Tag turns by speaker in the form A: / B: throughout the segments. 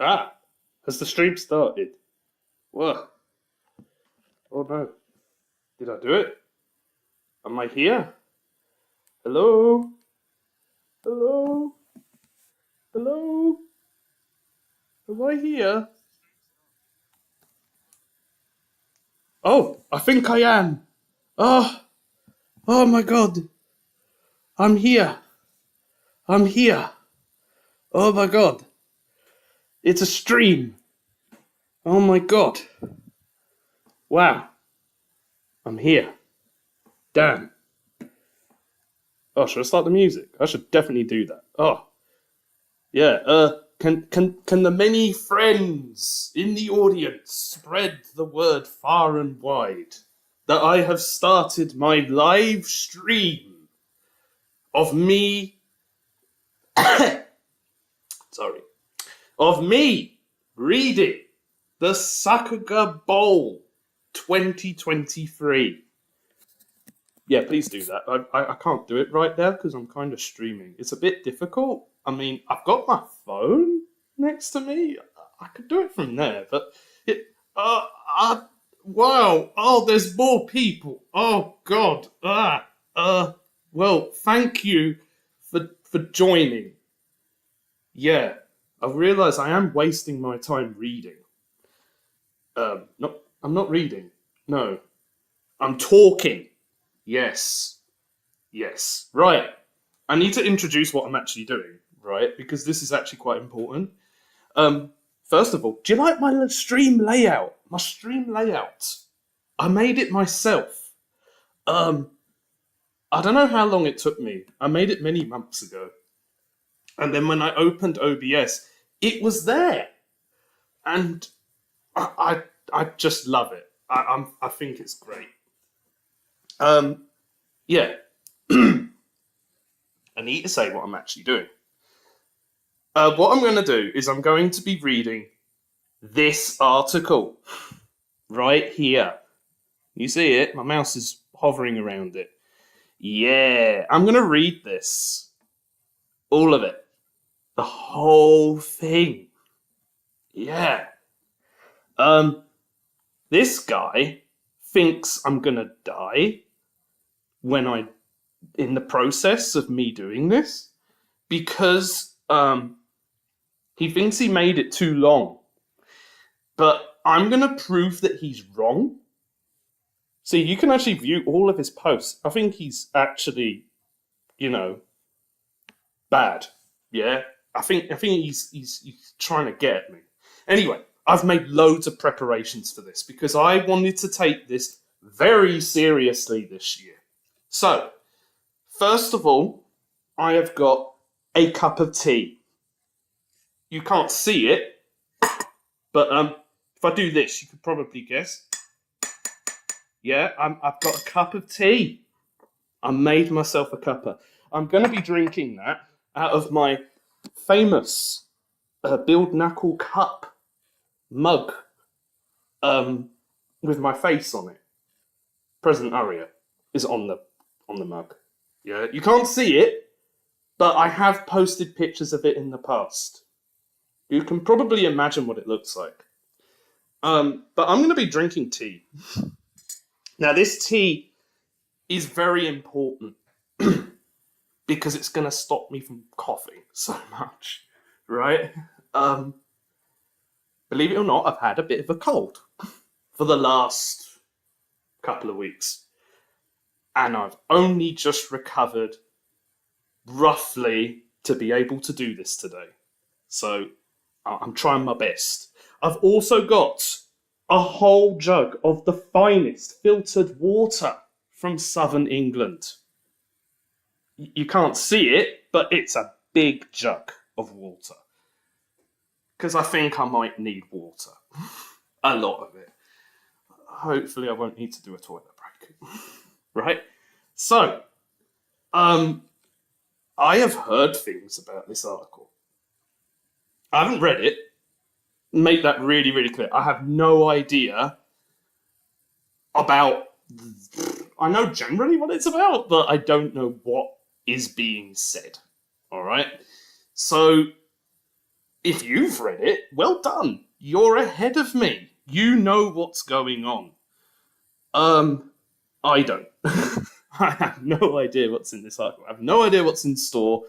A: Ah, has the stream started? Whoa. Oh no. Did I do it? Am I here? Hello? Hello? Hello? Am I here? Oh, I think I am. Oh, oh my god. I'm here. I'm here. Oh my god. It's a stream. Oh my god. Wow. I'm here. Damn. Oh, should I start the music? I should definitely do that. Oh, yeah. Can the many friends in the audience spread the word far and wide that I have started my live stream of me, sorry, of me reading the Sakugabowl 2023. Yeah, please do that. I can't do it right now because I'm kind of streaming. It's a bit difficult. I mean, I've got my phone next to me. I could do it from there, but wow. Oh, there's more people. Oh God. Well, thank you for joining. Yeah, I realise I am wasting my time reading. I'm not reading. No, I'm talking. Yes. Yes. Right. I need to introduce what I'm actually doing, right? Because this is actually quite important. First of all, do you like my stream layout? My stream layout. I made it myself. I don't know how long it took me. I made it many months ago. And then when I opened OBS, it was there. And I just love it. I think it's great. Yeah. I need to say what I'm actually doing. What I'm going to do is I'm going to be reading this article right here. You see it? My mouse is hovering around it. Yeah, I'm going to read this. All of it. The whole thing. Yeah. This guy thinks I'm going to die in the process of me doing this because he thinks he made it too long. But I'm going to prove that he's wrong. See, you can actually view all of his posts. I think he's actually, bad. Yeah? I think he's trying to get at me. Anyway, I've made loads of preparations for this because I wanted to take this very seriously this year. So, first of all, I have got a cup of tea. You can't see it, but if I do this, you could probably guess. Yeah, I've got a cup of tea. I made myself a cuppa. I'm going to be drinking that out of my famous Build Knuckle cup mug with my face on it. President Aria is on the mug. Yeah, you can't see it, but I have posted pictures of it in the past. You can probably imagine what it looks like. But I'm going to be drinking tea. Now, this tea is very important because it's going to stop me from coughing so much, right? Believe it or not, I've had a bit of a cold for the last couple of weeks. And I've only just recovered roughly to be able to do this today. So I'm trying my best. I've also got a whole jug of the finest filtered water from southern England. You can't see it, but it's a big jug of water. Because I think I might need water. A lot of it. Hopefully I won't need to do a toilet break. Right? So, I have heard things about this article. I haven't read it. Make that really, really clear. I have no idea about... I know generally what it's about, but I don't know what is being said. All right? So, if you've read it, well done. You're ahead of me. You know what's going on. I don't. I have no idea what's in this article. I have no idea what's in store.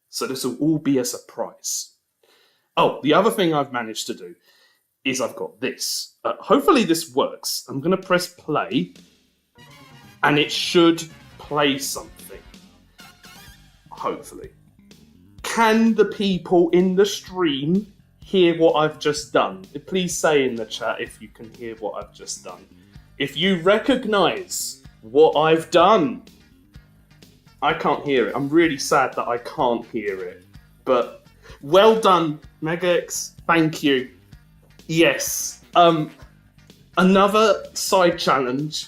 A: So this will all be a surprise. Oh, the other thing I've managed to do is I've got this. Hopefully this works. I'm going to press play, and it should play something. Hopefully. Can the people in the stream hear what I've just done? Please say in the chat if you can hear what I've just done. If you recognise what I've done. I can't hear it. I'm really sad that I can't hear it. But well done, MegaX. Thank you. Yes. Another side challenge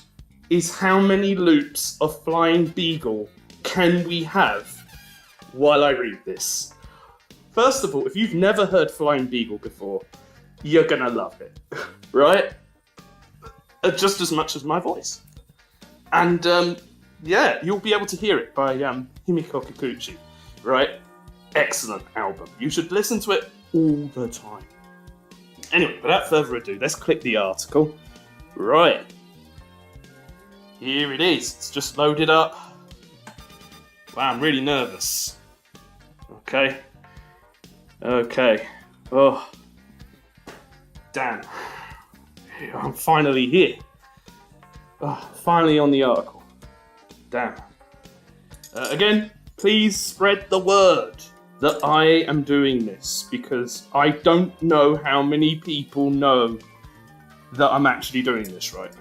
A: is how many loops of Flying Beagle can we have while I read this? First of all, if you've never heard Flying Beagle before, you're gonna love it, right? Just as much as my voice. And yeah, you'll be able to hear it by Himiko Kikuchi, right? Excellent album. You should listen to it all the time. Anyway, without further ado, let's click the article. Right. Here it is. It's just loaded up. Wow, I'm really nervous. Okay. Oh. Damn. I'm finally here. Oh, finally on the article. Damn. Again, please spread the word that I am doing this, because I don't know how many people know that I'm actually doing this right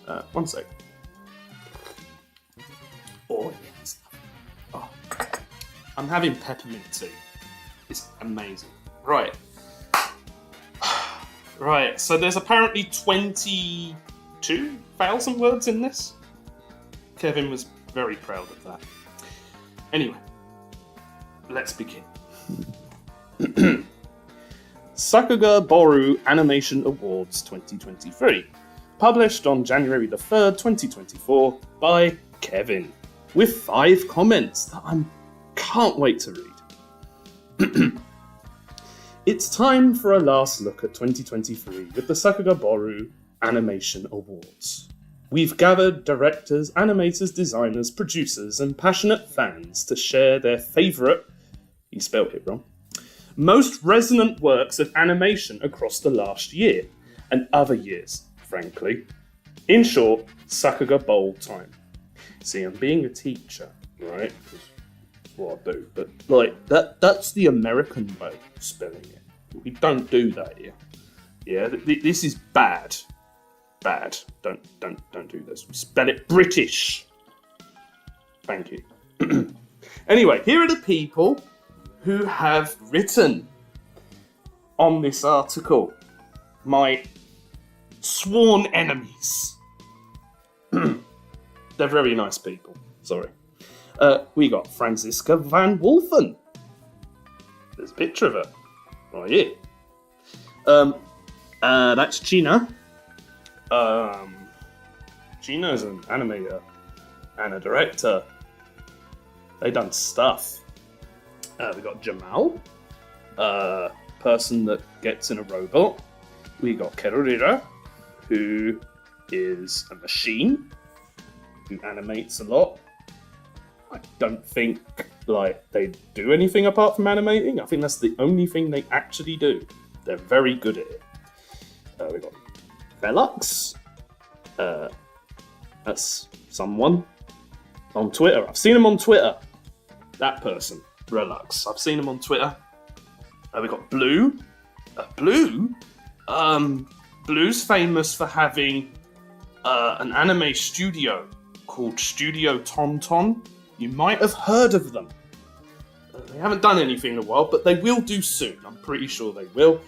A: now. One sec. Oh, yes. Oh. I'm having peppermint tea. It's amazing. Right. Right, so there's apparently 22,000 words in this. Kevin was very proud of that. Anyway, let's begin. Sakugabowl Animation Awards 2023. Published on January the 3rd, 2024 by Kevin. With 5 comments that I can't wait to read. It's time for a last look at 2023 with the Sakugabowl Animation Awards. We've gathered directors, animators, designers, producers, and passionate fans to share their favourite, he spelled it wrong, most resonant works of animation across the last year, and other years, frankly. In short, Sakugabowl time. See, I'm being a teacher, right? That's what I do. But, like, that's the American way of spelling it. We don't do that here. Yeah, this is bad. Bad. Don't do this. We spell it British. Thank you. Anyway, here are the people who have written on this article. My sworn enemies. They're very nice people. Sorry. We got Franziska van Wulfen. There's a picture of her. Right here. That's Gina. Gina's an animator and a director. They done stuff. We got Jamal, person that gets in a robot. We got Kerorira, who is a machine, who animates a lot. I don't think they do anything apart from animating. I think that's the only thing they actually do. They're very good at it. We got Relux. That's someone on Twitter. I've seen him on Twitter. That person, Relux. I've seen him on Twitter. We got Blou. Blou? Blue's famous for having an anime studio called Studio Tonton. You might have heard of them. They haven't done anything in a while, but they will do soon. I'm pretty sure they will.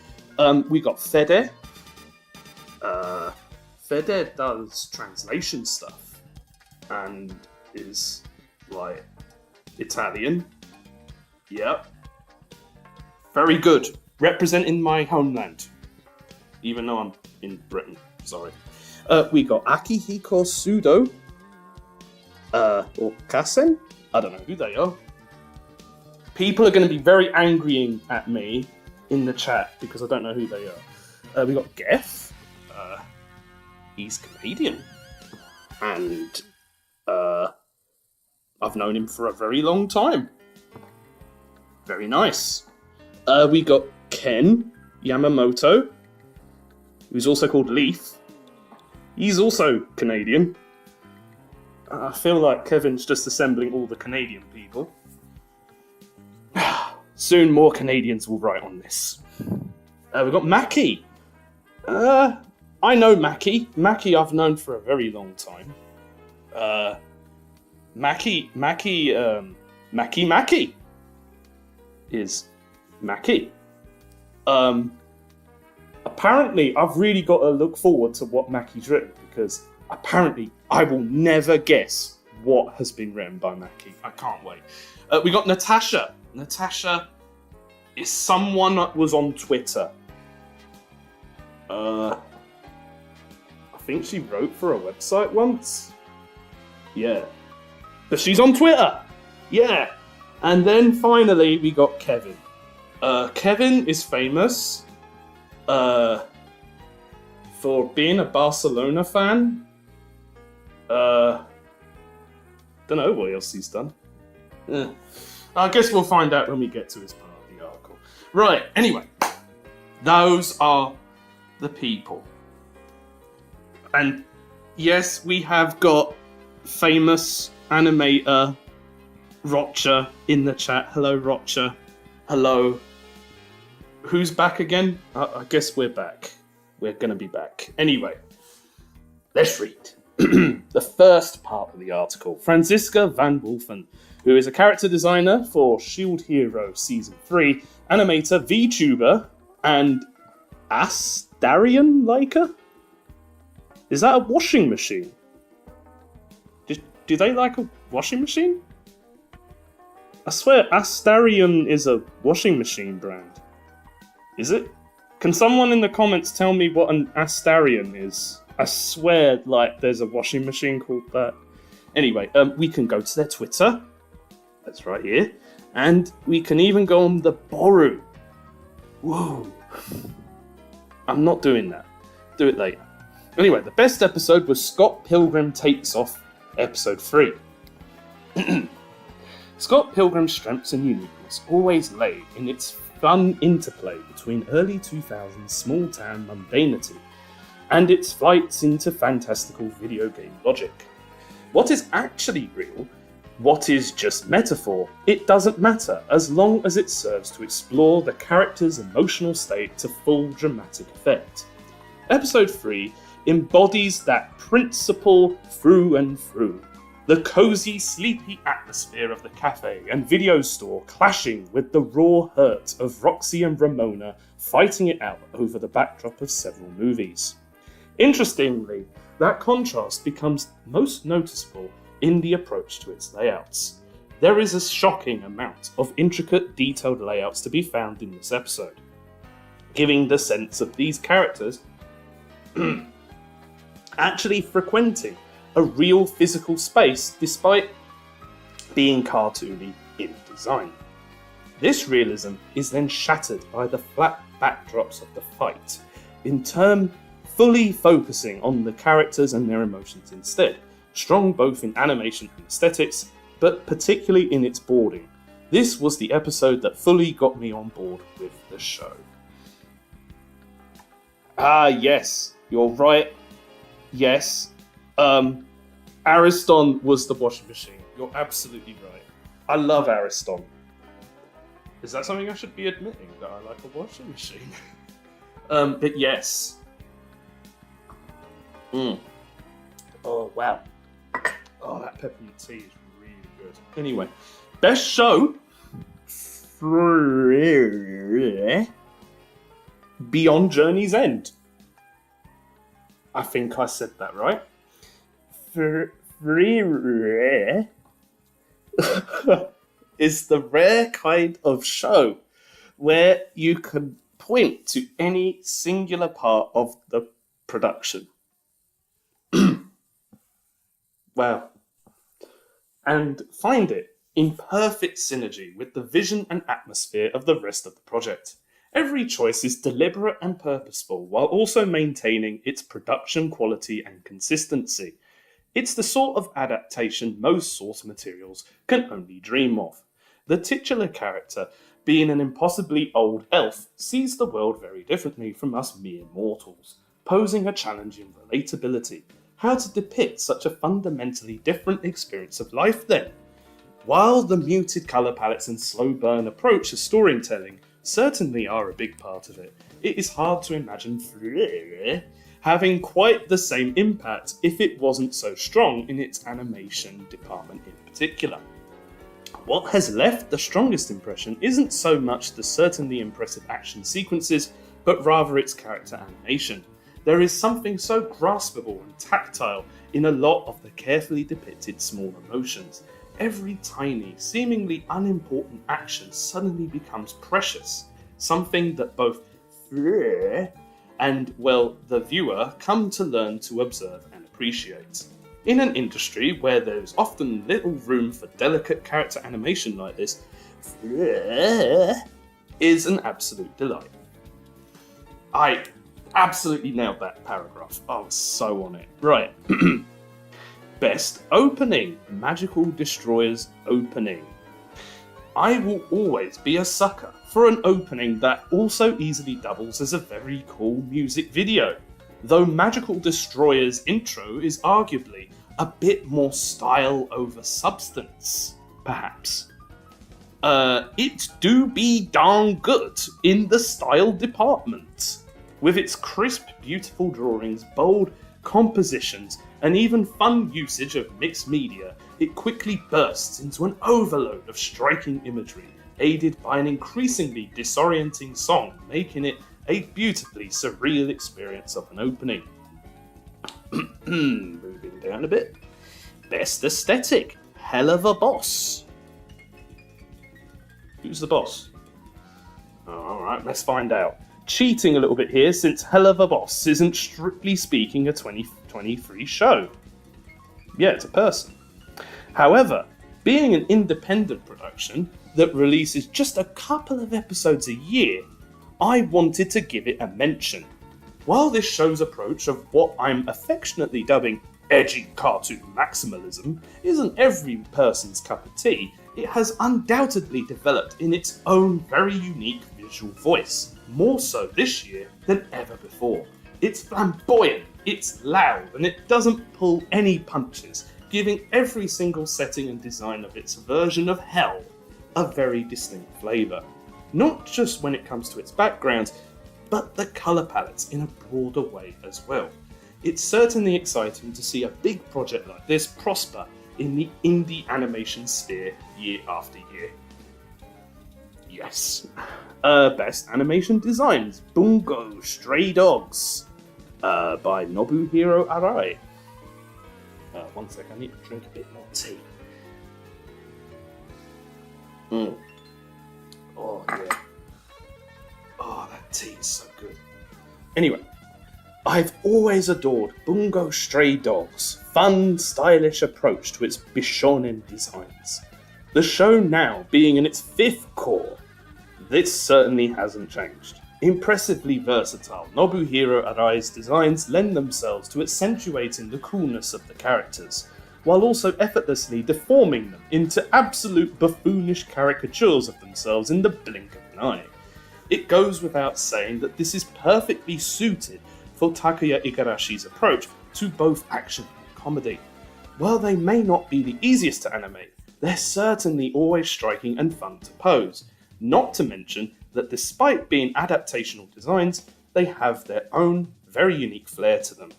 A: We got Fede. Fede does translation stuff and is Italian. Yep. Very good. Representing my homeland. Even though I'm in Britain. Sorry. We got Akihiko Sudo. Or Kasen? I don't know who they are. People are going to be very angry at me in the chat because I don't know who they are. We got Geth. He's Canadian. And I've known him for a very long time. Very nice. We got Ken Yamamoto, who's also called Leaf. He's also Canadian. I feel like Kevin's just assembling all the Canadian people. Soon more Canadians will write on this. We've got Maki. I know Maki. Maki I've known for a very long time. Maki is Maki. Apparently, I've really got to look forward to what Maki's written, because apparently I will never guess what has been written by Maki. I can't wait. We got Natasha. Natasha is someone that was on Twitter. I think she wrote for a website once. Yeah. But she's on Twitter. Yeah. And then finally we got Kevin. Kevin is famous for being a Barcelona fan. Don't know what else he's done. I guess we'll find out when we get to his part of the article. Right, anyway. Those are the people. And yes, we have got famous animator Rocha in the chat. Hello, Rocha. Hello. Who's back again? I guess we're back. We're going to be back. Anyway, let's read. The first part of the article. Franziska van Wulfen, who is a character designer for Shield Hero Season 3, animator, VTuber, and Astarian liker? Is that a washing machine? Do they like a washing machine? I swear Astarian is a washing machine brand. Is it? Can someone in the comments tell me what an Astarian is? I swear, like, there's a washing machine called that. Anyway, we can go to their Twitter. That's right here. And we can even go on the Boru. Whoa. I'm not doing that. Do it later. Anyway, the best episode was Scott Pilgrim Takes Off, Episode 3. Scott Pilgrim's strengths and uniqueness always lay in its fun interplay between early 2000s small-town mundanity and its flights into fantastical video game logic. What is actually real? What is just metaphor? It doesn't matter, as long as it serves to explore the character's emotional state to full dramatic effect. Episode 3 embodies that principle through and through. The cozy, sleepy atmosphere of the cafe and video store clashing with the raw hurt of Roxy and Ramona fighting it out over the backdrop of several movies. Interestingly, that contrast becomes most noticeable in the approach to its layouts. There is a shocking amount of intricate, detailed layouts to be found in this episode, giving the sense of these characters actually frequenting a real physical space despite being cartoony in design. This realism is then shattered by the flat backdrops of the fight, in turn fully focusing on the characters and their emotions instead, strong both in animation and aesthetics, but particularly in its boarding. This was the episode that fully got me on board with the show. Ah, yes, you're right. Yes. Ariston was the washing machine. You're absolutely right. I love Ariston. Is that something I should be admitting, that I like a washing machine? But yes. Oh, wow. Oh, that peppermint tea is really good. Anyway, best show. Beyond Journey's End. I think I said that right. Is the rare kind of show where you can point to any singular part of the production. Wow. And find it in perfect synergy with the vision and atmosphere of the rest of the project. Every choice is deliberate and purposeful, while also maintaining its production quality and consistency. It's the sort of adaptation most source materials can only dream of. The titular character, being an impossibly old elf, sees the world very differently from us mere mortals, posing a challenge in relatability. How to depict such a fundamentally different experience of life then? While the muted colour palettes and slow burn approach to storytelling certainly are a big part of it, it is hard to imagine having quite the same impact if it wasn't so strong in its animation department in particular. What has left the strongest impression isn't so much the certainly impressive action sequences, but rather its character animation. There is something so graspable and tactile in a lot of the carefully depicted small emotions. Every tiny, seemingly unimportant action suddenly becomes precious, something that both and, well, the viewer come to learn to observe and appreciate. In an industry where there's often little room for delicate character animation like this, is an absolute delight. I absolutely nailed that paragraph. I was so on it. Right. Best opening. Magical Destroyer's opening. I will always be a sucker for an opening that also easily doubles as a very cool music video. Though Magical Destroyer's intro is arguably a bit more style over substance, perhaps. It do be darn good in the style department. With its crisp, beautiful drawings, bold compositions, and even fun usage of mixed media, it quickly bursts into an overload of striking imagery, aided by an increasingly disorienting song, making it a beautifully surreal experience of an opening. Moving down a bit. Best aesthetic. Hell of a boss. Who's the boss? Alright, let's find out. Cheating a little bit here, since Hell of a Boss isn't strictly speaking a 2023 show. Yeah, it's a person. However, being an independent production that releases just a couple of episodes a year, I wanted to give it a mention. While this show's approach of what I'm affectionately dubbing edgy cartoon maximalism isn't every person's cup of tea, it has undoubtedly developed in its own very unique visual voice, more so this year than ever before. It's flamboyant, it's loud, and it doesn't pull any punches, giving every single setting and design of its version of hell a very distinct flavour. Not just when it comes to its backgrounds, but the colour palettes in a broader way as well. It's certainly exciting to see a big project like this prosper in the indie animation sphere year after year. Yes. Best animation designs. Bungo Stray Dogs by Nobuhiro Arai. One sec, I need to drink a bit more tea. Oh, yeah. Oh, that tea is so good. Anyway, I've always adored Bungo Stray Dogs' fun, stylish approach to its Bishonen designs. The show now being in its 5th core, this certainly hasn't changed. Impressively versatile, Nobuhiro Arai's designs lend themselves to accentuating the coolness of the characters, while also effortlessly deforming them into absolute buffoonish caricatures of themselves in the blink of an eye. It goes without saying that this is perfectly suited for Takuya Igarashi's approach to both action and comedy. While they may not be the easiest to animate, they're certainly always striking and fun to pose. Not to mention that despite being adaptational designs, they have their own very unique flair to them,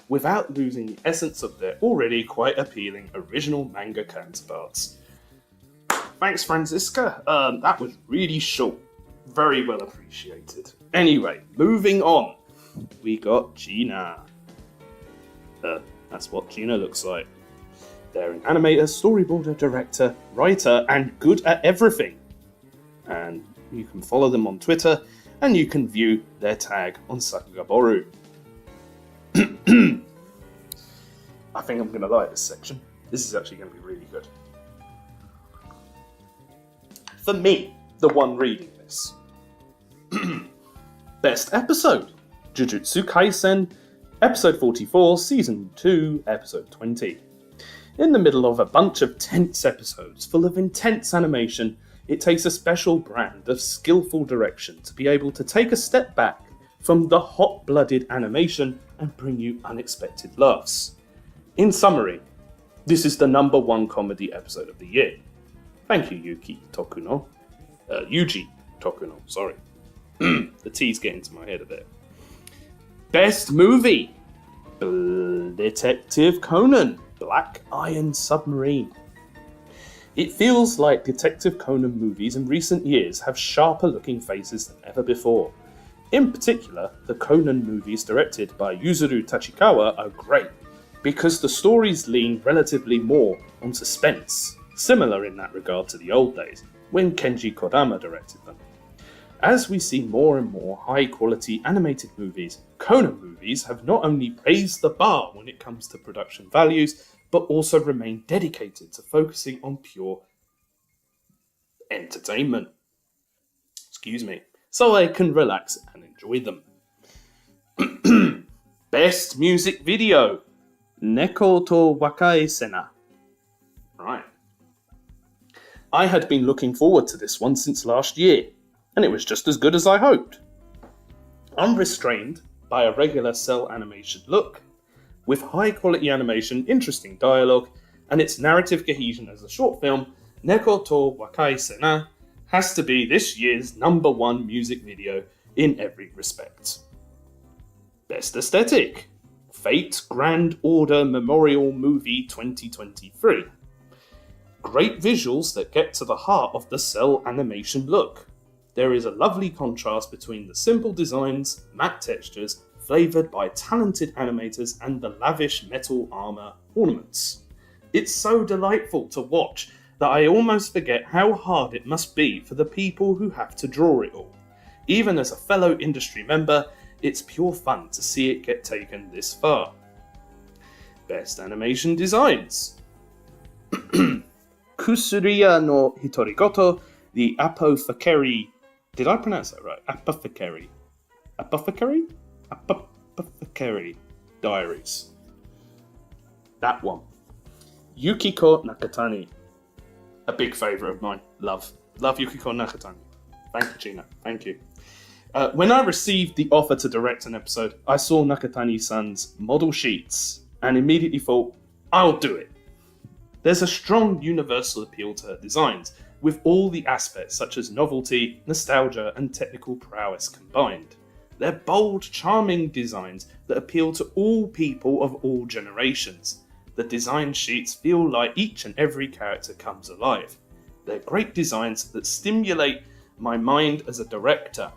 A: without losing the essence of their already quite appealing original manga counterparts. Thanks, Franziska. That was really short. Very well appreciated. Anyway, moving on. We got Gina. That's what Gina looks like. They're an animator, storyboarder, director, writer, and good at everything. And you can follow them on Twitter, and you can view their tag on Sakugabowl. I think I'm going to like this section. This is actually going to be really good. For me, the one reading this, Best episode, Jujutsu Kaisen, episode 44, season 2, episode 20. In the middle of a bunch of tense episodes full of intense animation, it takes a special brand of skillful direction to be able to take a step back from the hot-blooded animation and bring you unexpected laughs. In summary, this is the #1 comedy episode of the year. Thank you, Yuji Tokuno, sorry. The T's getting to my head a bit. Best movie, Detective Conan, Black Iron Submarine. It feels like Detective Conan movies in recent years have sharper looking faces than ever before. In particular, the Conan movies directed by Yuzuru Tachikawa are great, because the stories lean relatively more on suspense, similar in that regard to the old days, when Kenji Kodama directed them. As we see more and more high-quality animated movies, Conan movies have not only raised the bar when it comes to production values, but also remain dedicated to focusing on pure entertainment. So I can relax and enjoy them. Best music video, Neko to Wakai Sena. Right. I had been looking forward to this one since last year, and it was just as good as I hoped. Unrestrained by a regular cell animation look, with high quality animation, interesting dialogue, and its narrative cohesion as a short film, Neko to Wakai Sena has to be this year's #1 music video in every respect. Best aesthetic, Fate Grand Order Memorial Movie 2023. Great visuals that get to the heart of the cell animation look. There is a lovely contrast between the simple designs, matte textures, flavoured by talented animators, and the lavish metal armour ornaments. It's so delightful to watch that I almost forget how hard it must be for the people who have to draw it all. Even as a fellow industry member, it's pure fun to see it get taken this far. Best animation designs. Kusuriya no Hitorigoto, the Apothecary. Did I pronounce that right? Apothecary Diaries. That one. Yukiko Nakatani. A big favourite of mine. Love Yukiko Nakatani. Thank you, Gina. Thank you. When I received the offer to direct an episode, I saw Nakatani-san's model sheets and immediately thought, I'll do it. There's a strong universal appeal to her designs, with all the aspects such as novelty, nostalgia, and technical prowess combined. They're bold, charming designs that appeal to all people of all generations. The design sheets feel like each and every character comes alive. They're great designs that stimulate my mind as a director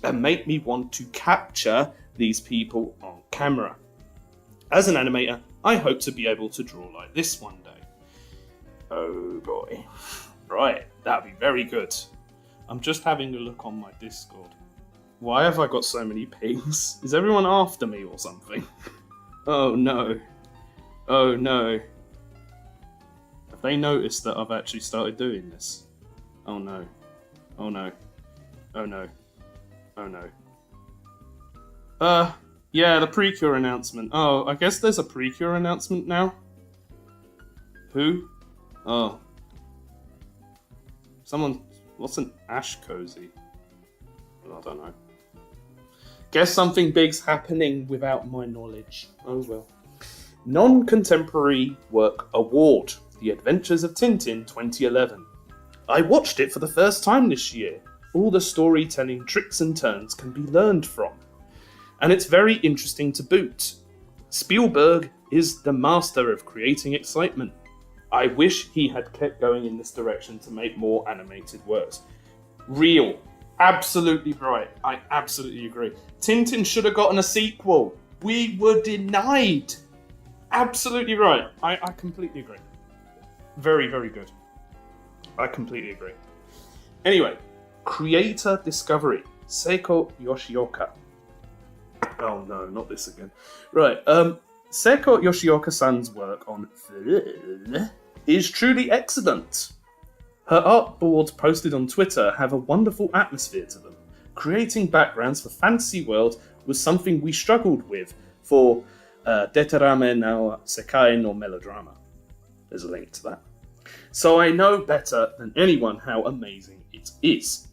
A: and make me want to capture these people on camera. As an animator, I hope to be able to draw like this one day. Oh boy. Right, that'd be very good. I'm just having a look on my Discord. Why have I got so many pings? Is everyone after me or something? Oh no. Oh no. Have they noticed that I've actually started doing this? Oh no. Oh no. Oh no. Oh no. Yeah, the Precure announcement. Oh, I guess there's a Precure announcement now? Who? Oh. Someone... What's an Ash Cozy? I don't know. Guess something big's happening without my knowledge. Oh well. Non-Contemporary Work Award. The Adventures of Tintin 2011. I watched it for the first time this year. All the storytelling tricks and turns can be learned from. And it's very interesting to boot. Spielberg is the master of creating excitement. I wish he had kept going in this direction to make more animated works. Real. Absolutely right. I absolutely agree. Tintin should have gotten a sequel. We were denied. Absolutely right. I completely agree. Very, very good. I completely agree. Anyway, creator discovery. Seiko Yoshioka. Oh no, not this again. Right, Seiko Yoshioka-san's work on is truly excellent. Her art boards posted on Twitter have a wonderful atmosphere to them, creating backgrounds for fantasy worlds was something we struggled with for Deterame no Sekai no Melodrama. There's a link to that. So I know better than anyone how amazing it is.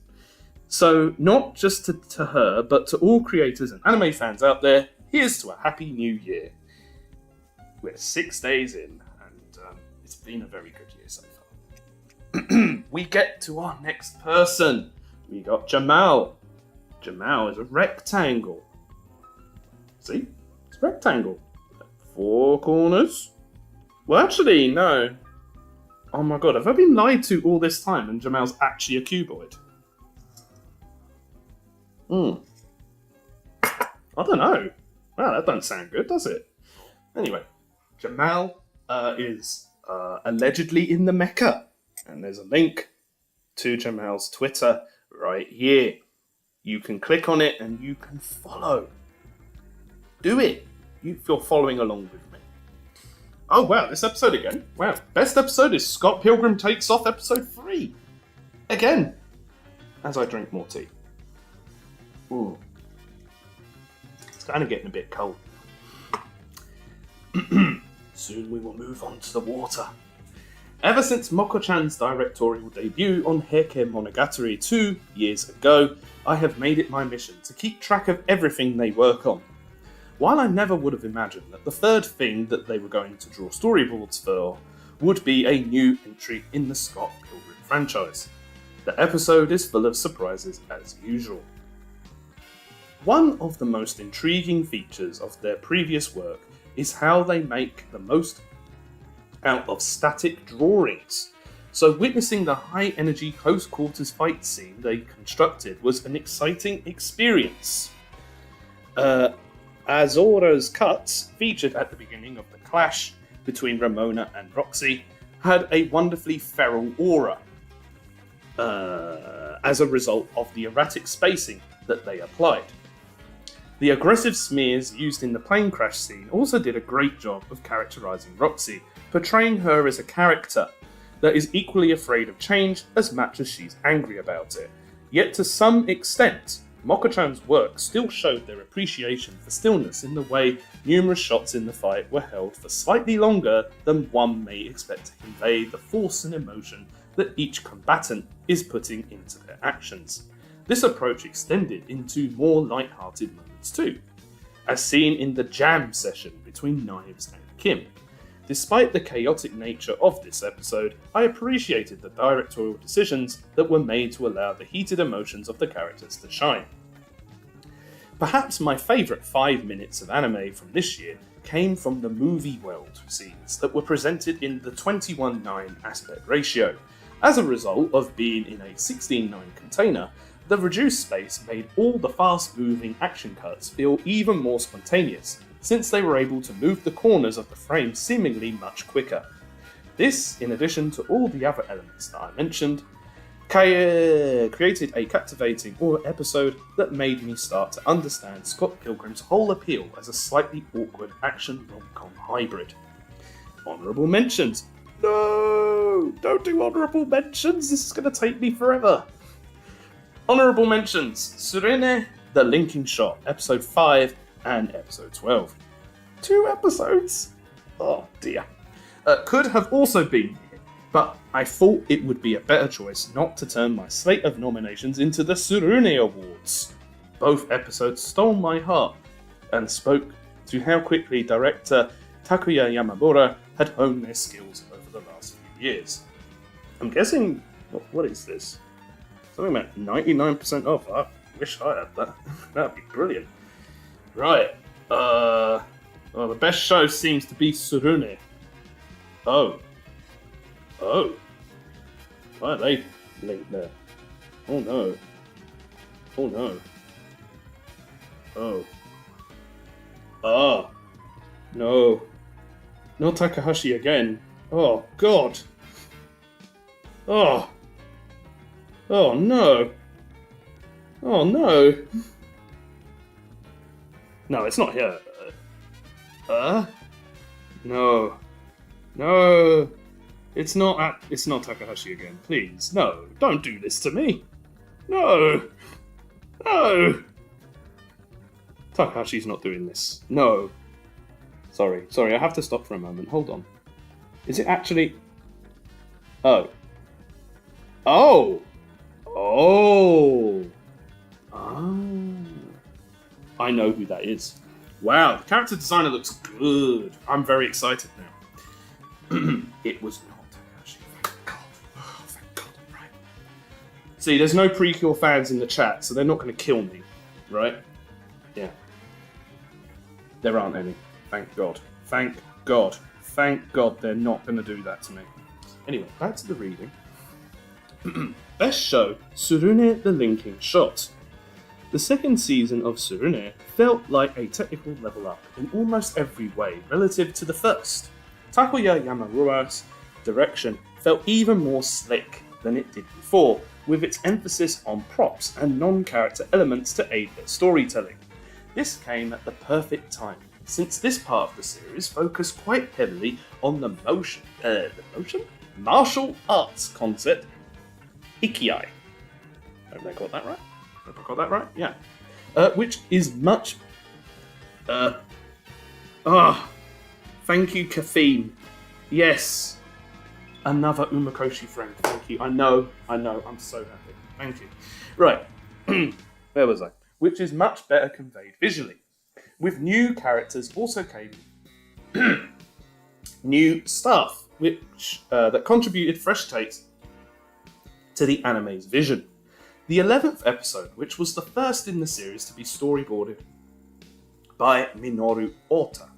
A: So not just to her, but to all creators and anime fans out there, here's to a happy new year. We're 6 days in, and it's been a very good year so far. We get to our next person. We got Jamal. Jamal is a rectangle. See? It's a rectangle. 4 corners. Well, actually, no. Oh my god, have I been lied to all this time and Jamal's actually a cuboid? I don't know. Well, that doesn't sound good, does it? Anyway, Jamal is allegedly in the Mecca. And there's a link to Jamal's Twitter right here. You can click on it and you can follow. Do it if you're following along with me. Oh wow, this episode again. Wow, best episode is Scott Pilgrim Takes Off episode 3. Again, as I drink more tea. Ooh. It's kind of getting a bit cold. Soon we will move on to the water. Ever since Moko-chan's directorial debut on Heike Monogatari 2 years ago, I have made it my mission to keep track of everything they work on. While I never would have imagined that the third thing that they were going to draw storyboards for would be a new entry in the Scott Pilgrim franchise. The episode is full of surprises as usual. One of the most intriguing features of their previous work is how they make the most out of static drawings. So witnessing the high-energy close-quarters fight scene they constructed was an exciting experience. Azora's cuts, featured at the beginning of the clash between Ramona and Roxy, had a wonderfully feral aura as a result of the erratic spacing that they applied. The aggressive smears used in the plane crash scene also did a great job of characterizing Roxy, portraying her as a character that is equally afraid of change as much as she's angry about it. Yet to some extent, Moko-chan's work still showed their appreciation for stillness in the way numerous shots in the fight were held for slightly longer than one may expect to convey the force and emotion that each combatant is putting into their actions. This approach extended into more light-hearted moments too, as seen in the jam session between Knives and Kim. Despite the chaotic nature of this episode, I appreciated the directorial decisions that were made to allow the heated emotions of the characters to shine. Perhaps my favourite 5 minutes of anime from this year came from the movie world scenes that were presented in the 21:9 aspect ratio. As a result of being in a 16:9 container, the reduced space made all the fast-moving action cuts feel even more spontaneous, since they were able to move the corners of the frame seemingly much quicker. This, in addition to all the other elements that I mentioned, created a captivating episode that made me start to understand Scott Pilgrim's whole appeal as a slightly awkward action rom-com hybrid. Honourable mentions. No! Don't do honourable mentions, this is going to take me forever. Honourable mentions. Surene, The Linking Shot, episode 5 and episode 12. 2 episodes? Oh dear. Could have also been here, but I thought it would be a better choice not to turn my slate of nominations into the Surune Awards. Both episodes stole my heart and spoke to how quickly director Takuya Yamamoto had honed their skills over the last few years. I'm guessing, what is this? Something about 99% off. I wish I had that. That'd be brilliant. Right. Well, the best show seems to be Surune. Oh. Why are they linked there? Oh no. Oh no. Oh. Ah. No. No Takahashi again. Oh god. Oh. Oh no. Oh no. No, it's not here. No. No. It's not Takahashi again. Please. No. Don't do this to me. No. No! Takahashi's not doing this. No. Sorry, I have to stop for a moment. Hold on. Is it actually... Oh. Oh! Oh! Ah. I know who that is. Wow, the character designer looks good. I'm very excited now. It was not Takahashi. Thank God. Oh, thank God. Right. See, there's no Precure fans in the chat, so they're not going to kill me. Right? Yeah. There aren't any. Thank God. Thank God. Thank God they're not going to do that to me. Anyway, back to the reading. Best show, Tsurune the Linking Shot. The second season of Tsurune felt like a technical level up in almost every way relative to the first. Takuya Yamamoto's direction felt even more slick than it did before, with its emphasis on props and non-character elements to aid their storytelling. This came at the perfect time, since this part of the series focused quite heavily on the martial arts concept, Ikiai. Hope I got that right. Hope I got that right. Yeah. Which is much. Thank you, Kvin. Yes. Another Umakoshi friend. Thank you. I know. I'm so happy. Thank you. Right. Where was I? Which is much better conveyed visually. With new characters also came new stuff, which that contributed fresh takes to the anime's vision. The 11th episode, which was the first in the series to be storyboarded by Minoru Ota,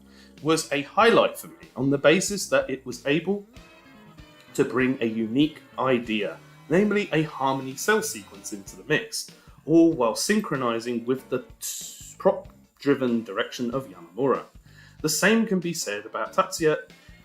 A: was a highlight for me on the basis that it was able to bring a unique idea, namely a harmony cell sequence into the mix, all while synchronizing with the prop-driven direction of Yamamoto. The same can be said about Tatsuya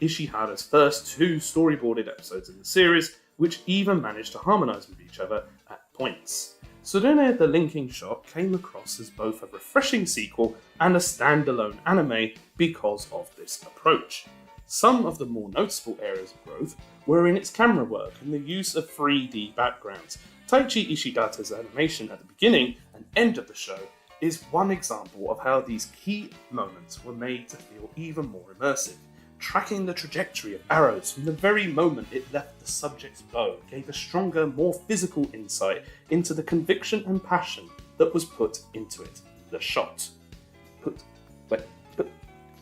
A: Ishihara's first two storyboarded episodes in the series, which even managed to harmonize with each other at points. Tsurune the Linking Shot came across as both a refreshing sequel and a standalone anime because of this approach. Some of the more noticeable areas of growth were in its camera work and the use of 3D backgrounds. Taichi Ishigata's animation at the beginning and end of the show is one example of how these key moments were made to feel even more immersive. Tracking the trajectory of arrows from the very moment it left the subject's bow gave a stronger, more physical insight into the conviction and passion that was put into it. The shot.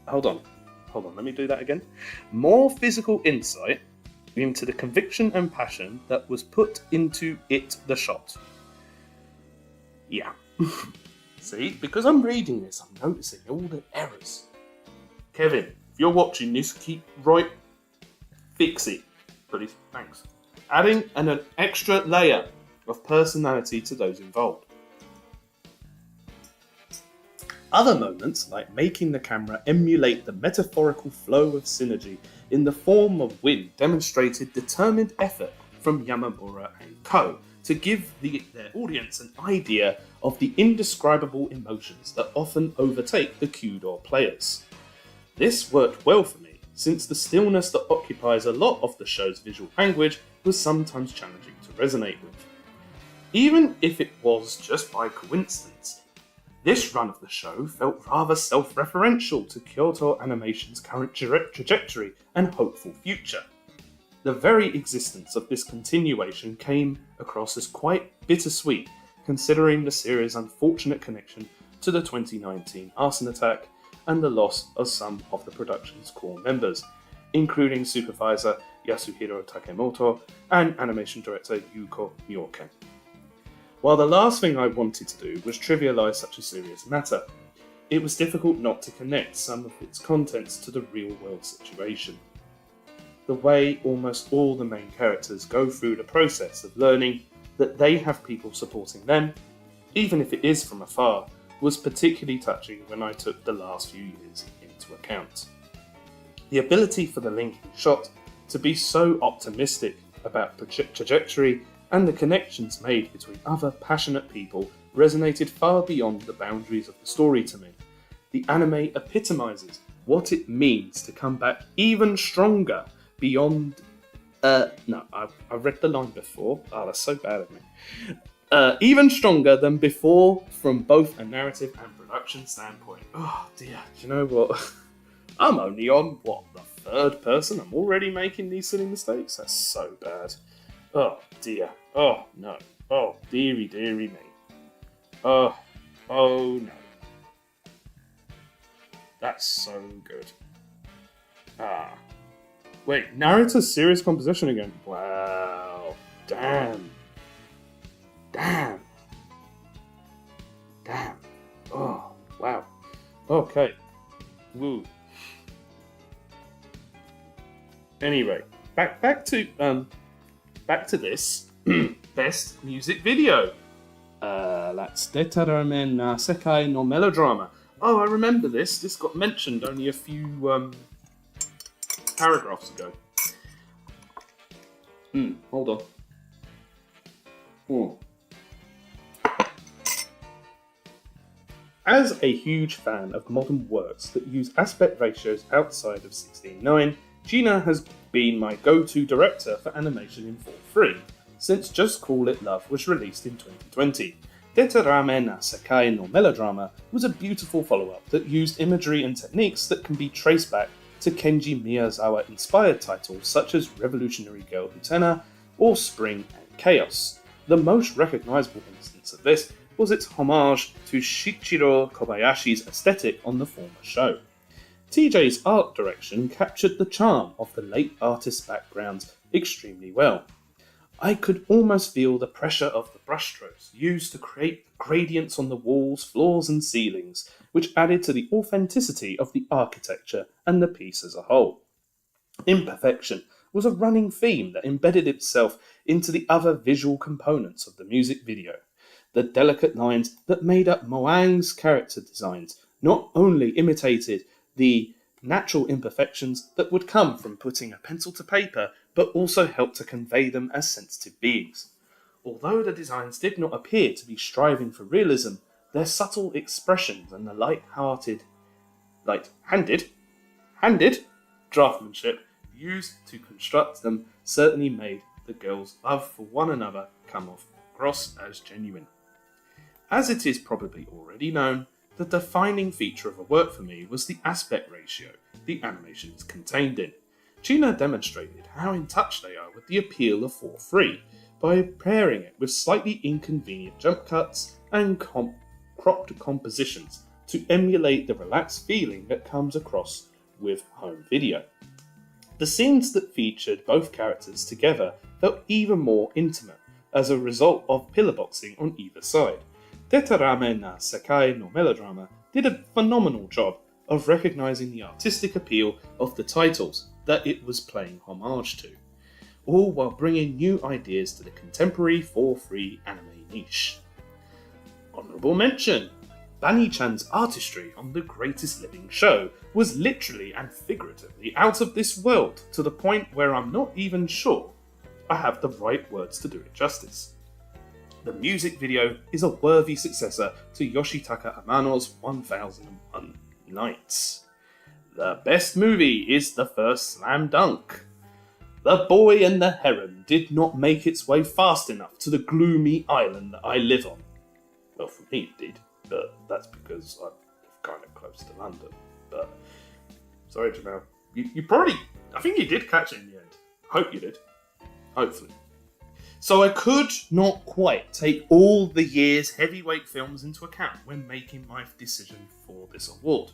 A: Hold on, let me do that again. More physical insight into the conviction and passion that was put into it, the shot. Yeah. See, because I'm reading this, I'm noticing all the errors. Kevin, if you're watching this, fix it, please. Thanks. Adding an extra layer of personality to those involved. Other moments, like making the camera emulate the metaphorical flow of synergy in the form of wind, demonstrated determined effort from Yamamoto and co. to give their audience an idea of the indescribable emotions that often overtake the Kyudo players. This worked well for me, since the stillness that occupies a lot of the show's visual language was sometimes challenging to resonate with. Even if it was just by coincidence, this run of the show felt rather self-referential to Kyoto Animation's current trajectory and hopeful future. The very existence of this continuation came across as quite bittersweet, considering the series' unfortunate connection to the 2019 arson attack and the loss of some of the production's core members, including supervisor Yasuhiro Takemoto and animation director Yuko Mioken. While the last thing I wanted to do was trivialise such a serious matter, it was difficult not to connect some of its contents to the real-world situation. The way almost all the main characters go through the process of learning that they have people supporting them, even if it is from afar, was particularly touching when I took the last few years into account. The ability for the Linking Shot to be so optimistic about trajectory and the connections made between other passionate people resonated far beyond the boundaries of the story to me. The anime epitomises what it means to come back even stronger beyond... I've read the line before. Oh, that's so bad of me. even stronger than before from both a narrative and production standpoint. Oh dear, do you know what? I'm only on, the third person? I'm already making these silly mistakes? That's so bad. Oh dear. Oh no. Oh, dearie me. Oh no. That's so good. Wait, narrator's serious composition again? Wow. Damn. Oh, wow. Okay. Woo. Anyway, back to this. Best music video. That's Detarame na Sekai no Melodrama. Oh, I remember this. This got mentioned only a few paragraphs ago. Hold on. As a huge fan of modern works that use aspect ratios outside of 16:9, Gina has been my go-to director for animation in 4:3, since Just Call It Love was released in 2020. Detarame na Sekai no Melodrama was a beautiful follow-up that used imagery and techniques that can be traced back to Kenji Miyazawa-inspired titles such as Revolutionary Girl Utena or Spring and Chaos. The most recognisable instance of this was its homage to Shichiro Kobayashi's aesthetic on the former show. TJ's art direction captured the charm of the late artist's backgrounds extremely well. I could almost feel the pressure of the brushstrokes used to create gradients on the walls, floors and ceilings, which added to the authenticity of the architecture and the piece as a whole. Imperfection was a running theme that embedded itself into the other visual components of the music video. The delicate lines that made up Moang's character designs not only imitated the natural imperfections that would come from putting a pencil to paper, but also helped to convey them as sensitive beings. Although the designs did not appear to be striving for realism, their subtle expressions and the handed draftsmanship used to construct them certainly made the girls' love for one another come across as genuine. As it is probably already known, the defining feature of a work for me was the aspect ratio the animation is contained in. Gina demonstrated how in touch they are with the appeal of 4:3 by pairing it with slightly inconvenient jump cuts and cropped compositions to emulate the relaxed feeling that comes across with home video. The scenes that featured both characters together felt even more intimate as a result of pillar boxing on either side. Detarame na Sekai no Melodrama did a phenomenal job of recognising the artistic appeal of the titles that it was playing homage to, all while bringing new ideas to the contemporary 4:3 anime niche. Honourable mention! Bani-chan's artistry on The Greatest Living Show was literally and figuratively out of this world, to the point where I'm not even sure I have the right words to do it justice. The music video is a worthy successor to Yoshitaka Amano's 1001 Nights. The best movie is the first slam dunk. The Boy and the Heron did not make its way fast enough to the gloomy island that I live on. Well, for me it did, but that's because I live kind of close to London. But, sorry Jamal, you probably, I think you did catch it in the end. Hope you did. Hopefully. So I could not quite take all the year's heavyweight films into account when making my decision for this award.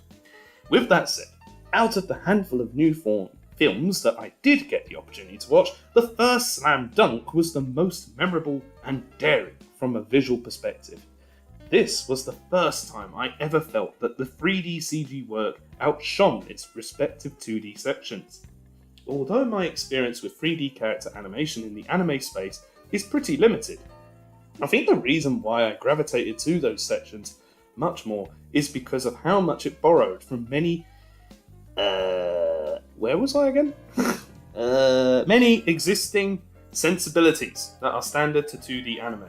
A: With that said, out of the handful of new films that I did get the opportunity to watch, the first slam dunk was the most memorable and daring from a visual perspective. This was the first time I ever felt that the 3D CG work outshone its respective 2D sections. Although my experience with 3D character animation in the anime space is pretty limited, I think the reason why I gravitated to those sections much more is because of how much it borrowed from many many existing sensibilities that are standard to 2D anime.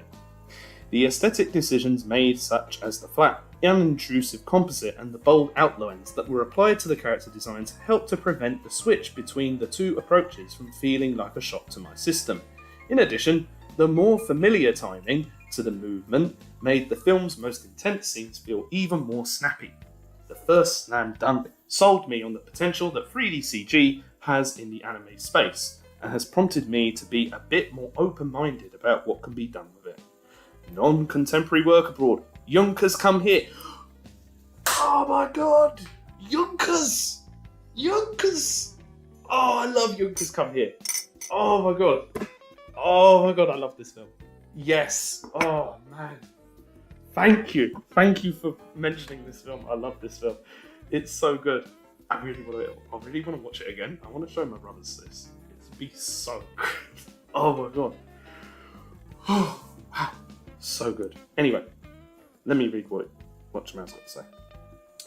A: The aesthetic decisions made, such as the flat, unintrusive composite and the bold outlines that were applied to the character designs, helped to prevent the switch between the two approaches from feeling like a shock to my system. In addition, the more familiar timing to the movement made the film's most intense scenes feel even more snappy. The first slam dunk sold me on the potential that 3D CG has in the anime space, and has prompted me to be a bit more open-minded about what can be done with it. Non-contemporary work abroad. Yonkers come here. Oh my god! Yonkers! Yonkers! Oh, I love Yonkers come here. Oh my god. Oh my god, I love this film. Yes. Oh man. Thank you. Thank you for mentioning this film. I love this film. It's so good. I really want to watch it again. I want to show my brothers this. It'd be so good. Oh my god. Oh, wow. So good. Anyway, let me read what Jamal's got to say.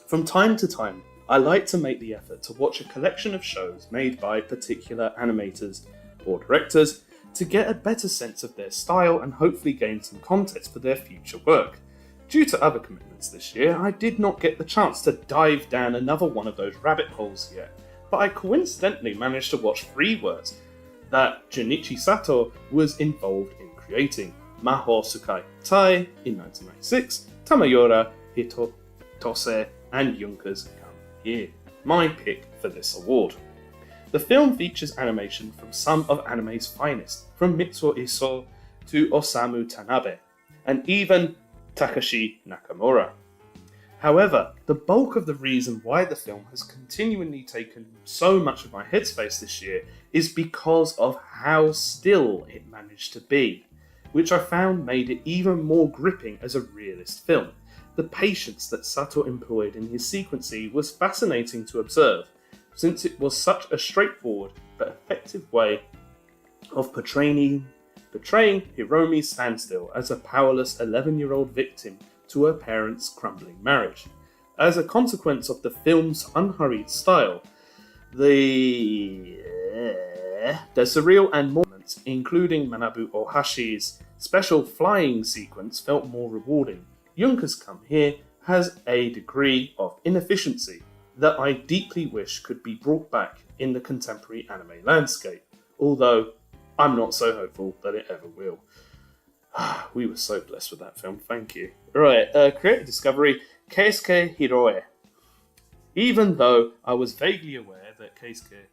A: From time to time, I like to make the effort to watch a collection of shows made by particular animators or directors to get a better sense of their style and hopefully gain some context for their future work. Due to other commitments this year, I did not get the chance to dive down another one of those rabbit holes yet, but I coincidentally managed to watch 3 works that Junichi Sato was involved in creating: Maho Tsukai Tai in 1996, Tamayora Hitotose, and Yonkers Come Here, my pick for this award. The film features animation from some of anime's finest, from Mitsuo Iso to Osamu Tanabe, and even Takashi Nakamura. However, the bulk of the reason why the film has continually taken so much of my headspace this year is because of how still it managed to be, which I found made it even more gripping as a realist film. The patience that Sato employed in his sequencing was fascinating to observe, since it was such a straightforward but effective way of portraying Hiromi's standstill as a powerless 11-year-old victim to her parents' crumbling marriage. As a consequence of the film's unhurried style, the surreal and moments, including Manabu Ohashi's special flying sequence, felt more rewarding. Yonkers Come Here has a degree of inefficiency that I deeply wish could be brought back in the contemporary anime landscape, although I'm not so hopeful that it ever will. We were so blessed with that film, thank you. Right, creative discovery, Keisuke Hiroe. Even though I was vaguely aware that Keisuke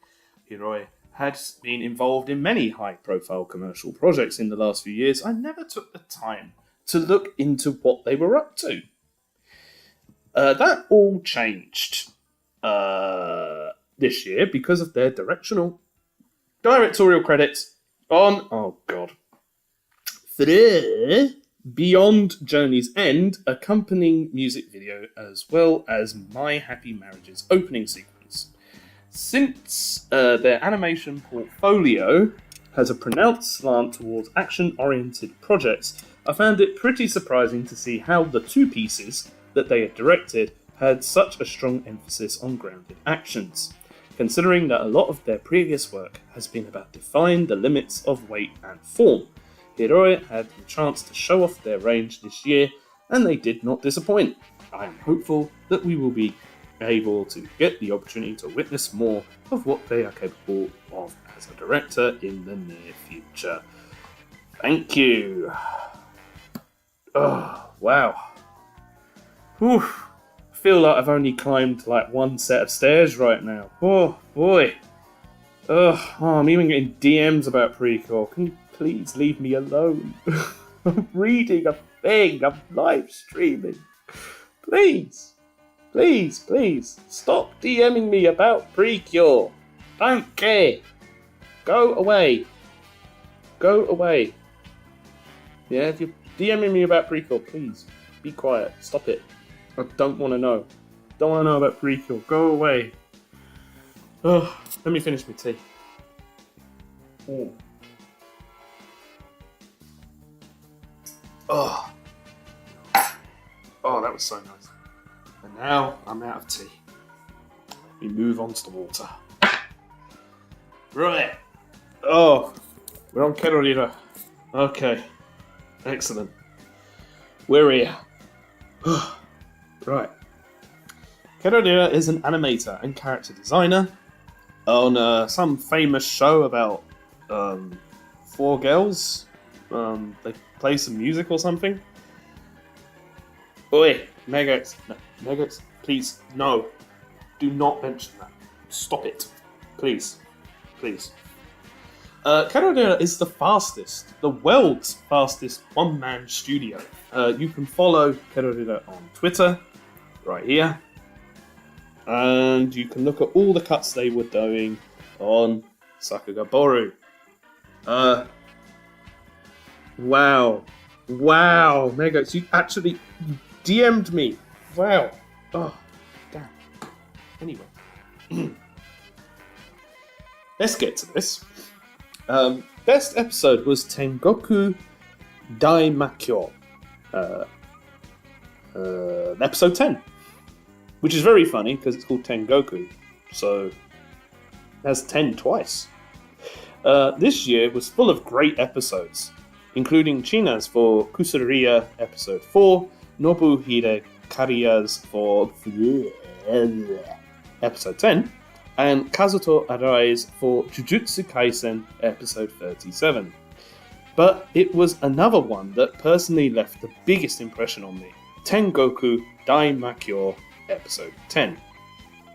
A: Hiroe had been involved in many high-profile commercial projects in the last few years, I never took the time to look into what they were up to. That all changed this year because of their directorial credits on, oh god, Fede, Beyond Journey's End, accompanying music video, as well as My Happy Marriage's opening sequence. Since their animation portfolio has a pronounced slant towards action-oriented projects, I found it pretty surprising to see how the 2 pieces that they had directed had such a strong emphasis on grounded actions, considering that a lot of their previous work has been about defying the limits of weight and form. Hiroe had the chance to show off their range this year, and they did not disappoint. I am hopeful that we will be able to get the opportunity to witness more of what they are capable of as a director in the near future. Thank you. Oh, wow. Whew. I feel like I've only climbed like 1 set of stairs right now. Oh, boy. I'm even getting DMs about Prequel. Can you please leave me alone? I'm reading a thing. I'm live streaming. Please. Please, please. Stop DMing me about Precure. Don't care. Go away. Go away. Yeah, if you're DMing me about Precure, please be quiet. Stop it. I don't want to know. Don't want to know about Precure. Go away. Oh, let me finish my tea. Oh, that was so nice. And now I'm out of tea. We move on to the water. Right. Oh, we're on Kerorira. Okay. Excellent. We're here. Right. Kerorira is an animator and character designer on some famous show about 4 girls. They play some music or something? Oi, Megax. No, Megax, please, no. Do not mention that. Stop it. Please. Please. Kerorira is the world's fastest one-man studio. You can follow Kerorira on Twitter, right here. And you can look at all the cuts they were doing on Sakugabowl. Wow, Megax, you actually DM'd me. Wow. Oh, damn. Anyway, let's get to this. Best episode was Tengoku Daimakyo, episode 10, which is very funny because it's called Tengoku, so it has 10 twice. This year was full of great episodes, including China's for Kusuriya episode 4, Nobuhide Kariya's for episode 10, and Kazuto Arai's for Jujutsu Kaisen episode 37. But it was another one that personally left the biggest impression on me, Tengoku Daimakyo episode 10.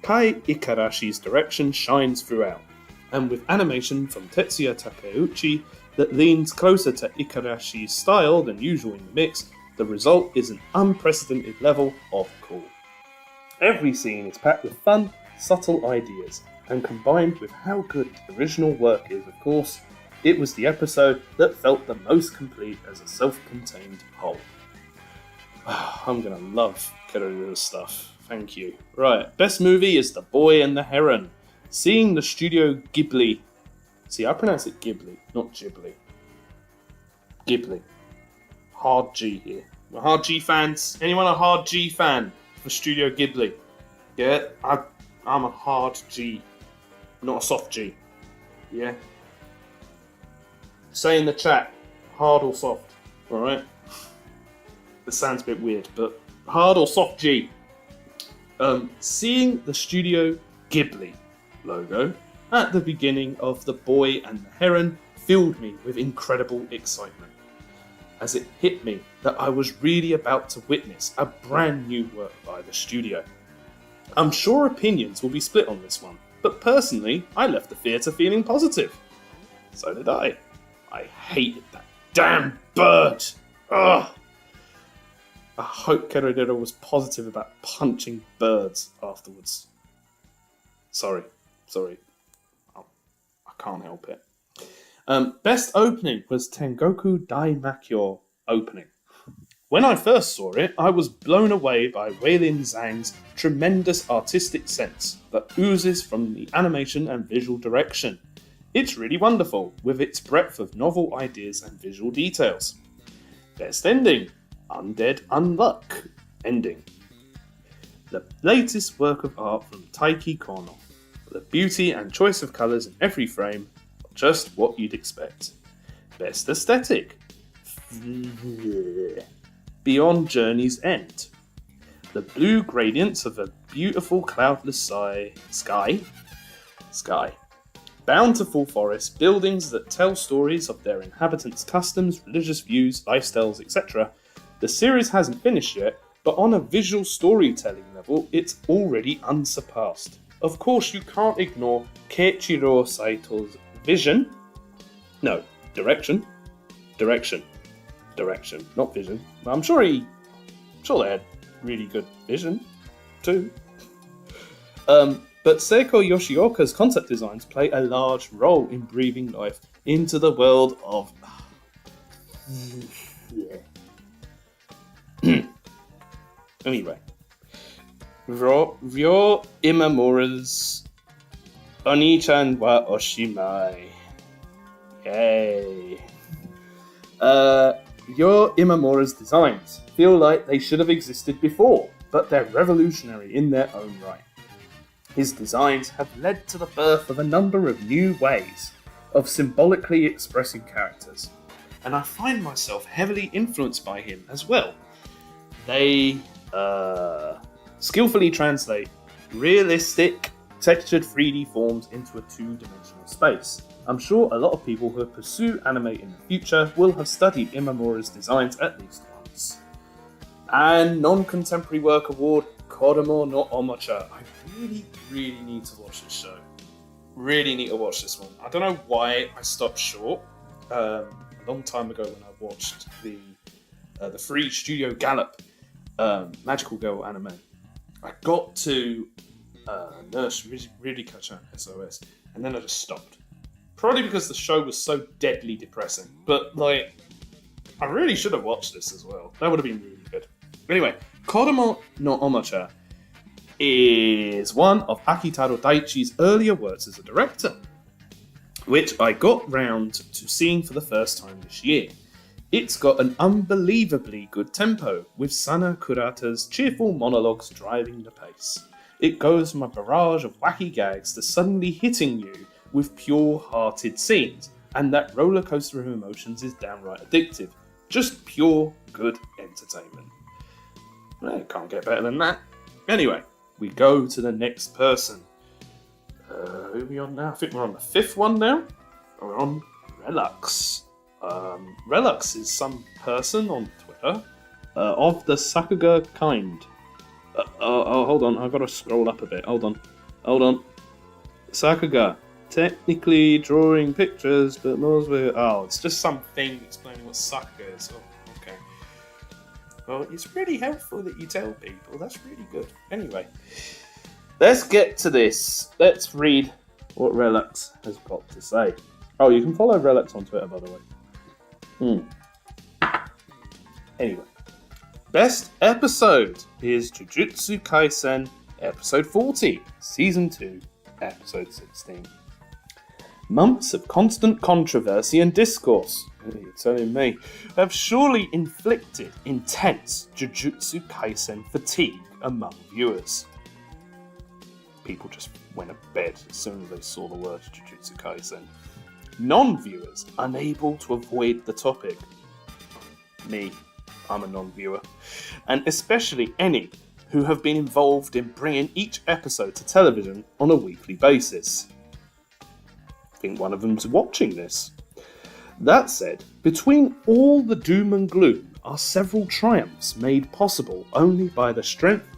A: Kai Ikarashi's direction shines throughout, and with animation from Tetsuya Takeuchi that leans closer to Ikarashi's style than usual in the mix, the result is an unprecedented level of cool. Every scene is packed with fun, subtle ideas, and combined with how good the original work is, of course, it was the episode that felt the most complete as a self-contained whole. I'm gonna love Kerorira's stuff. Thank you. Right, best movie is The Boy and the Heron. Seeing the Studio Ghibli. See, I pronounce it Ghibli, not Ghibli. Ghibli. Hard G here. We're hard G fans. Anyone a hard G fan for Studio Ghibli? Yeah, I'm a hard G, not a soft G. Yeah. Say in the chat, hard or soft. Alright? This sounds a bit weird, but hard or soft G. Seeing the Studio Ghibli logo at the beginning of The Boy and the Heron filled me with incredible excitement, as it hit me that I was really about to witness a brand new work by the studio. I'm sure opinions will be split on this one, but personally, I left the theatre feeling positive. So did I. I hated that damn bird! Ugh! I hope Kerorira was positive about punching birds afterwards. Sorry. I can't help it. Best opening was Tengoku Daimakyo opening. When I first saw it, I was blown away by Weilin Zhang's tremendous artistic sense that oozes from the animation and visual direction. It's really wonderful, with its breadth of novel ideas and visual details. Best ending, Undead Unluck ending. The latest work of art from Taiki Kono. The beauty and choice of colours in every frame, just what you'd expect. Best aesthetic, Beyond Journey's End. The blue gradients of a beautiful cloudless sky. Bountiful forest, buildings that tell stories of their inhabitants' customs, religious views, lifestyles, etc. The series hasn't finished yet, but on a visual storytelling level, it's already unsurpassed. Of course, you can't ignore Keiichiro Saito's vision. No, direction, not vision. I'm sure they had really good vision too. But Seiko Yoshioka's concept designs play a large role in breathing life into the world of. Anyway, Ryo Imamura's Oni-chan wa Oshimai. Yay. Ryo Imamura's designs feel like they should have existed before, but they're revolutionary in their own right. His designs have led to the birth of a number of new ways of symbolically expressing characters, and I find myself heavily influenced by him as well. They skillfully translate realistic, textured 3D forms into a two-dimensional space. I'm sure a lot of people who pursue anime in the future will have studied Imamura's designs at least once. And non-contemporary work award, Kodomo no Omocha. I really need to watch this show. Really need to watch this one. I don't know why I stopped short. A long time ago when I watched the free Studio Gallop Magical Girl anime, I got to Nurse Ririka-chan SOS, and then I just stopped. Probably because the show was so deadly depressing. But, like, I really should have watched this as well. That would have been really good. Anyway, Kodomo no Omocha is one of Akitaro Daichi's earlier works as a director, which I got round to seeing for the first time this year. It's got an unbelievably good tempo, with Sana Kurata's cheerful monologues driving the pace. It goes from a barrage of wacky gags to suddenly hitting you with pure-hearted scenes, and that roller coaster of emotions is downright addictive. Just pure good entertainment. Well, can't get better than that. Anyway, we go to the next person. Who are we on now? I think we're on the 5th one now. We're on Relux. Relux is some person on Twitter of the Sakuga kind. Hold on, I've got to scroll up a bit. Hold on. Sakuga. Technically drawing pictures, but knows where... Oh, it's just something explaining what Sakuga is. Oh, okay. Well, it's really helpful that you tell people. That's really good. Anyway, let's get to this. Let's read what Relux has got to say. Oh, you can follow Relux on Twitter, by the way. Anyway, best episode is Jujutsu Kaisen episode 40, season 2, episode 16. Months of constant controversy and discourse, you're telling me, have surely inflicted intense Jujutsu Kaisen fatigue among viewers. People just went to bed as soon as they saw the word Jujutsu Kaisen. Non-viewers unable to avoid the topic. Me, I'm a non-viewer. And especially any who have been involved in bringing each episode to television on a weekly basis. I think one of them's watching this. That said, between all the doom and gloom are several triumphs made possible only by the strength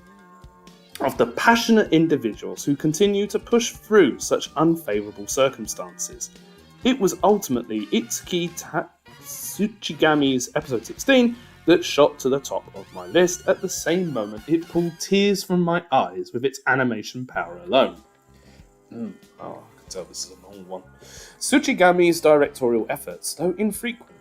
A: of the passionate individuals who continue to push through such unfavourable circumstances. It was ultimately Itsuki Tsuchigami's episode 16 that shot to the top of my list. At the same moment, it pulled tears from my eyes with its animation power alone. Oh, I can tell this is a long one. Tsuchigami's directorial efforts, though infrequent,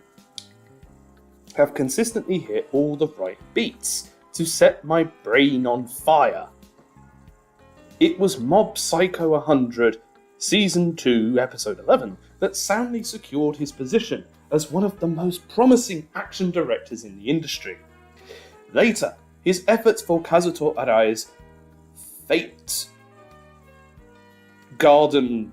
A: have consistently hit all the right beats to set my brain on fire. It was Mob Psycho 100, Season 2, Episode 11, that soundly secured his position as one of the most promising action directors in the industry. Later, his efforts for Kazuto Arai's Fate Garden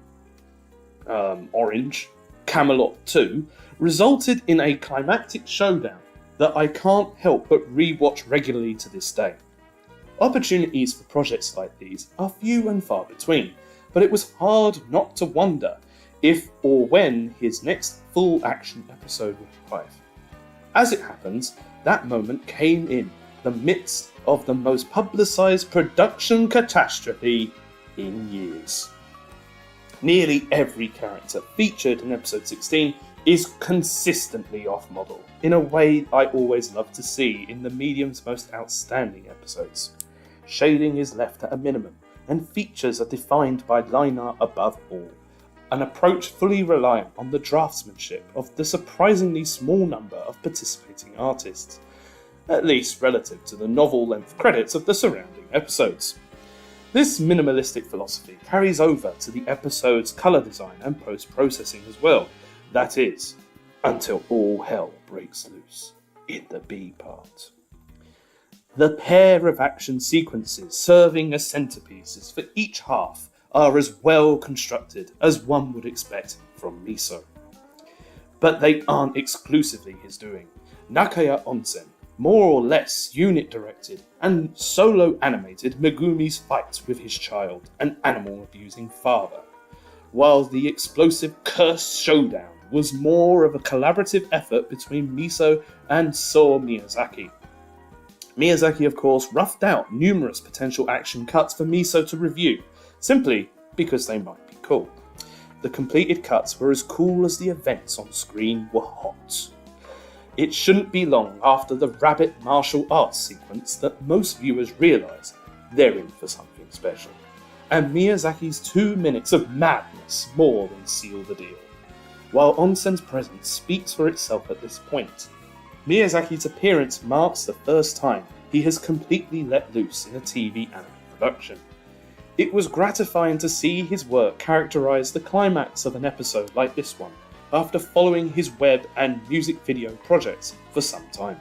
A: Orange Camelot 2 resulted in a climactic showdown that I can't help but re-watch regularly to this day. Opportunities for projects like these are few and far between, but it was hard not to wonder if or when his next full action episode would arrive. As it happens, that moment came in the midst of the most publicised production catastrophe in years. Nearly every character featured in episode 16 is consistently off-model, in a way I always love to see in the medium's most outstanding episodes. Shading is left at a minimum, and features are defined by line art above all, an approach fully reliant on the draftsmanship of the surprisingly small number of participating artists, at least relative to the novel-length credits of the surrounding episodes. This minimalistic philosophy carries over to the episode's colour design and post-processing as well, that is, until all hell breaks loose in the B part. The pair of action sequences serving as centerpieces for each half are as well constructed as one would expect from Miso. But they aren't exclusively his doing. Nakaya Onsen more or less unit-directed and solo-animated Megumi's fight with his child, an animal-abusing father. while the explosive Curse Showdown was more of a collaborative effort between Miso and So Miyazaki. Miyazaki, of course, roughed out numerous potential action cuts for Miso to review, simply because they might be cool. The completed cuts were as cool as the events on screen were hot. It shouldn't be long after the rabbit martial arts sequence that most viewers realise they're in for something special. And Miyazaki's 2 minutes of madness more than seal the deal. While Onsen's presence speaks for itself at this point, Miyazaki's appearance marks the first time he has completely let loose in a TV anime production. It was gratifying to see his work characterise the climax of an episode like this one, after following his web and music video projects for some time.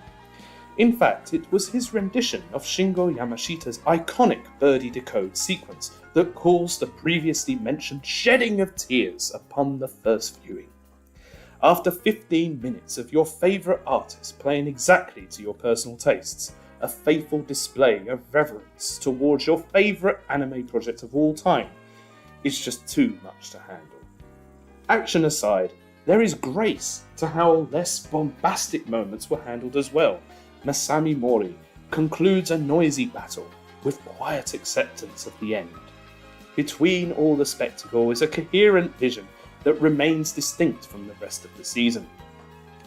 A: In fact, it was his rendition of Shingo Yamashita's iconic Birdie Decode sequence that caused the previously mentioned shedding of tears upon the first viewing. After 15 minutes of your favourite artist playing exactly to your personal tastes, a faithful display of reverence towards your favourite anime project of all time is just too much to handle. Action aside, there is grace to how less bombastic moments were handled as well. Masami Mori concludes a noisy battle with quiet acceptance of the end. Between all the spectacle is a coherent vision that remains distinct from the rest of the season.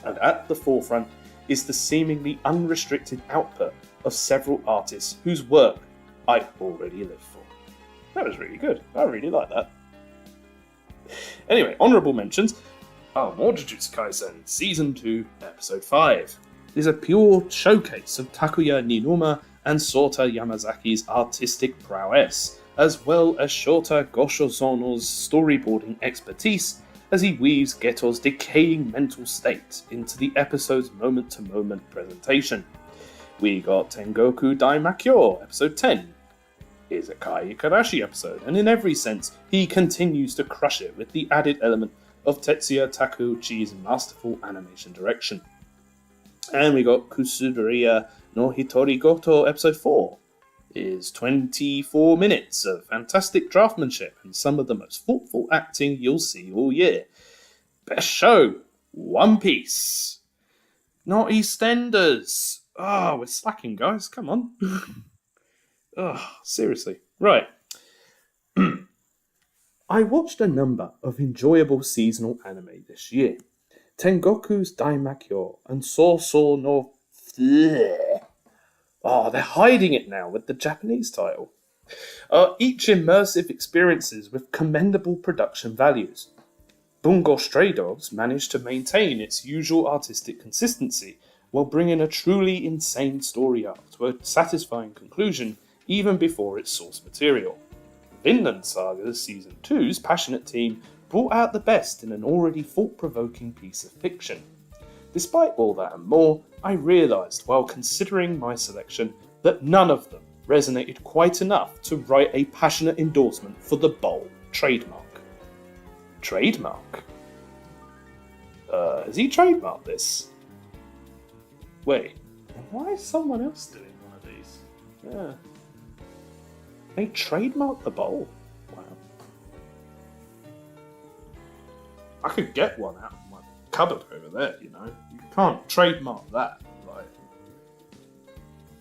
A: And at the forefront is the seemingly unrestricted output of several artists whose work I already live for. That was really good. I really like that. Anyway, honourable mentions. More Jujutsu Kaisen Season 2, Episode 5 is a pure showcase of Takuya Ninuma and Sota Yamazaki's artistic prowess, as well as Shota Goshozono's storyboarding expertise as he weaves Geto's decaying mental state into the episode's moment-to-moment presentation. We got Tengoku Daimakyo, Episode 10. Is a Kai Ikarashi episode, and in every sense, he continues to crush it with the added element of Tetsuya Takeuchi's masterful animation direction. And we got Kusubiria no Hitori Goto Episode 4. Is 24 minutes of fantastic draftsmanship and some of the most thoughtful acting you'll see all year. Best show, One Piece. Not EastEnders. We're slacking, guys, come on. Seriously. Right. I watched a number of enjoyable seasonal anime this year. Tengoku's Daimakyo and Sousou no... they're hiding it now with the Japanese title. Each immersive experiences with commendable production values. Bungo Stray Dogs managed to maintain its usual artistic consistency while bringing a truly insane story arc to a satisfying conclusion even before its source material. Vinland Saga's Season 2's passionate team brought out the best in an already thought-provoking piece of fiction. Despite all that and more, I realised while considering my selection that none of them resonated quite enough to write a passionate endorsement for the Bowl trademark. Trademark? Has he trademarked this? Wait, why is someone else doing one of these? Yeah. They trademarked the Bowl? Wow. I could get one out of my cupboard over there, you know. You can't trademark that. Like,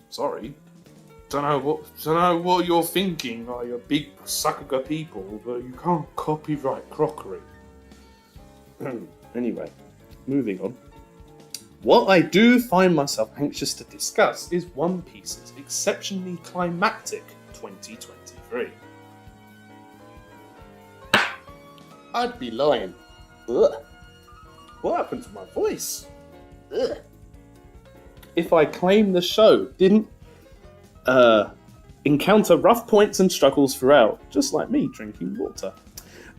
A: sorry. Don't know what you're thinking, like you're big Sakuga people, but you can't copyright crockery. Anyway, moving on. What I do find myself anxious to discuss is One Piece's exceptionally climactic 2023. I'd be lying. Ugh. What happened to my voice? Ugh. If I claim the show didn't encounter rough points and struggles throughout, just like me drinking water.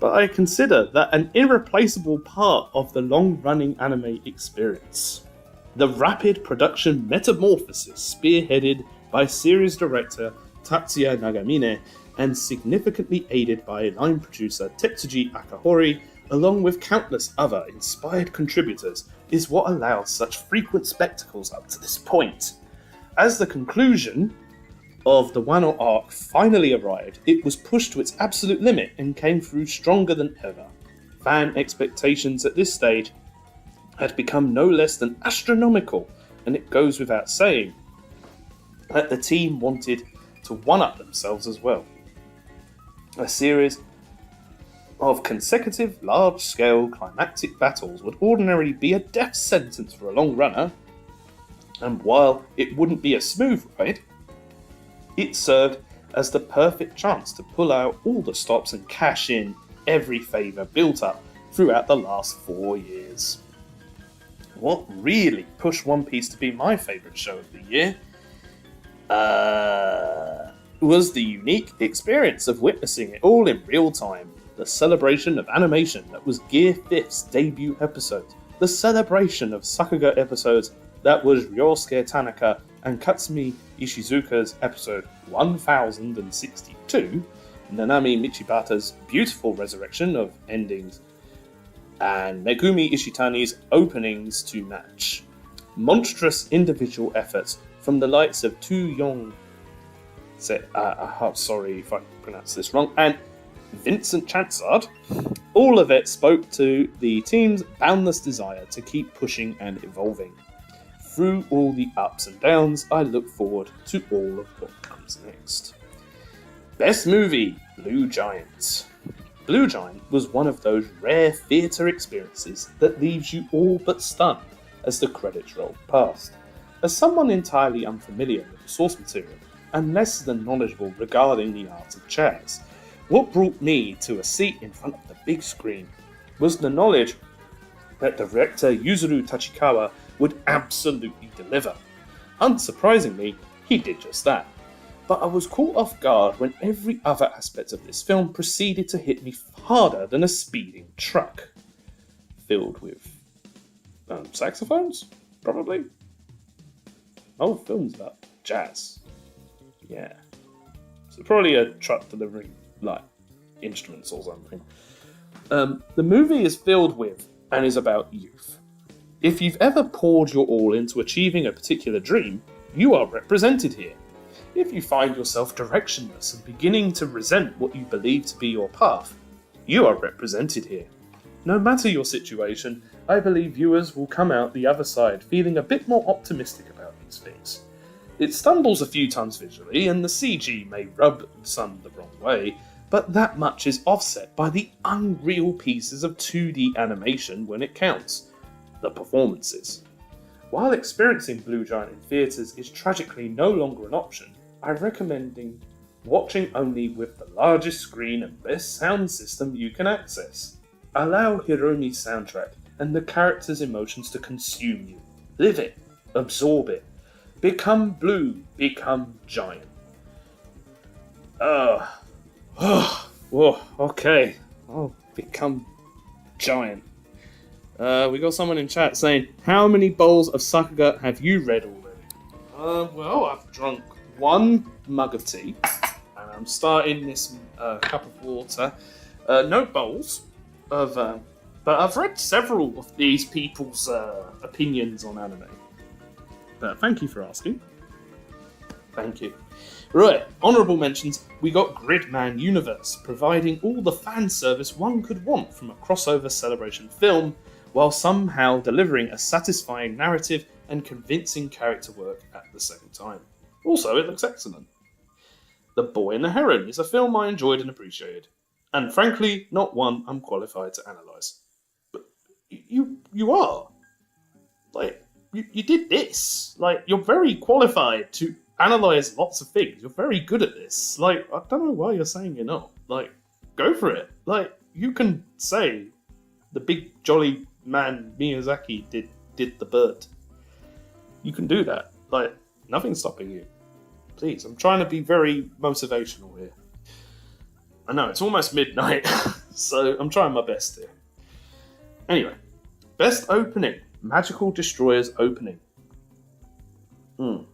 A: But I consider that an irreplaceable part of the long-running anime experience. The rapid production metamorphosis spearheaded by series director Tatsuya Nagamine and significantly aided by line producer Tetsuji Akahori, along with countless other inspired contributors, is what allowed such frequent spectacles up to this point. As the conclusion, of the Wano arc finally arrived, it was pushed to its absolute limit and came through stronger than ever. Fan expectations at this stage had become no less than astronomical, and it goes without saying that the team wanted to one-up themselves as well. A series of consecutive large-scale climactic battles would ordinarily be a death sentence for a long runner, and while it wouldn't be a smooth ride, it served as the perfect chance to pull out all the stops and cash in every favour built up throughout the last 4 years. What really pushed One Piece to be my favourite show of the year was the unique experience of witnessing it all in real time. The celebration of animation that was Gear 5th's debut episode. The celebration of Sakuga episodes that was Ryosuke Tanaka and Katsumi Ishizuka's episode 1062, Nanami Michibata's beautiful resurrection of endings, and Megumi Ishitani's openings to match. Monstrous individual efforts from the likes of Tu Yong, sorry if I pronounce this wrong, and Vincent Chansard, all of it spoke to the team's boundless desire to keep pushing and evolving. Through all the ups and downs, I look forward to all of what comes next. Best Movie, Blue Giant. Blue Giant was one of those rare theatre experiences that leaves you all but stunned as the credits rolled past. As someone entirely unfamiliar with the source material and less than knowledgeable regarding the art of jazz, what brought me to a seat in front of the big screen was the knowledge that director Yuzuru Tachikawa would absolutely deliver. Unsurprisingly, he did just that. But I was caught off guard when every other aspect of this film proceeded to hit me harder than a speeding truck. Filled with saxophones? Probably? Oh, film's about jazz. Yeah. So probably a truck delivering, like, instruments or something. The movie is filled with and is about youth. If you've ever poured your all into achieving a particular dream, you are represented here. If you find yourself directionless and beginning to resent what you believe to be your path, you are represented here. No matter your situation, I believe viewers will come out the other side feeling a bit more optimistic about these things. It stumbles a few times visually, and the CG may rub some the wrong way, but that much is offset by the unreal pieces of 2D animation when it counts. The performances. While experiencing Blue Giant in theatres is tragically no longer an option, I'm recommending watching only with the largest screen and best sound system you can access. Allow Hiromi's soundtrack and the characters' emotions to consume you. Live it. Absorb it. Become Blue. Become Giant. Okay. I'll become Giant. We got someone in chat saying, how many bowls of Sakuga have you read already? Well, I've drunk 1 mug of tea, and I'm starting this cup of water. No bowls, but I've read several of these people's opinions on anime. But thank you for asking. Thank you. Right, honourable mentions, we got Gridman Universe, providing all the fan service one could want from a crossover celebration film, while somehow delivering a satisfying narrative and convincing character work at the same time. Also, it looks excellent. The Boy and the Heron is a film I enjoyed and appreciated, and frankly, not one I'm qualified to analyse. But you are. Like, you did this. Like, you're very qualified to analyse lots of things. You're very good at this. Like, I don't know why you're saying you're not. Like, go for it. Like, you can say the big jolly man Miyazaki did the bird. You can do that. Like, nothing's stopping you. Please, I'm trying to be very motivational here. I know, it's almost midnight, so I'm trying my best here. Anyway, best opening. Magical Destroyer's opening. I'm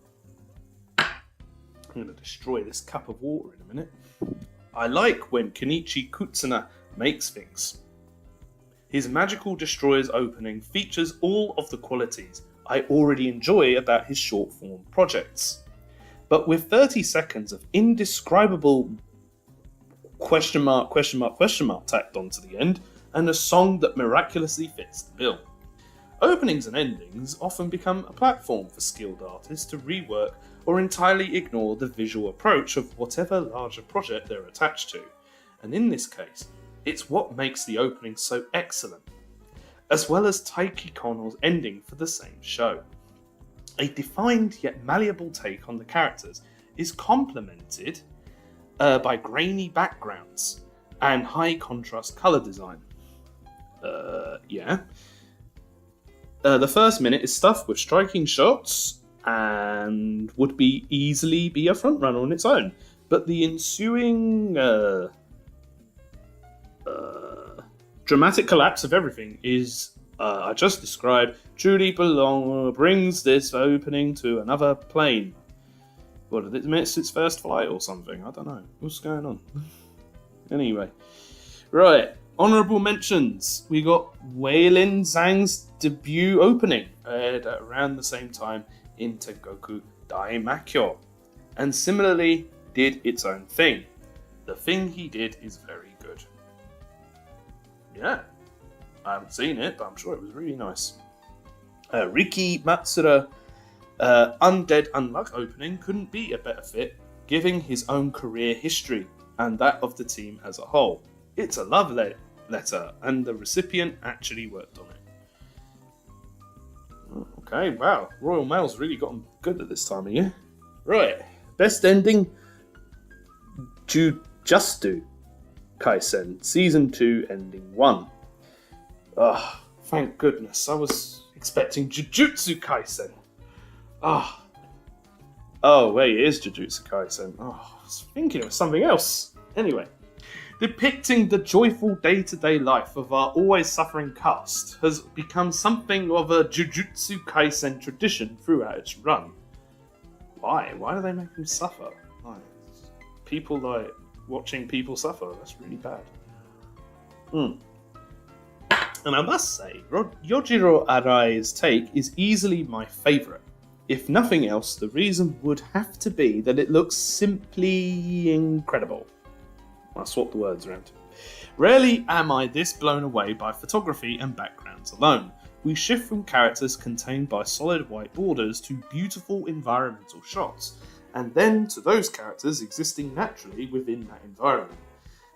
A: going to destroy this cup of water in a minute. I like when Kenichi Kutsuna makes things. His Magical Destroyer's opening features all of the qualities I already enjoy about his short-form projects. but with 30 seconds of indescribable question mark tacked onto the end, and a song that miraculously fits the bill. Openings and endings often become a platform for skilled artists to rework or entirely ignore the visual approach of whatever larger project they're attached to, and in this case, it's what makes the opening so excellent, as well as Taiki Kono's ending for the same show. A defined yet malleable take on the characters is complemented by grainy backgrounds and high contrast colour design. The first minute is stuffed with striking shots and would easily be a frontrunner on its own, but the ensuing dramatic collapse of everything is, I just described, truly brings this opening to another plane. What, did it miss its first flight or something? I don't know. What's going on? Anyway. Right. Honourable mentions. We got Weilin Zhang's debut opening, aired at around the same time in Tengoku Daimakyo, and similarly did its own thing. The thing he did is very good. Yeah. I haven't seen it, but I'm sure it was really nice. Riki Matsura Undead Unluck opening couldn't be a better fit, giving his own career history and that of the team as a whole. It's a love letter, and the recipient actually worked on it. Okay, wow. Royal Mail's really gotten good at this time of year. Right. Best ending, Jujutsu Kaisen, Season 2, Ending 1. Thank goodness. I was expecting Jujutsu Kaisen. Oh, wait, it is Jujutsu Kaisen. I was thinking it was something else. Anyway. Depicting the joyful day-to-day life of our always suffering cast has become something of a Jujutsu Kaisen tradition throughout its run. Why? Why do they make them suffer? People like watching people suffer. That's really bad. And I must say, Yojiro Arai's take is easily my favourite. If nothing else, the reason would have to be that it looks simply incredible. I'll swap the words around. Rarely am I this blown away by photography and backgrounds alone. We shift from characters contained by solid white borders to beautiful environmental shots, and then to those characters existing naturally within that environment.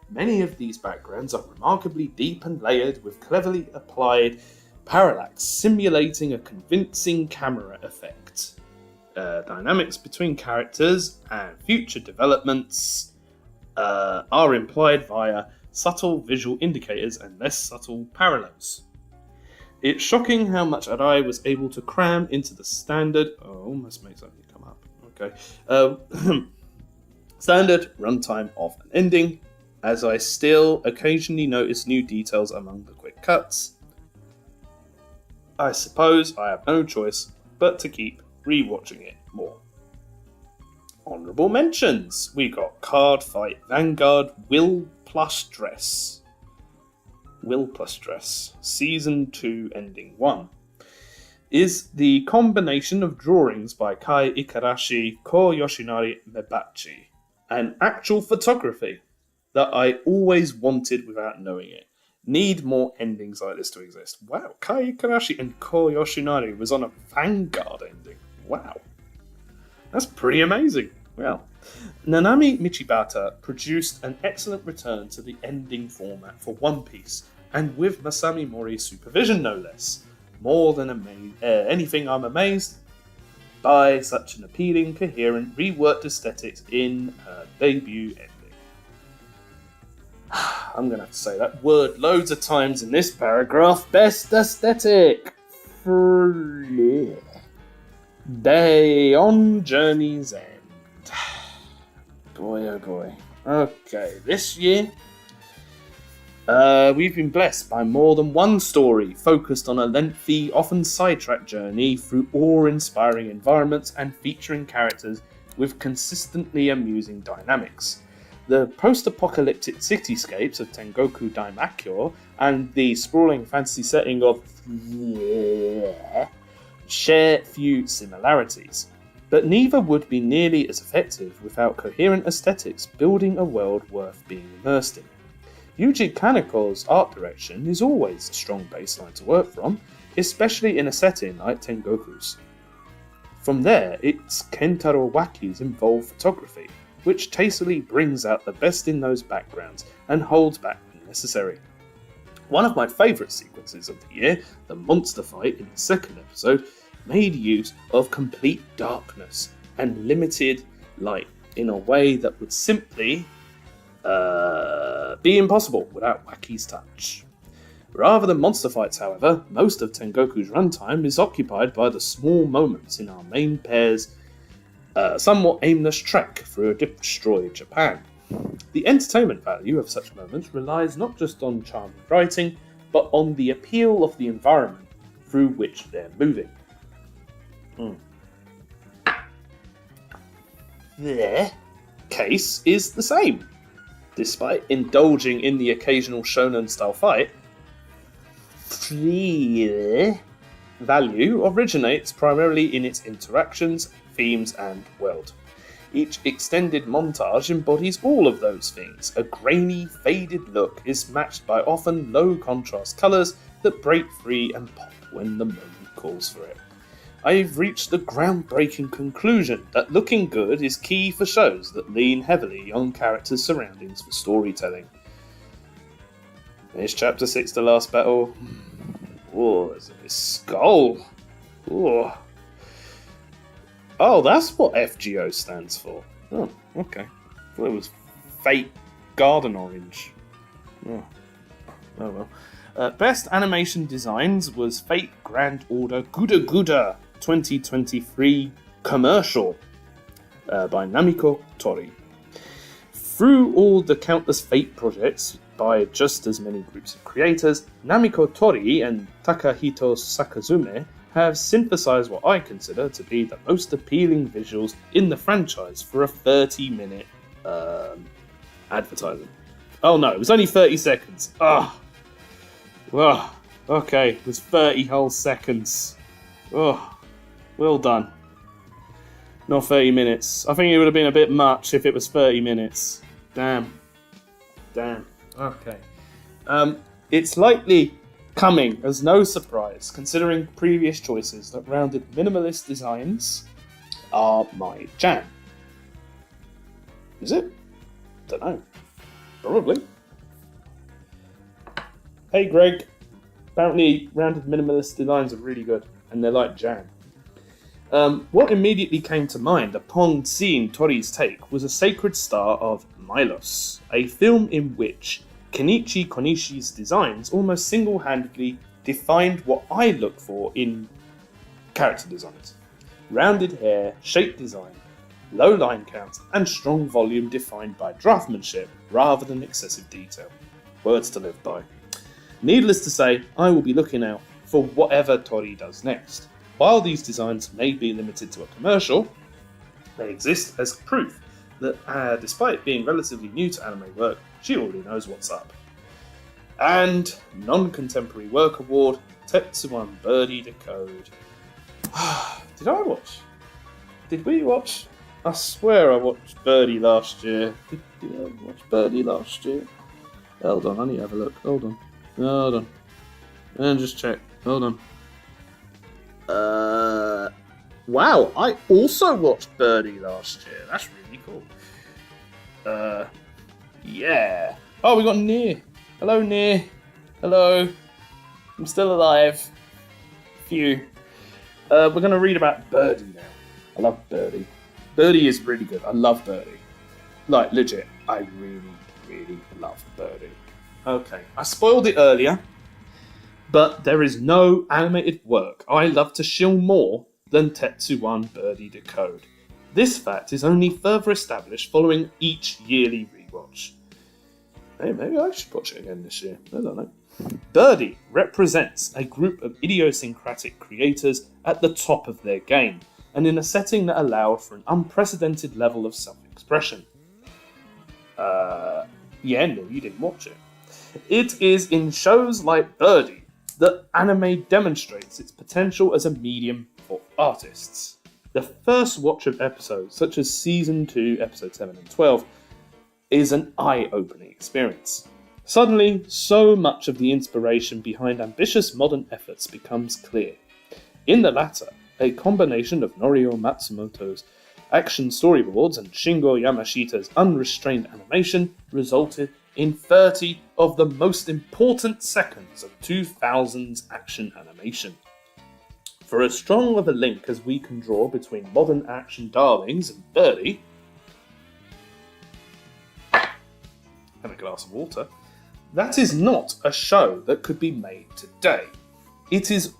A: Many of these backgrounds are remarkably deep and layered with cleverly applied parallax, simulating a convincing camera effect. Dynamics between characters and future developments are implied via subtle visual indicators and less subtle parallels. It's shocking how much Arai was able to cram into the standard... almost makes something come up. Okay. Standard runtime of an ending, as I still occasionally notice new details among the quick cuts. I suppose I have no choice but to keep rewatching it more. Honourable mentions. We got Card Fight Vanguard Will Plus Dress. Season 2, Ending 1. Is the combination of drawings by Kai Ikarashi, Ko Yoshinari Mebachi, and actual photography that I always wanted without knowing it. Need more endings like this to exist. Wow, Kai Ikarashi and Ko Yoshinari was on a Vanguard ending. Wow. That's pretty amazing. Well, Nanami Michibata produced an excellent return to the ending format for One Piece, and with Masami Mori's supervision no less. More than anything, I'm amazed by such an appealing, coherent, reworked aesthetics in her debut ending. I'm going to have to say that word loads of times in this paragraph. Best aesthetic. Day on Journey's End. Boy, oh boy. Okay, this year we've been blessed by more than one story focused on a lengthy, often sidetracked journey through awe-inspiring environments and featuring characters with consistently amusing dynamics. The post-apocalyptic cityscapes of Tengoku Daimakyo and the sprawling fantasy setting of share few similarities, but neither would be nearly as effective without coherent aesthetics building a world worth being immersed in. Yuji Kaneko's art direction is always a strong baseline to work from, especially in a setting like Tengoku's. From there, it's Kentaro Waki's involved photography, which tastefully brings out the best in those backgrounds and holds back when necessary. One of my favourite sequences of the year, the monster fight in the second episode, made use of complete darkness and limited light in a way that would simply be impossible without Waki's touch. Rather than monster fights, however, most of Tengoku's runtime is occupied by the small moments in our main pair's somewhat aimless trek through a destroyed Japan. The entertainment value of such moments relies not just on charming writing, but on the appeal of the environment through which they're moving. Their case is the same. Despite indulging in the occasional shonen-style fight, the value originates primarily in its interactions, themes, and world. Each extended montage embodies all of those things. A grainy, faded look is matched by often low-contrast colours that break free and pop when the moment calls for it. I've reached the groundbreaking conclusion that looking good is key for shows that lean heavily on characters' surroundings for storytelling. Is Chapter 6 the last battle? Oh, there's a skull. Oh. Oh, that's what FGO stands for. Oh, okay. I thought it was Fate Garden Orange. Oh well. Best animation designs was Fate Grand Order Guda Guda 2023 commercial by Namiko Tori. Through all the countless Fate projects by just as many groups of creators, Namiko Tori and Takahito Sakazume have synthesized what I consider to be the most appealing visuals in the franchise for a 30-minute advertising. Oh no, it was only 30 seconds. Okay, it was 30 whole seconds. Well done. Not 30 minutes. I think it would have been a bit much if it was 30 minutes. Damn. Okay. It's likely coming as no surprise, considering previous choices that rounded minimalist designs are my jam. Is it? Don't know. Probably. Hey Greg. Apparently rounded minimalist designs are really good, and they're like jam. What immediately came to mind upon seeing Tori's take was A Sacred Star of Milos, a film in which Kenichi Konishi's designs almost single-handedly defined what I look for in character designs. Rounded hair, shape design, low line counts, and strong volume defined by draftsmanship rather than excessive detail. Words to live by. Needless to say, I will be looking out for whatever Tori does next. While these designs may be limited to a commercial, they exist as proof that despite being relatively new to anime work, she already knows what's up. And non-contemporary work award, Tetsuwan Birdie Decode. Did we watch? I swear I watched Birdie last year. Did I watch Birdie last year? Hold on, I need to have a look. Hold on. And just check. Hold on. Wow, I also watched Birdie last year. That's really cool. Yeah. Oh, we got Near. Hello, Near. Hello. I'm still alive. Phew. We're going to read about Birdie now. I love Birdie. Birdie is really good. I love Birdie. Like, legit. I really, really love Birdie. Okay. I spoiled it earlier, but there is no animated work I love to shill more than Tetsuwan Birdie Decode. This fact is only further established following each yearly rewatch. Hey, maybe I should watch it again this year. I don't know. Birdie represents a group of idiosyncratic creators at the top of their game, and in a setting that allowed for an unprecedented level of self-expression. Yeah, no, you didn't watch it. It is in shows like Birdie that anime demonstrates its potential as a medium for artists. The first watch of episodes, such as Season 2, Episode 7 and 12, is an eye-opening experience. Suddenly, so much of the inspiration behind ambitious modern efforts becomes clear. In the latter, a combination of Norio Matsumoto's action storyboards and Shingo Yamashita's unrestrained animation resulted in 30 of the most important seconds of 2000's action animation. For as strong of a link as we can draw between modern action darlings and Birdie, and a glass of water, that is not a show that could be made today. It is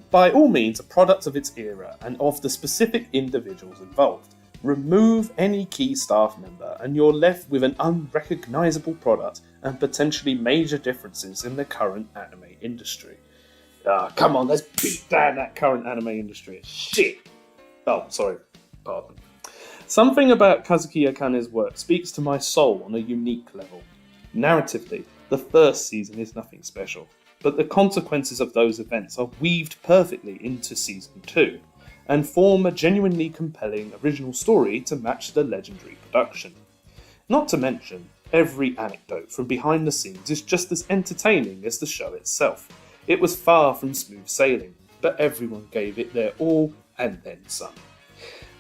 A: by all means a product of its era and of the specific individuals involved. Remove any key staff member and you're left with an unrecognisable product and potentially major differences in the current anime industry. Come on, let's beat down that current anime industry. Shit! Oh, sorry. Pardon. Something about Kazukiya Kane's work speaks to my soul on a unique level. Narratively, the first season is nothing special, but the consequences of those events are weaved perfectly into Season 2, and form a genuinely compelling original story to match the legendary production. Not to mention, every anecdote from behind the scenes is just as entertaining as the show itself. It was far from smooth sailing, but everyone gave it their all and then some.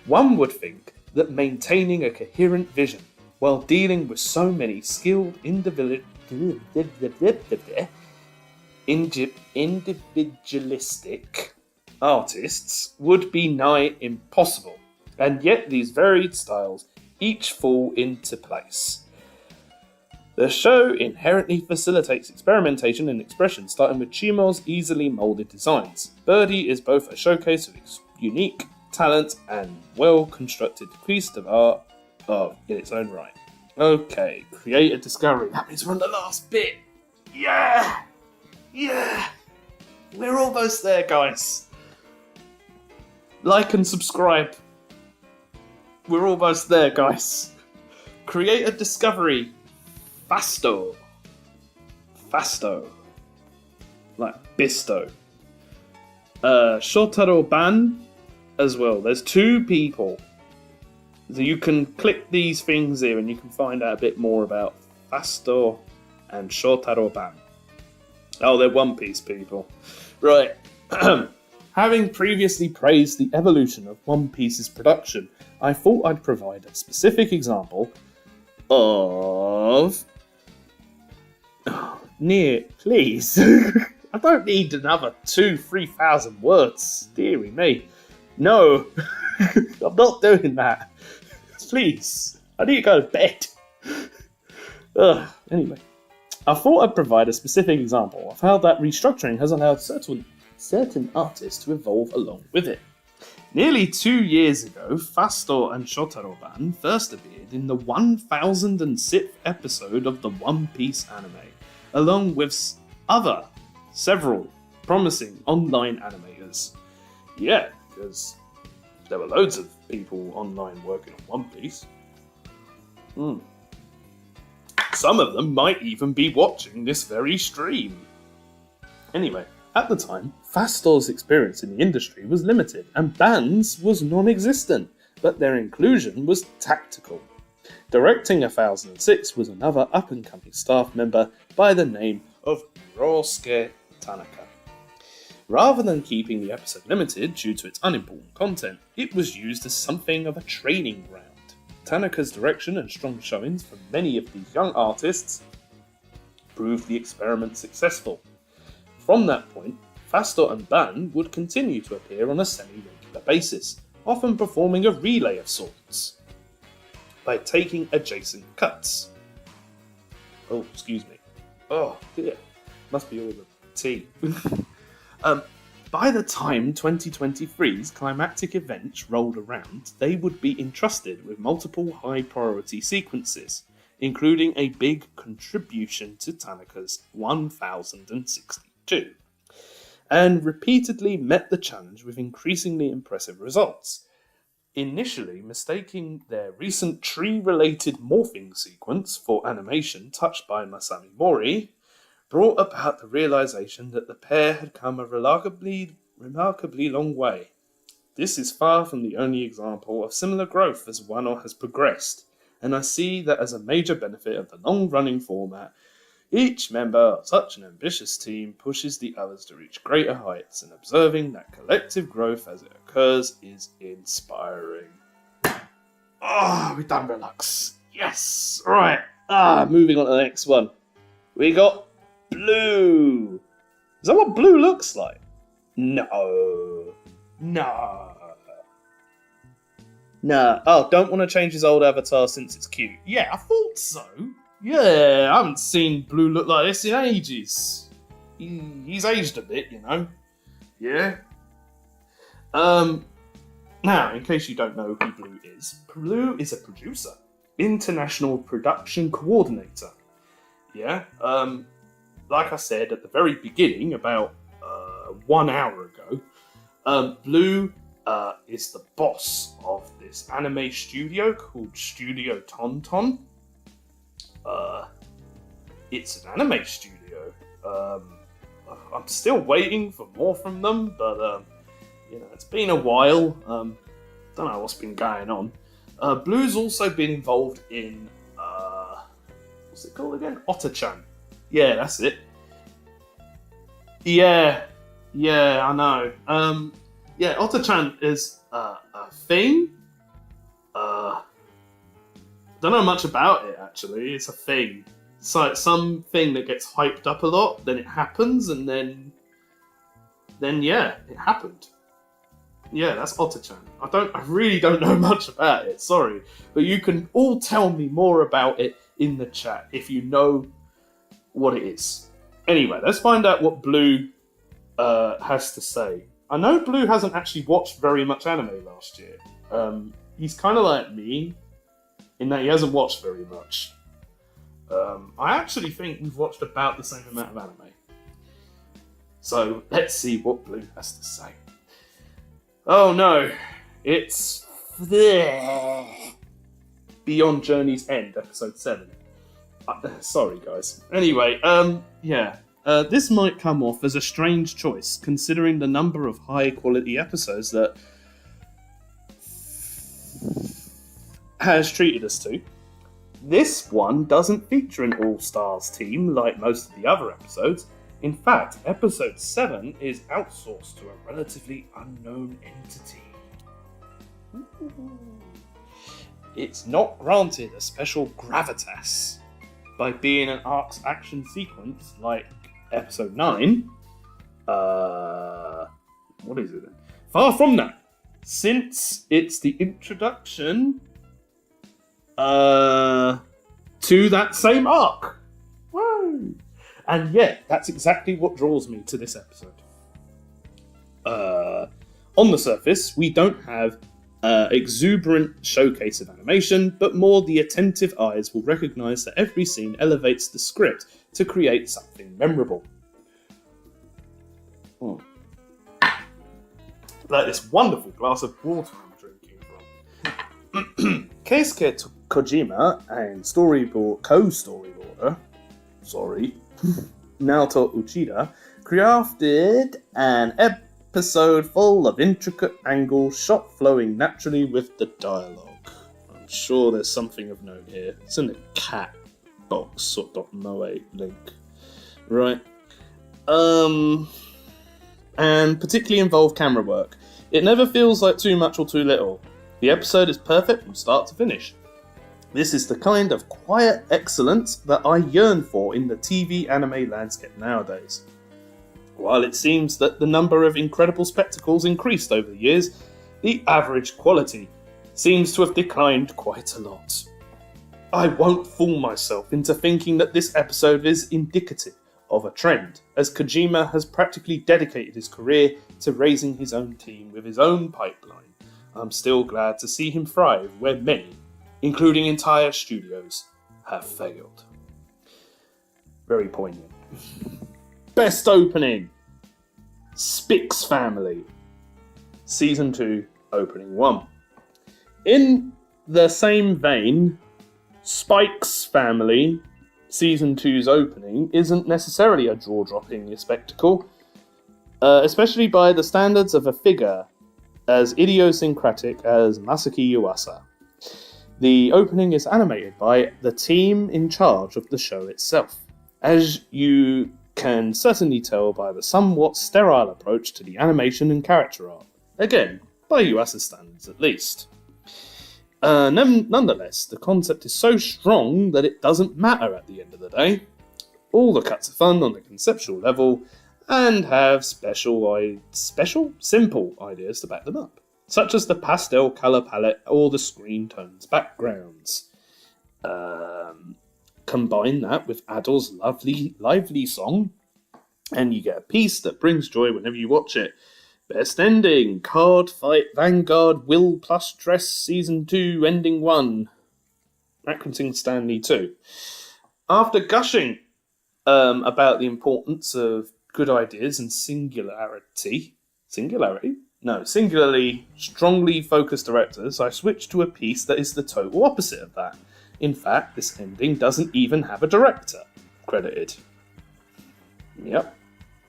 A: One would think that maintaining a coherent vision while dealing with so many skilled individualistic artists would be nigh impossible, and yet these varied styles each fall into place. The show inherently facilitates experimentation and expression, starting with Chimo's easily moulded designs. Birdie is both a showcase of unique talent and well-constructed piece of art in its own right. Okay, creative discovery. That means we're on the last bit. Yeah! We're almost there, guys. Like and subscribe. We're almost there, guys. Creative discovery. Fasto. Like Bisto. Shotaro Ban as well. There's two people. So you can click these things here and you can find out a bit more about Fasto and Shotaro Ban. Oh, they're One Piece people. Right. Having previously praised the evolution of One Piece's production, I thought I'd provide a specific example of... Near, please. I don't need another 2,000-3,000 words. Deary me. No, I'm not doing that. Please, I need to go to bed. Anyway, I thought I'd provide a specific example of how that restructuring has allowed certain artists to evolve along with it. Nearly 2 years ago, Fasto and Shotaro Ban first appeared in the 1006th episode of the One Piece anime, along with several promising online animators. Yeah, because there were loads of people online working on One Piece. Some of them might even be watching this very stream. Anyway, at the time, Fasto's experience in the industry was limited and Ban's was non-existent, but their inclusion was tactical. Directing 1006 was another up-and-coming staff member by the name of Ryosuke Tanaka. Rather than keeping the episode limited due to its unimportant content, it was used as something of a training ground. Tanaka's direction and strong showings from many of these young artists proved the experiment successful. From that point, Fasto and Ban would continue to appear on a semi-regular basis, often performing a relay of sorts by taking adjacent cuts. Oh, excuse me. Oh, dear. Must be all the tea. By the time 2023's climactic events rolled around, they would be entrusted with multiple high-priority sequences, including a big contribution to Tanaka's 1062, and repeatedly met the challenge with increasingly impressive results. Initially mistaking their recent tree-related morphing sequence for animation touched by Masami Mori, brought about the realization that the pair had come a remarkably long way. This is far from the only example of similar growth as Wano has progressed, and I see that as a major benefit of the long-running format. Each member of such an ambitious team pushes the others to reach greater heights, and observing that collective growth as it occurs is inspiring. We've done Relux. Yes! Right. Moving on to the next one. We got Blue. Is that what Blue looks like? No. Oh, don't want to change his old avatar since it's cute. Yeah, I thought so. Yeah, I haven't seen Blue look like this in ages. He's aged a bit, you know. Yeah. Now, in case you don't know who Blue is a producer, international production coordinator. Yeah. Like I said at the very beginning, about 1 hour ago, Blue is the boss of this anime studio called Studio Tonton. It's an anime studio. I'm still waiting for more from them, but it's been a while. Don't know what's been going on. Blue's also been involved in what's it called again? Otter-chan. Yeah, that's it. Yeah, I know. Otter-chan is a thing. Don't know much about it, actually. It's a thing. It's like something that gets hyped up a lot, then it happens, and then yeah, it happened. Yeah, that's Otter-chan. I really don't know much about it, sorry. But you can all tell me more about it in the chat if you know what it is. Anyway, let's find out what Blue has to say. I know Blue hasn't actually watched very much anime last year. He's kind of like me, in that he hasn't watched very much. I actually think we've watched about the same amount of anime. So, let's see what Blue has to say. Oh no, it's Beyond Journey's End, episode 7. Sorry guys. Anyway, this might come off as a strange choice, considering the number of high-quality episodes that has treated us to. This one doesn't feature an all-stars team like most of the other episodes. In fact, episode 7 is outsourced to a relatively unknown entity. Ooh. It's not granted a special gravitas by being an arc's action sequence like episode 9. What is it then? Far from that, since it's the introduction to that same arc. Woo! And yeah, that's exactly what draws me to this episode. On the surface, we don't have exuberant showcase of animation, but more the attentive eyes will recognise that every scene elevates the script to create something memorable. Like this wonderful glass of water I'm drinking from. Keisuke Kojima and co-storyboarder, Naoto Uchida, crafted an episode full of intricate angles shot flowing naturally with the dialogue. I'm sure there's something of note here. It's in the cat box, sort of moe link. Right. And particularly involved camera work. It never feels like too much or too little. The episode is perfect from start to finish. This is the kind of quiet excellence that I yearn for in the TV anime landscape nowadays. While it seems that the number of incredible spectacles increased over the years, the average quality seems to have declined quite a lot. I won't fool myself into thinking that this episode is indicative of a trend, as Kojima has practically dedicated his career to raising his own team with his own pipeline. I'm still glad to see him thrive where many, including entire studios, have failed. Very poignant. Best opening! Spix Family. Season 2, Opening 1. In the same vein, Spike's Family, Season 2's opening, isn't necessarily a jaw-dropping spectacle, especially by the standards of a figure as idiosyncratic as Masaki Yuasa. The opening is animated by the team in charge of the show itself, as you can certainly tell by the somewhat sterile approach to the animation and character art. Again, by Yuasa standards at least. Nonetheless, the concept is so strong that it doesn't matter at the end of the day. All the cuts are fun on the conceptual level, and have simple ideas to back them up, such as the pastel colour palette or the screen tones backgrounds. Combine that with Adol's lively song, and you get a piece that brings joy whenever you watch it. Best ending, Card Fight Vanguard Will Plus Dress Season 2 Ending 1. Referencing Stanley 2. After gushing about the importance of good ideas and singularly strongly focused directors, I switched to a piece that is the total opposite of that. In fact, this ending doesn't even have a director credited. Yep.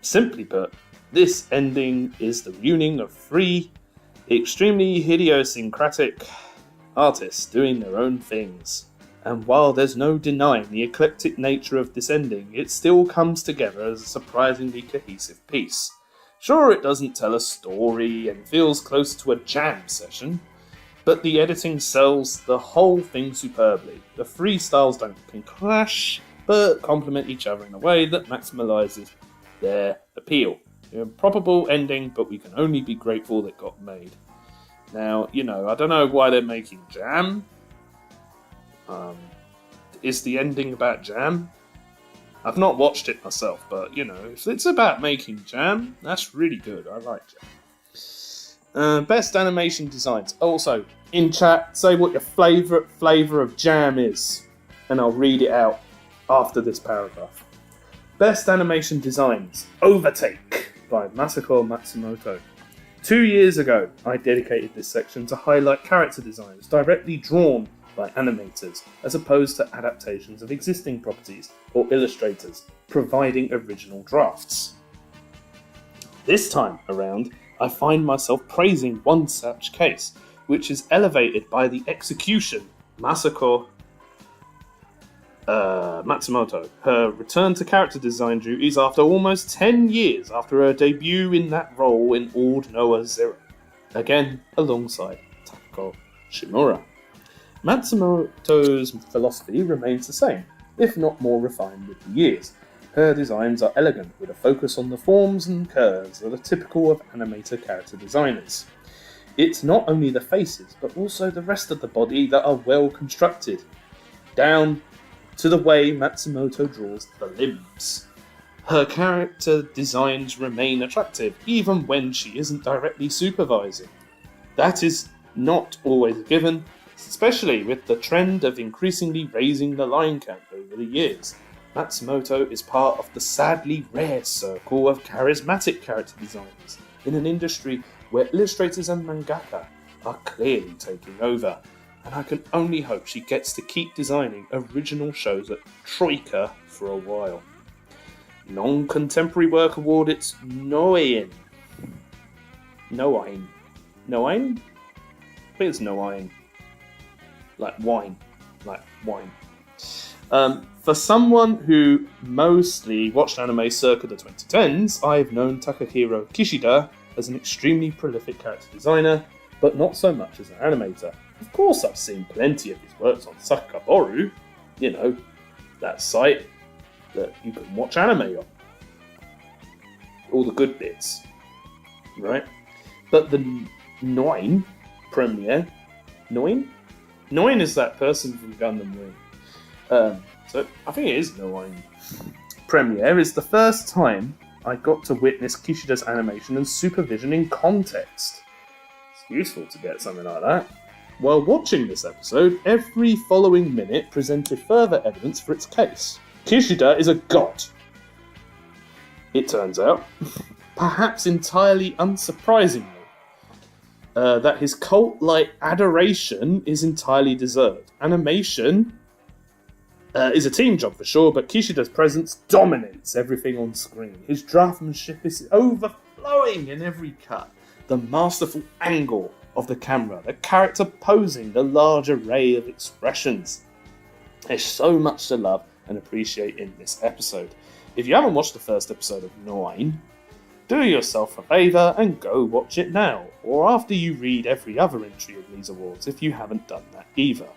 A: Simply put, this ending is the reunion of three extremely idiosyncratic artists doing their own things. And while there's no denying the eclectic nature of this ending, it still comes together as a surprisingly cohesive piece. Sure, it doesn't tell a story and feels close to a jam session, but the editing sells the whole thing superbly. The three styles don't clash, but complement each other in a way that maximizes their appeal. An improbable ending, but we can only be grateful that it got made. Now, I don't know why they're making jam. Is the ending about jam? I've not watched it myself, but, if it's about making jam, that's really good. I like jam. Best animation designs. Also, in chat, say what your favourite flavour of jam is, and I'll read it out after this paragraph. Best animation designs. Overtake by Masako Matsumoto. 2 years ago, I dedicated this section to highlight character designs directly drawn by animators, as opposed to adaptations of existing properties or illustrators providing original drafts. This time around, I find myself praising one such case, which is elevated by the execution Masako Matsumoto. Her return to character design duties after almost 10 years after her debut in that role in Old Noah Zero, again alongside Takako Shimura. Matsumoto's philosophy remains the same, if not more refined with the years. Her designs are elegant, with a focus on the forms and curves that are typical of animator character designers. It's not only the faces, but also the rest of the body that are well constructed, down to the way Matsumoto draws the limbs. Her character designs remain attractive, even when she isn't directly supervising. That is not always a given, especially with the trend of increasingly raising the line count over the years. Matsumoto is part of the sadly rare circle of charismatic character designers in an industry where illustrators and mangaka are clearly taking over, and I can only hope she gets to keep designing original shows at Troika for a while. Non-contemporary work award, it's Noin. I think it's Noin. Like wine. For someone who mostly watched anime circa the 2010s, I've known Takahiro Kishida as an extremely prolific character designer, but not so much as an animator. Of course, I've seen plenty of his works on Sakugabowl, that site that you can watch anime on. All the good bits, right? But the Noin premiere, Noin is that person from Gundam Wing. So I think it is Noin. Premiere is the first time I got to witness Kishida's animation and supervision in context. It's useful to get something like that. While watching this episode, every following minute presented further evidence for its case. Kishida is a god. It turns out, perhaps entirely unsurprisingly, that his cult-like adoration is entirely deserved. Animation is a team job for sure, but Kishida's presence dominates everything on screen. His draftsmanship is overflowing in every cut. the masterful angle of the camera, the character posing, the large array of expressions. There's so much to love and appreciate in this episode. If you haven't watched the first episode of 9, do yourself a favour and go watch it now, or after you read every other entry of these awards if you haven't done that either.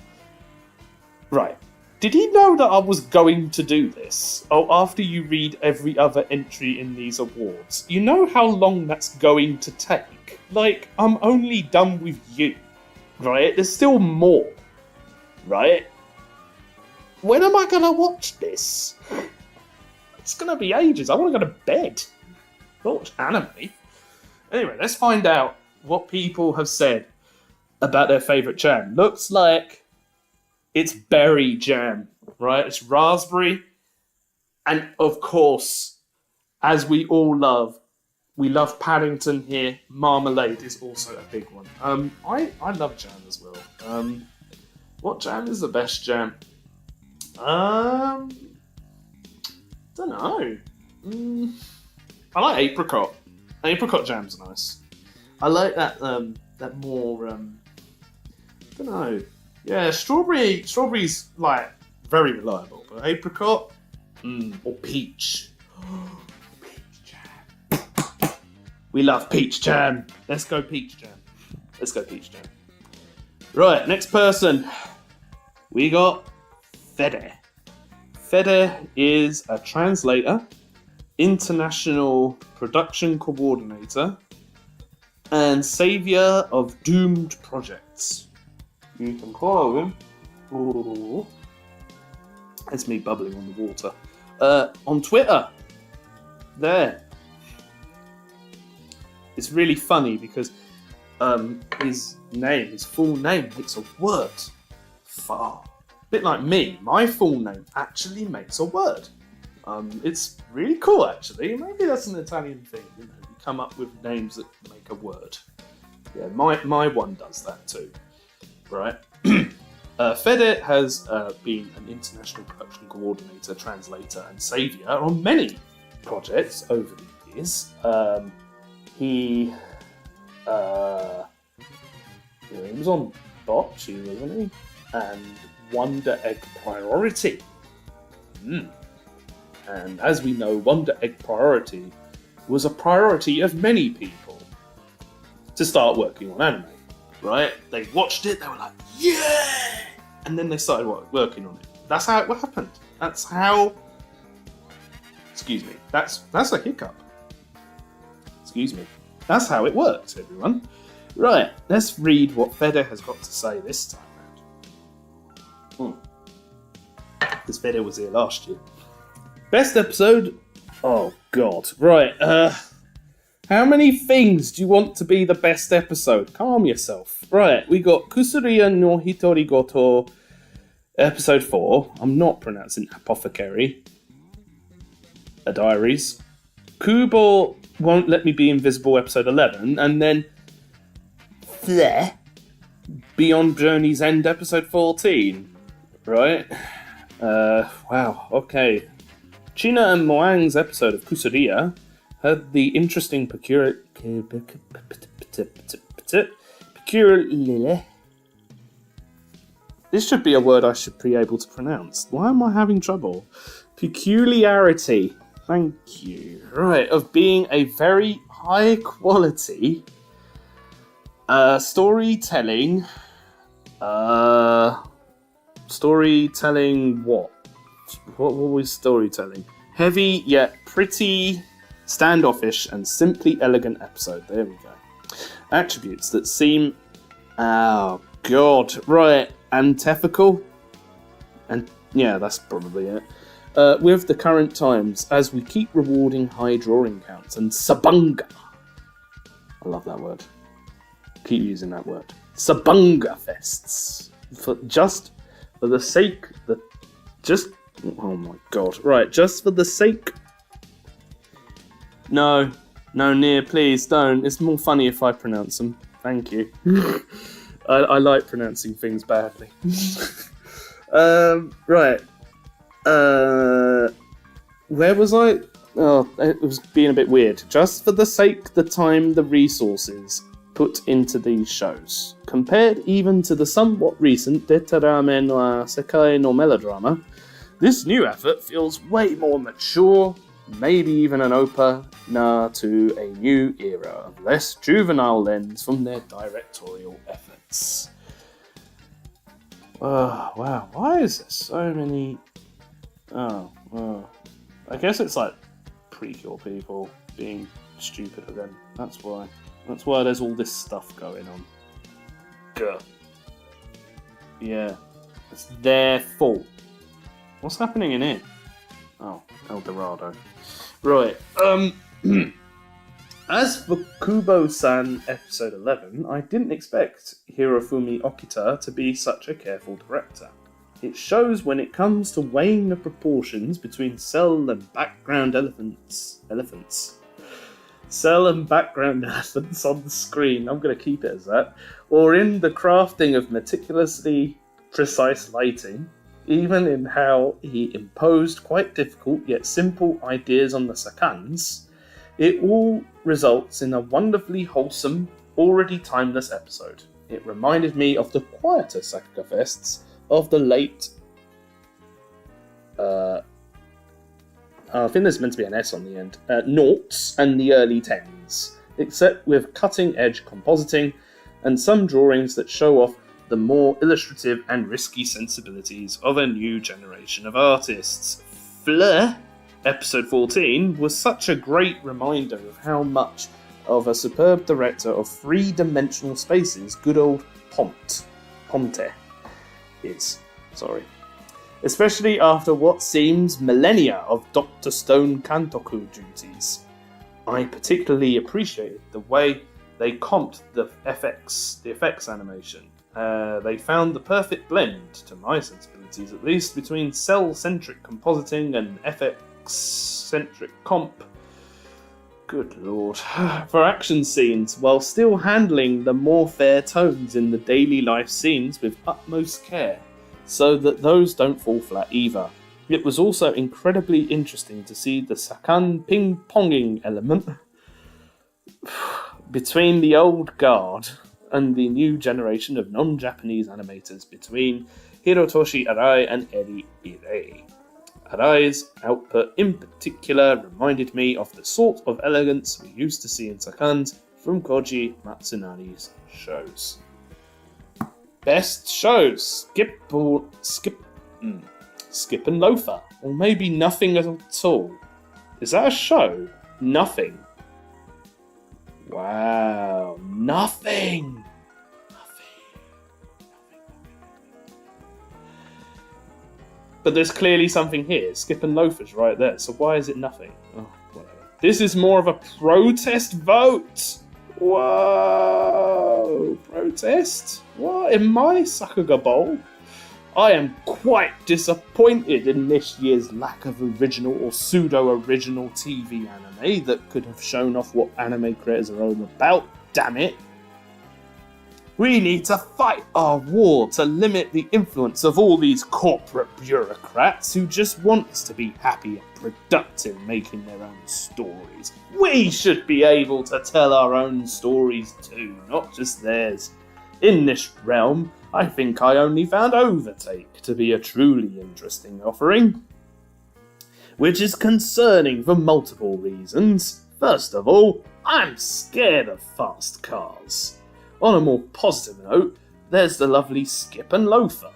A: Right, did he know that I was going to do this? Oh, after you read every other entry in these awards, you know how long that's going to take? Like, I'm only done with you, right? There's still more, right? When am I going to watch this? It's going to be ages. I want to go to bed. Watch anime. Anyway, let's find out what people have said about their favourite jam. Looks like it's berry jam, right? It's raspberry. And of course, as we all love, we love Paddington here. Marmalade is also a big one. I love jam as well. What jam is the best jam? Don't know. I like apricot. Apricot jam's nice. I like that that more don't know. Yeah, strawberry's like very reliable, but apricot or peach. Peach jam. We love peach jam. Let's go peach jam. Let's go peach jam. Right, next person. We got Fede. Fede is a translator, international production coordinator, and saviour of doomed projects. You can follow him. Ooh. That's me bubbling on the water. On Twitter. There. It's really funny because his full name makes a word. Far. A bit like me, my full name actually makes a word. It's really cool, actually. Maybe that's an Italian thing. You know, you come up with names that make a word. Yeah, my one does that too. Right. Fede has been an international production coordinator, translator, and saviour on many projects over the years. He was on Bocce, wasn't he? And Wonder Egg Priority. And as we know, Wonder Egg Priority was a priority of many people to start working on anime, right? They watched it, they were like, yeah! And then they started working on it. That's how it happened. That's how... Excuse me. That's a hiccup. Excuse me. That's how it works, everyone. Right, let's read what Fede has got to say this time round. Because Fede was here last year. Best episode? Oh, God. Right, how many things do you want to be the best episode? Calm yourself. Right, we got Kusuriya no Hitori Goto, episode 4. I'm not pronouncing apothecary. Diaries. Kubo Won't Let Me Be Invisible, episode 11. And then Beyond Journey's End, episode 14. Right? Wow, okay. China and Moang's episode of Kusuriya had the interesting peculiar... This should be a word I should be able to pronounce. Why am I having trouble? Peculiarity. Thank you. Right, of being a very high quality storytelling. Storytelling what? What was storytelling? Heavy yet pretty, standoffish and simply elegant episode. There we go. Attributes that seem... Oh, God. Right. Antithetical? And yeah, that's probably it. With the current times, as we keep rewarding high drawing counts and sabunga. I love that word. Keep using that word. Sabunga fests. Just for the sake... Oh my God. Right, just for the sake... No, Near, please don't. It's more funny if I pronounce them. Thank you. I like pronouncing things badly. Right. Where was I? it was being a bit weird. Just for the sake, the time, the resources put into these shows, compared even to the somewhat recent Detarame no Sekai no Melodrama, this new effort feels way more mature, maybe even an opener to a new era of less juvenile lens from their directorial efforts. Wow, why is there so many... I guess it's like Precure people being stupid again. That's why. That's why there's all this stuff going on. Gah. Yeah. It's their fault. What's happening in here? Oh, El Dorado. Right. As for Kubo-san episode 11, I didn't expect Hirofumi Okita to be such a careful director. It shows when it comes to weighing the proportions between cell and background elephants. Cell and background elephants on the screen, I'm going to keep it as that, or in the crafting of meticulously precise lighting, even in how he imposed quite difficult yet simple ideas on the Sakans, it all results in a wonderfully wholesome, already timeless episode. It reminded me of the quieter Sakuga fests of the late... I think there's meant to be an S on the end. Noughts and the early tens, except with cutting-edge compositing and some drawings that show off the more illustrative and risky sensibilities of a new generation of artists. Fleur, episode 14, was such a great reminder of how much of a superb director of three-dimensional spaces good old Ponte is. Especially after what seems millennia of Dr. Stone Kantoku duties. I particularly appreciated the way they comped the effects animation. They found the perfect blend, to my sensibilities at least, between cell-centric compositing and FX-centric comp. Good lord. For action scenes, while still handling the more fair tones in the daily life scenes with utmost care, so that those don't fall flat either. It was also incredibly interesting to see the Sakan ping-ponging element between the old guard and the new generation of non-Japanese animators between Hirotoshi Arai and Eri Irei. Arai's output in particular reminded me of the sort of elegance we used to see in Sakans from Koji Matsunari's shows. Best shows: Skip and Loafer, or maybe Nothing at all. Is that a show? Nothing. Wow, nothing. But there's clearly something here. Skip and Loafer's right there, so why is it nothing? Oh, whatever. This is more of a protest vote. Whoa, protest? What, in my Sakugabowl? I am quite disappointed in this year's lack of original or pseudo-original TV anime that could have shown off what anime creators are all about, damn it. We need to fight our war to limit the influence of all these corporate bureaucrats who just want us to be happy and productive making their own stories. We should be able to tell our own stories too, not just theirs. In this realm, I think I only found Overtake to be a truly interesting offering, which is concerning for multiple reasons. First of all, I'm scared of fast cars. On a more positive note, there's the lovely Skip and Loafer.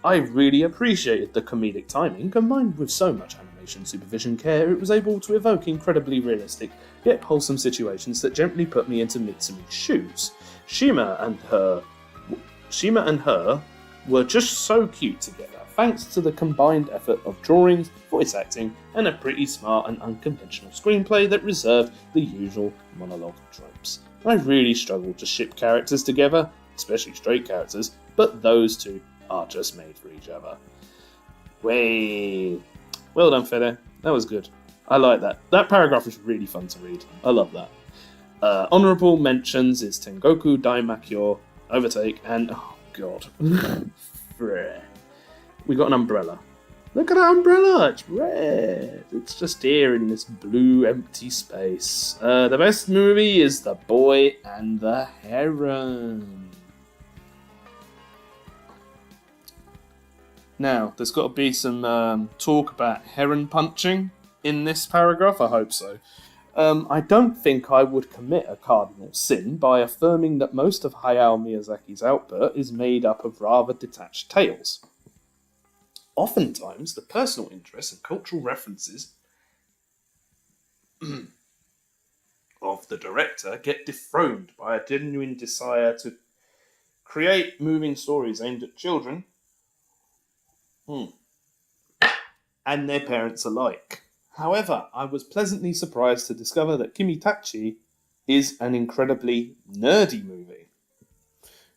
A: I really appreciated the comedic timing, combined with so much animation supervision care, it was able to evoke incredibly realistic, yet wholesome situations that gently put me into Mitsumi's shoes. Shima and her were just so cute together, thanks to the combined effort of drawings, voice acting, and a pretty smart and unconventional screenplay that reserved the usual monologue tropes. I really struggled to ship characters together, especially straight characters, but those two are just made for each other. Way. Well done, Fede. That was good. I like that. That paragraph was really fun to read. I love that. Honourable mentions is Tengoku Daimakyo, Overtake, and... oh, God. We got an umbrella. Look at that umbrella, it's red. It's just here in this blue empty space. The best movie is The Boy and the Heron. Now, there's got to be some talk about heron punching in this paragraph, I hope so. I don't think I would commit a cardinal sin by affirming that most of Hayao Miyazaki's output is made up of rather detached tales. Oftentimes, the personal interests and cultural references of the director get dethroned by a genuine desire to create moving stories aimed at children and their parents alike. However, I was pleasantly surprised to discover that Kimitachi is an incredibly nerdy movie.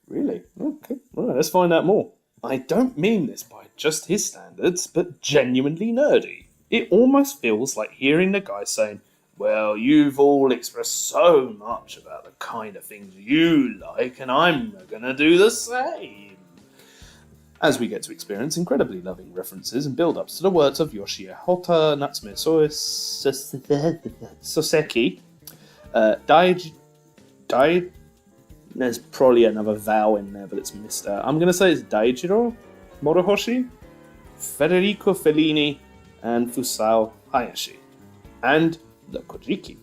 A: Really? Okay, right, let's find out more. I don't mean this by just his standards, but genuinely nerdy. It almost feels like hearing the guy saying, well, you've all expressed so much about the kind of things you like, and I'm gonna do the same. As we get to experience incredibly loving references and build-ups to the words of Yoshie Hota, Natsume Soseki, there's probably another vowel in there, but it's missed out. I'm going to say it's Daijiro Morohoshi, Federico Fellini, and Fusao Hayashi, and the Kojiki.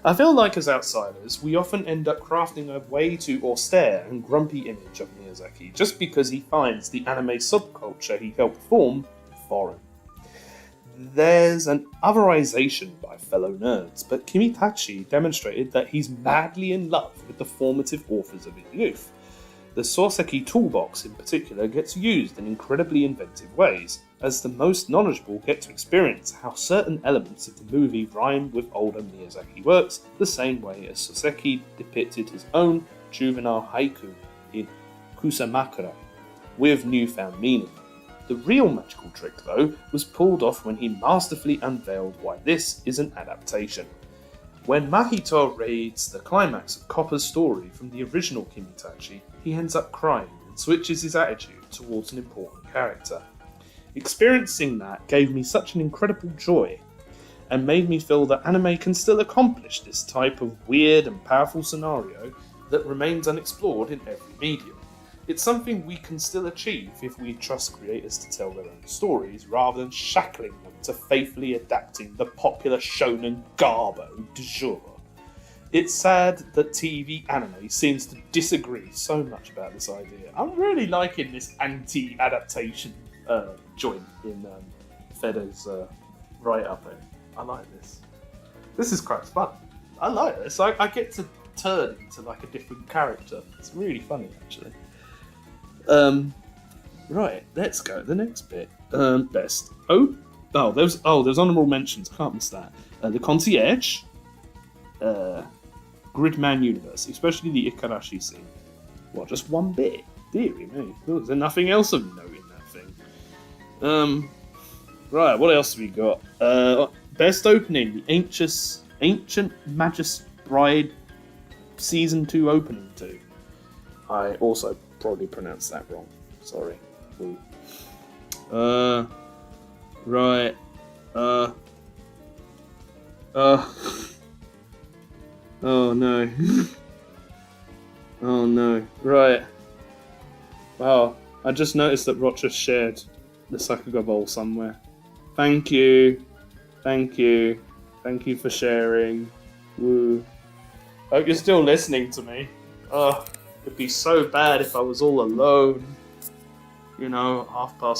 A: I feel like as outsiders, we often end up crafting a way too austere and grumpy image of Miyazaki just because he finds the anime subculture he helped form foreign. There's an otherization by fellow nerds, but Kimitachi demonstrated that he's madly in love with the formative authors of his youth. The Soseki toolbox in particular gets used in incredibly inventive ways, as the most knowledgeable get to experience how certain elements of the movie rhyme with older Miyazaki works, the same way as Soseki depicted his own juvenile haiku in Kusamakura, with newfound meaning. The real magical trick, though, was pulled off when he masterfully unveiled why this is an adaptation. When Mahito reads the climax of Copper's story from the original Kimitachi, he ends up crying and switches his attitude towards an important character. Experiencing that gave me such an incredible joy, and made me feel that anime can still accomplish this type of weird and powerful scenario that remains unexplored in every medium. It's something we can still achieve if we trust creators to tell their own stories, rather than shackling them to faithfully adapting the popular shonen garbo du jour. It's sad that TV anime seems to disagree so much about this idea. I'm really liking this anti-adaptation joint in Fede's write-up. I like this. This is quite fun. I like this. I get to turn into like a different character. It's really funny, actually. Right, let's go to the next bit. Best. There's honourable mentions. Can't miss that. The Concierge, Gridman Universe, especially the Ikarashi scene. What, just one bit? Deary me. Is there nothing else of note in that thing? Right, what else have we got? Best opening, the Ancient Magus Bride Season 2 opening 2. I also probably pronounced that wrong. Sorry. Right. Oh no. Oh no. Right. Wow. I just noticed that Rocha shared the Sakugabowl somewhere. Thank you. Thank you. Thank you for sharing. Woo. Hope you're still listening to me. It'd be so bad if I was all alone. You know,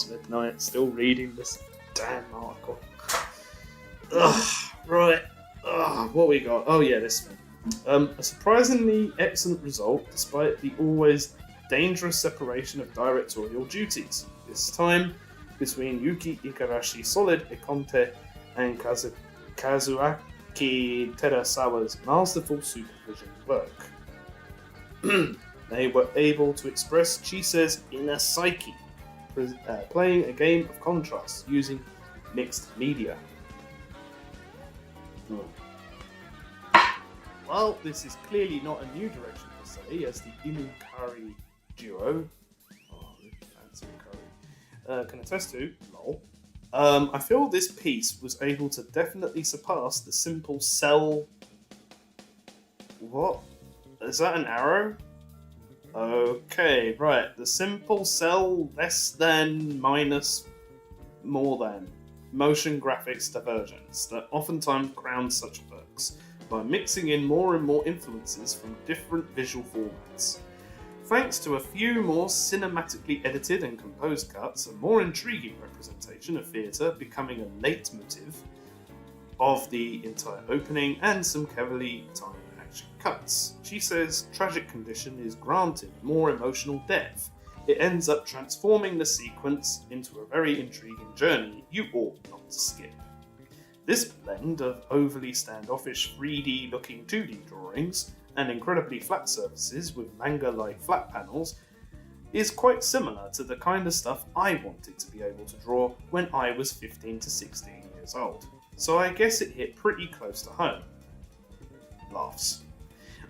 A: midnight, still reading this damn article. Right. What we got? Oh yeah, this one. A surprisingly excellent result, despite the always dangerous separation of directorial duties. This time, between Yuki Igarashi Solid Econte and Kazuaki Terasawa's masterful supervision work. They were able to express Chise's inner psyche, playing a game of contrast using mixed media. Well, this is clearly not a new direction per se, as the Inukari duo, fancy curry, can attest to, lol, I feel this piece was able to definitely surpass the simple cell... What? Is that an arrow? Okay, right. The simple cell less than minus more than motion graphics divergence that oftentimes crown such works by mixing in more and more influences from different visual formats. Thanks to a few more cinematically edited and composed cuts, a more intriguing representation of theatre becoming a leitmotif of the entire opening and some cleverly timed action cuts. She says tragic condition is granted more emotional depth. It ends up transforming the sequence into a very intriguing journey you ought not to skip. This blend of overly standoffish 3D looking 2D drawings and incredibly flat surfaces with manga-like flat panels is quite similar to the kind of stuff I wanted to be able to draw when I was 15 to 16 years old. So I guess it hit pretty close to home. Laughs.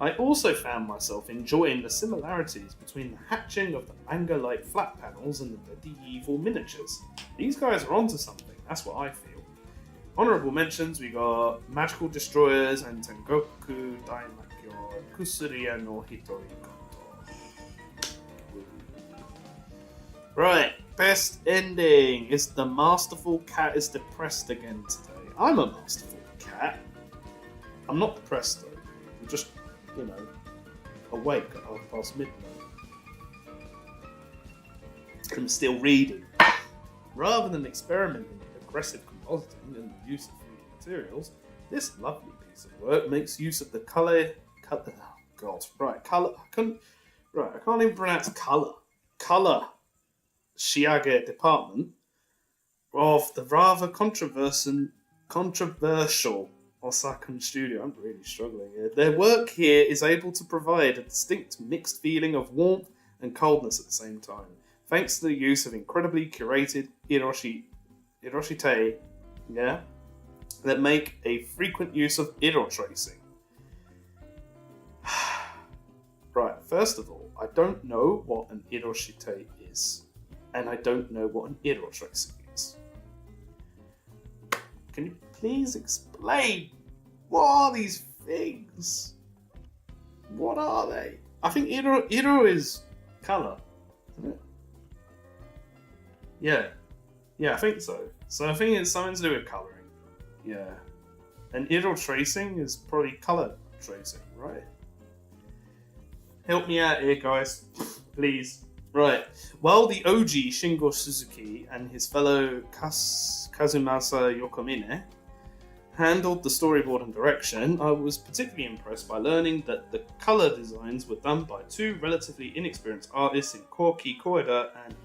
A: I also found myself enjoying the similarities between the hatching of the manga-like flat panels and the medieval miniatures. These guys are onto something, that's what I feel. Honourable mentions, we got Magical Destroyers and Tengoku Daimakyo Kusuria no Hitori Koto. Right, best ending is the masterful cat is depressed again today. I'm a masterful cat. I'm not depressed though. I'm just, awake at midnight. I'm still reading. Rather than experimenting with aggressive compositing and the use of 3D materials, this lovely piece of work makes use of the colour. I can't even pronounce colour shiage department of the rather controversial Osakan studio. I'm really struggling here. Their work here is able to provide a distinct mixed feeling of warmth and coldness at the same time, thanks to the use of incredibly curated iroshite, that make a frequent use of iro tracing. Right, first of all, I don't know what an iroshite is, and I don't know what an iro tracing is. Can you please explain? What are these things? What are they? I think iro is colour, isn't it? Yeah, I think so. So I think it's something to do with colouring. Yeah. And iro tracing is probably colour tracing, right? Help me out here, guys. Please. Right. While the OG Shingo Suzuki and his fellow Kazumasa Yokomine handled the storyboard and direction, I was particularly impressed by learning that the colour designs were done by two relatively inexperienced artists in Koki Koeda and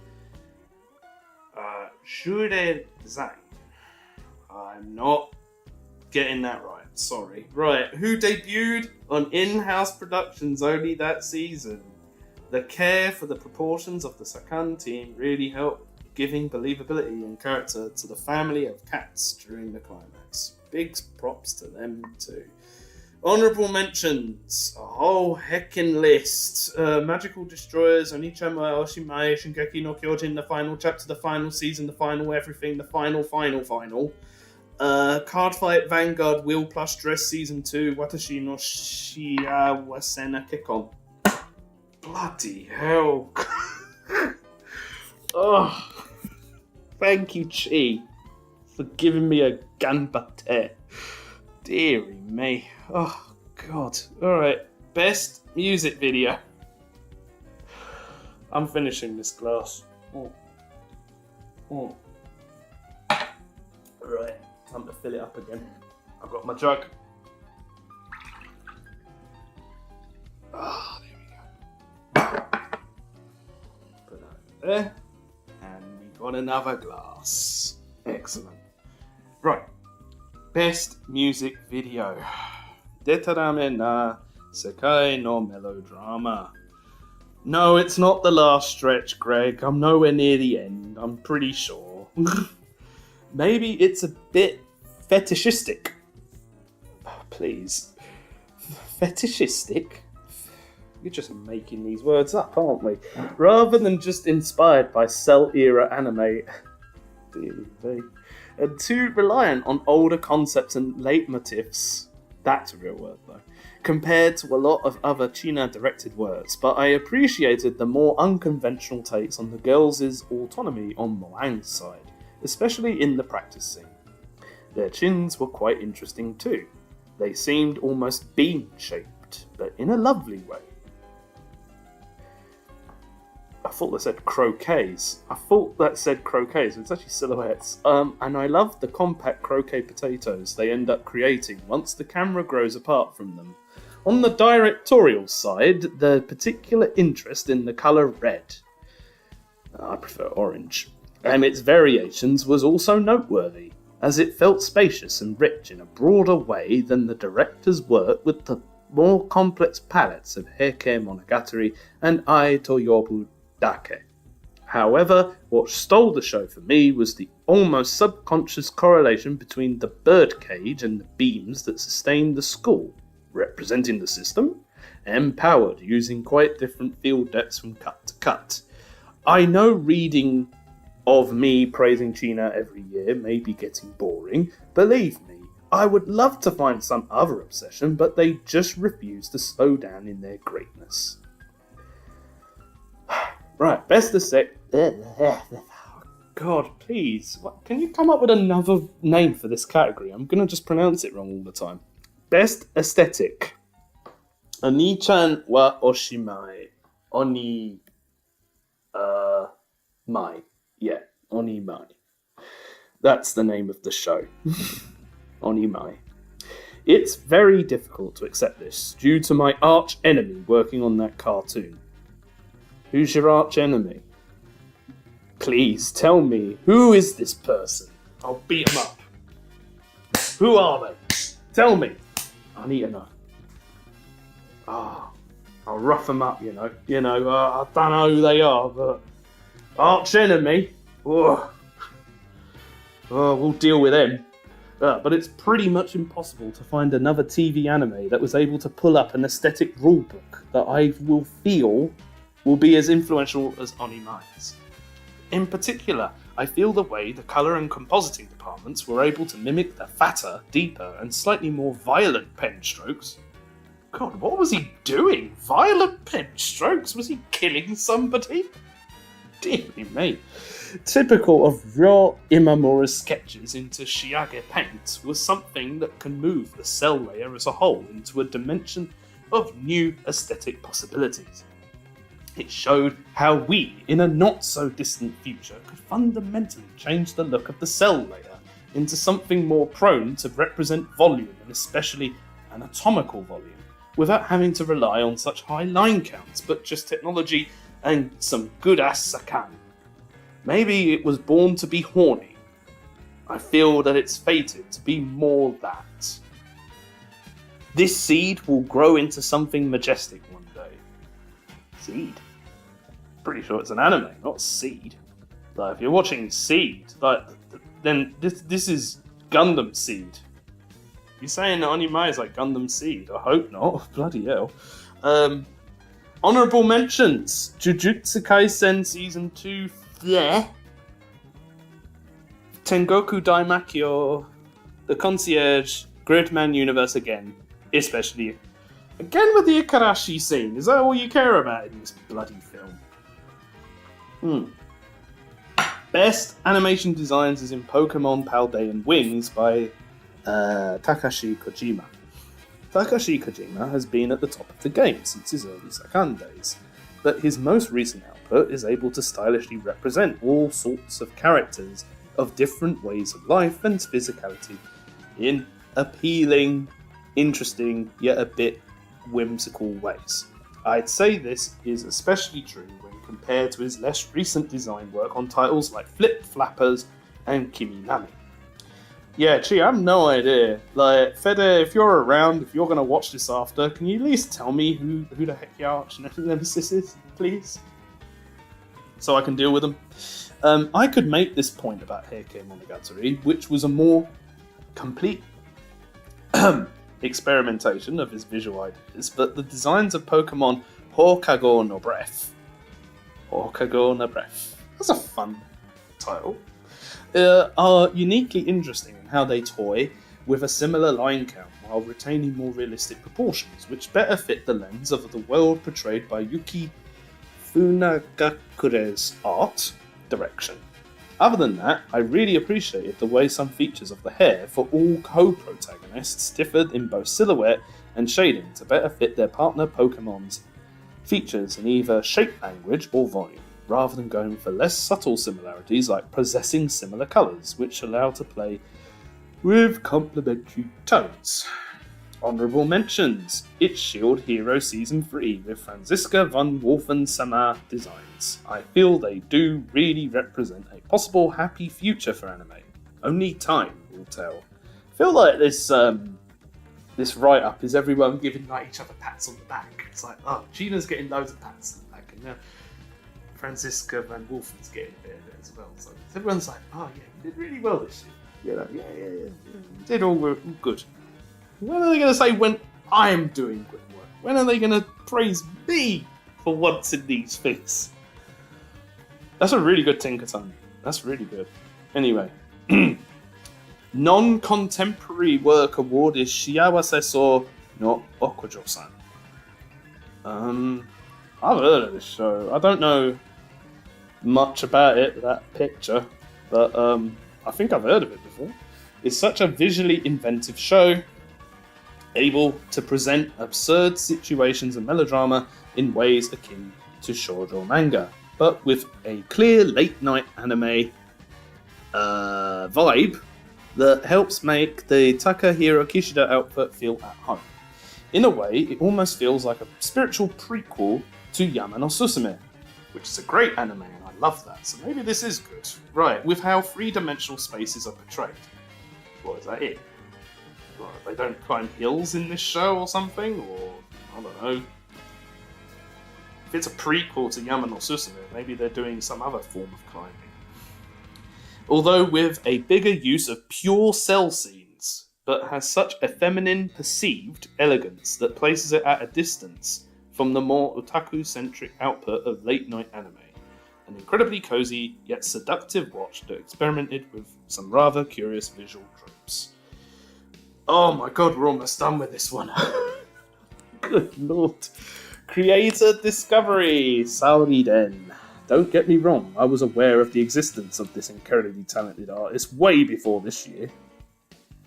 A: Shure Zhang. I'm not getting that right, sorry. Right, who debuted on in-house productions only that season. The care for the proportions of the Sakan team really helped giving believability and character to the family of cats during the climax. Big props to them too. Honourable mentions, a whole heckin' list. Magical Destroyers, Onichama, Oshimai, Shingeki no Kyojin, the final chapter, the final season, the final everything, the final. Card Fight Vanguard, Wheel Plus Dress Season 2, Watashi no Shiawasena Kekon. Bloody hell. Oh, thank you, Chi, for giving me a ganbate. Deary me. Oh, God. Alright, best music video. I'm finishing this glass. Right, time to fill it up again. I've got my jug. Ah, there we go. Put that there. And we got another glass. Excellent. Right. Best music video. Detarame na Sekai no Melodrama. No, it's not the last stretch, Greg. I'm nowhere near the end, I'm pretty sure. Maybe it's a bit fetishistic. Please. Fetishistic? You're just making these words up, aren't we? Rather than just inspired by Cell era anime. Dear me. and too reliant on older concepts and leitmotifs. That's a real word, though. Compared to a lot of other China-directed works, but I appreciated the more unconventional takes on the girls' autonomy on Moang's side, especially in the practice scene. Their chins were quite interesting too. They seemed almost bean-shaped, but in a lovely way. I thought that said croquets. It's actually silhouettes. And I love the compact croquet potatoes they end up creating once the camera grows apart from them. On the directorial side, the particular interest in the colour red. I prefer orange. And its variations was also noteworthy, as it felt spacious and rich in a broader way than the director's work with the more complex palettes of Heike Monogatari and Ai Toyobu Dake. However, what stole the show for me was the almost subconscious correlation between the birdcage and the beams that sustained the school, representing the system, and powered using quite different field depths from cut to cut. I know reading of me praising China every year may be getting boring. Believe me, I would love to find some other obsession, but they just refuse to slow down in their greatness. Right, best aesthetic. God, please. Can you come up with another name for this category? I'm going to just pronounce it wrong all the time. Best aesthetic. Oni-chan wa oshimai. Oni... Mai. Yeah, Oni Mai. That's the name of the show. Oni Mai. It's very difficult to accept this, due to my arch enemy working on that cartoon. Who's your arch enemy? Please tell me, who is this person? I'll beat them up. Who are they? Tell me. I need to know. I'll rough them up, I don't know who they are, but arch enemy. We'll deal with them. But it's pretty much impossible to find another TV anime that was able to pull up an aesthetic rulebook that I will feel will be as influential as Onimai's. In particular, I feel the way the colour and compositing departments were able to mimic the fatter, deeper, and slightly more violent pen strokes. God, what was he doing? Violent pen strokes? Was he killing somebody? Dear me. Typical of raw Imamura's sketches into Shiage paint was something that can move the cell layer as a whole into a dimension of new aesthetic possibilities. It showed how we, in a not-so-distant future, could fundamentally change the look of the cell layer into something more prone to represent volume, and especially anatomical volume, without having to rely on such high line counts, but just technology and some good-ass sakan. Maybe it was born to be horny. I feel that it's fated to be more that. This seed will grow into something majestic one day. Seed? Pretty sure it's an anime, not Seed. Like, if you're watching Seed, then this is Gundam Seed. You're saying that Onimai is like Gundam Seed? I hope not. Bloody hell. Honourable mentions. Jujutsu Kaisen Season 2. Yeah. Tengoku Daimakyo. The Concierge. Gridman Universe again. Especially. Again with the Ikarashi scene. Is that all you care about in this bloody film? Best animation designs is in Pokemon Paldean Wings by Takashi Kojima. Takashi Kojima has been at the top of the game since his early Sakan days, but his most recent output is able to stylishly represent all sorts of characters of different ways of life and physicality in appealing, interesting, yet a bit whimsical ways. I'd say this is especially true when compared to his less recent design work on titles like Flip Flappers and Kimi Nami. Yeah, gee, I have no idea. Like, Fede, if you're around, if you're going to watch this after, can you at least tell me who the heck your arch nemesis is, please? So I can deal with them. I could make this point about Heike Monogatari, which was a more complete experimentation of his visual ideas, but the designs of Pokemon Hokago no Breath. Hokago no Breath. That's a fun title. are uniquely interesting in how they toy with a similar line count while retaining more realistic proportions, which better fit the lens of the world portrayed by Yuki Funagakure's art direction. Other than that, I really appreciated the way some features of the hair for all co-protagonists differed in both silhouette and shading to better fit their partner Pokemon's features in either shape language or volume, rather than going for less subtle similarities like possessing similar colours, which allow to play with complementary tones. Honourable mentions: It's Shield Hero Season 3 with Franziska van Wulfen sama designs. I feel they do really represent a possible happy future for anime. Only time will tell. I feel like this write-up is everyone giving like each other pats on the back. It's like, oh, Gina's getting loads of pats on the back, and now Franziska van Wulfen's getting a bit of it as well. So everyone's like, oh yeah, you did really well this year. You know, yeah. You did all good. When are they going to say when I'm doing good work? When are they going to praise me for once in these things? That's a really good Tinkerton. That's really good. Anyway, non-contemporary work award is Shiawase So no Okujo-san. I've heard of this show. I don't know much about it, that picture, but I think I've heard of it before. It's such a visually inventive show, able to present absurd situations and melodrama in ways akin to shoujo manga, but with a clear late-night anime vibe that helps make the Takahiro Kishida outfit feel at home. In a way, it almost feels like a spiritual prequel to Yama no Susume, which is a great anime, and I love that, so maybe this is good. Right, with how three-dimensional spaces are portrayed. What, is that it? They don't climb hills in this show or something, or I don't know. If it's a prequel to Yama no Susume, maybe they're doing some other form of climbing. Although with a bigger use of pure cell scenes, but has such a feminine perceived elegance that places it at a distance from the more otaku-centric output of late-night anime. An incredibly cozy yet seductive watch that experimented with some rather curious visual tropes. Oh my god, we're almost done with this one. Good lord. Creator Discovery, Sauriden. Don't get me wrong, I was aware of the existence of this incredibly talented artist way before this year.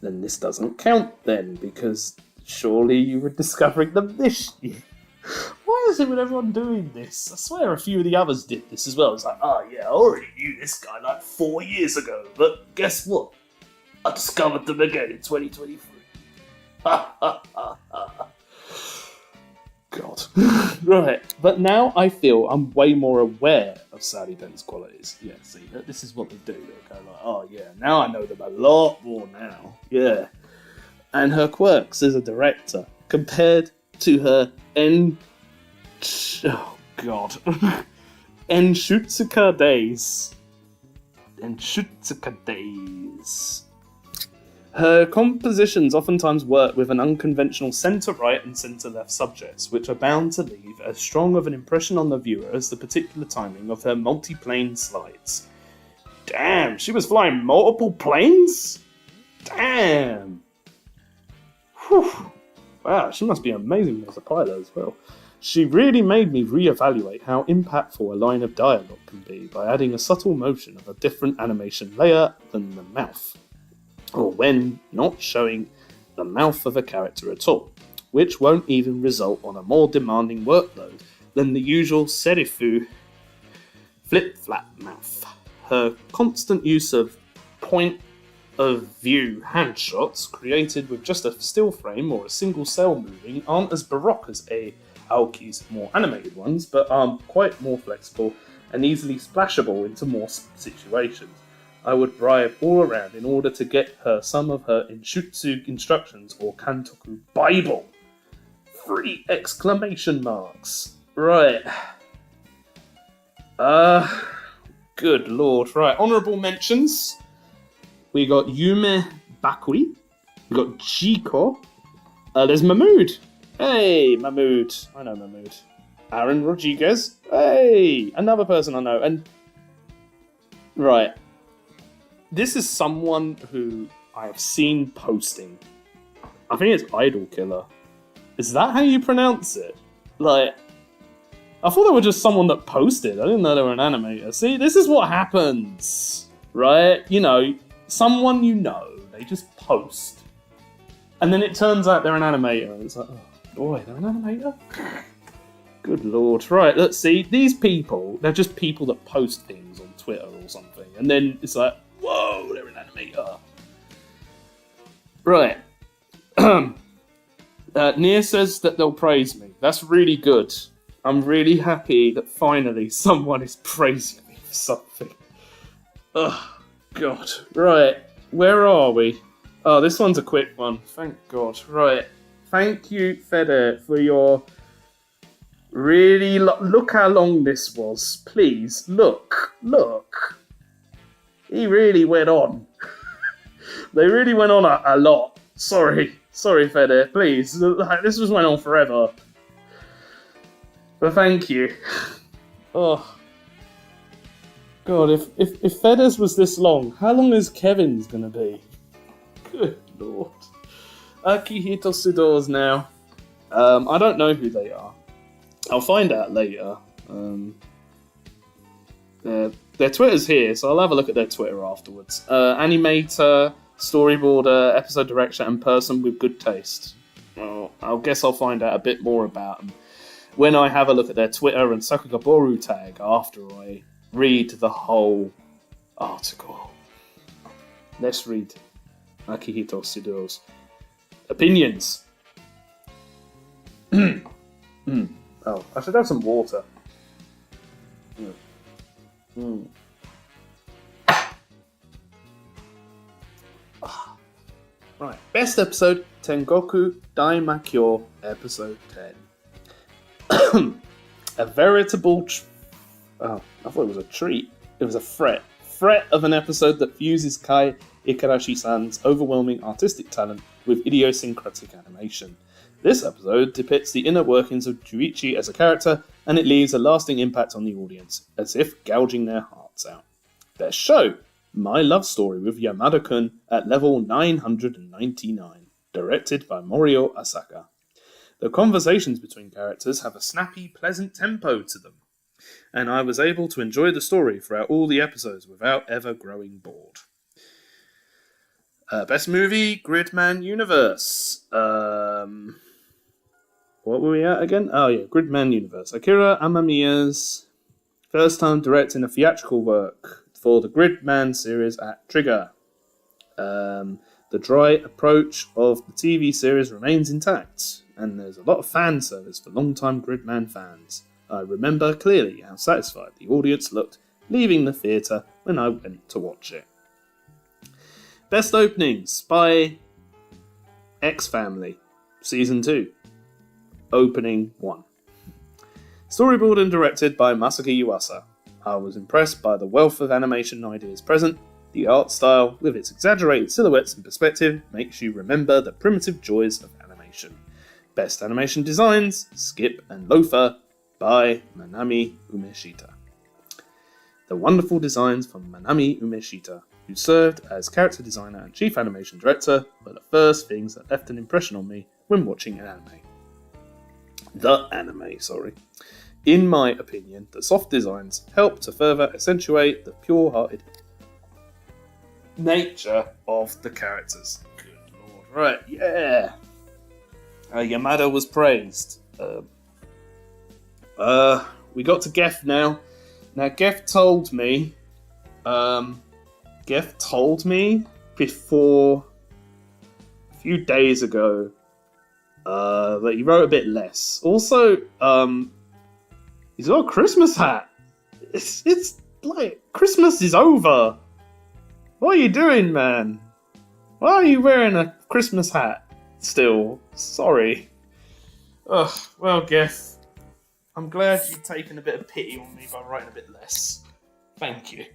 A: Then this doesn't count then, because surely you were discovering them this year. Why is it with everyone doing this? I swear a few of the others did this as well. It's like, oh yeah, I already knew this guy like 4 years ago, but guess what? I discovered them again in 2023. God. Right, but now I feel I'm way more aware of Sauriden's qualities. Yeah, see, this is what they do. They go like, oh yeah, now I know them a lot more now. Yeah. And her quirks as a director, compared to her oh god. Enshutsuka days. Her compositions oftentimes work with an unconventional centre-right and centre-left subjects, which are bound to leave as strong of an impression on the viewer as the particular timing of her multi-plane slides. Damn, she was flying multiple planes? Damn! Whew. Wow, she must be amazing as a pilot as well. She really made me reevaluate how impactful a line of dialogue can be by adding a subtle motion of a different animation layer than the mouth, or when not showing the mouth of a character at all, which won't even result on a more demanding workload than the usual serifu flip-flap mouth. Her constant use of point-of-view handshots created with just a still frame or a single cell moving aren't as baroque as Aoki's more animated ones, but are quite more flexible and easily splashable into more situations. I would bribe all around in order to get her some of her Inshutsu instructions or Kantoku Bible. 3 exclamation marks. Right. Good lord. Right, honourable mentions. We got Yume Bakui. We got Jiko. There's Mahmood. Hey, Mahmood. I know Mahmood. Aaron Rodriguez. Hey, another person I know. And right. this is someone who I have seen posting. I think it's Idol Killer. Is that how you pronounce it? Like, I thought they were just someone that posted. I didn't know they were an animator. See, this is what happens, right? You know, someone you know, they just post. And then it turns out they're an animator. It's like, oh, boy, they're an animator? Good lord. Right, let's see. These people, they're just people that post things on Twitter or something. And then it's like, whoa, they're an animator. Right. Nia says that they'll praise me. That's really good. I'm really happy that finally someone is praising me for something. Oh, God. Right, where are we? Oh, this one's a quick one. Thank God. Right. Thank you, Fede, for your... Really... Look how long this was. Please, look. Look. He really went on. They really went on a lot. Sorry, Fede. Please. This just went on forever. But thank you. Oh. God, if Fede's was this long, how long is Kevin's gonna be? Good lord. Akihiko Sudo's now. I don't know who they are. I'll find out later. Their Twitter's here, so I'll have a look at their Twitter afterwards. Animator, storyboarder, episode director, and person with good taste. Well, I guess I'll find out a bit more about them when I have a look at their Twitter and Sakugabowl tag after I read the whole article. Let's read Akihiko Sudo's opinions. Oh, I should have some water. Right, best episode, Tengoku Daimakyo, episode 10. A veritable... I thought it was a treat. It was a threat. Threat of an episode that fuses Kai Ikarashi-san's overwhelming artistic talent with idiosyncratic animation. This episode depicts the inner workings of Juichi as a character, and it leaves a lasting impact on the audience, as if gouging their hearts out. Best show, My Love Story with Yamada-kun at level 999, directed by Morio Asaka. The conversations between characters have a snappy, pleasant tempo to them, and I was able to enjoy the story throughout all the episodes without ever growing bored. Best movie, Gridman Universe. What were we at again? Oh yeah, Gridman Universe. Akira Amamiya's first time directing a theatrical work for the Gridman series at Trigger. The dry approach of the TV series remains intact, and there's a lot of fan service for long-time Gridman fans. I remember clearly how satisfied the audience looked leaving the theatre when I went to watch it. Best openings: Spy X Family, Season 2, Opening 1. Storyboard and directed by Masaki Yuasa. I was impressed by the wealth of animation ideas present. The art style, with its exaggerated silhouettes and perspective, makes you remember the primitive joys of animation. Best animation designs: Skip and Loafer by Manami Umeshita. The wonderful designs from Manami Umeshita, who served as character designer and chief animation director, were the first things that left an impression on me when watching an anime. In my opinion, the soft designs help to further accentuate the pure-hearted nature of the characters. Good lord. Right, yeah. Yamada was praised. We got to Geth now. Now, Geth told me before a few days ago that he wrote a bit less. Also, he's got a Christmas hat. It's like Christmas is over. What are you doing, man? Why are you wearing a Christmas hat still? Sorry. Ugh, well, Geth, I'm glad you've taken a bit of pity on me by writing a bit less. Thank you.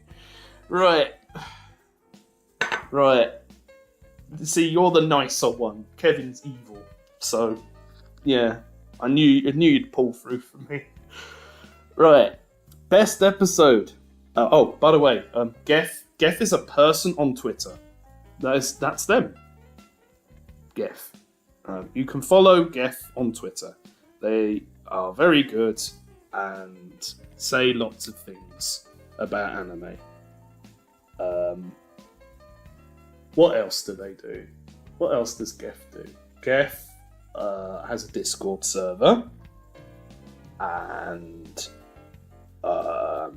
A: Right. See, you're the nicer one. Kevin's evil. So, yeah, I knew you'd pull through for me. Right. Best episode. By the way, Geth Geth is a person on Twitter. That's them. Geth. You can follow Geth on Twitter. They are very good and say lots of things about anime. What else do they do? What else does Geth do? Geth has a Discord server, and I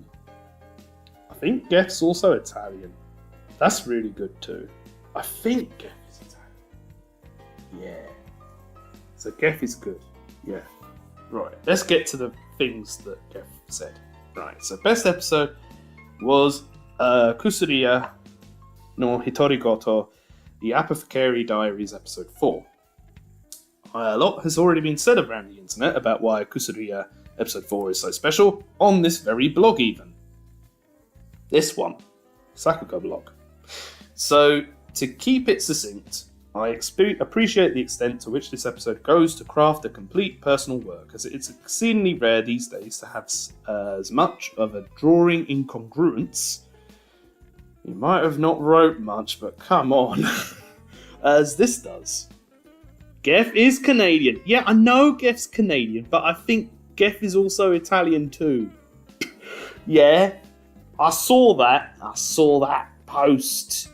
A: think Geth's also Italian. That's really good too. I think Geth is Italian. Yeah. So Geth is good. Yeah. Right. Let's get to the things that Geth said. Right. So best episode was Kusuriya no Hitorigoto, the Apothecary Diaries episode 4. A lot has already been said around the internet about why Kusuriya episode 4 is so special on this very blog even. This one. Sakuga blog. So, to keep it succinct, I appreciate the extent to which this episode goes to craft a complete personal work, as it's exceedingly rare these days to have as much of a drawing incongruence. You might have not wrote much, but come on, as this does. Geth is Canadian. Yeah, I know Geth's Canadian, but I think Geth is also Italian too. Yeah, I saw that post.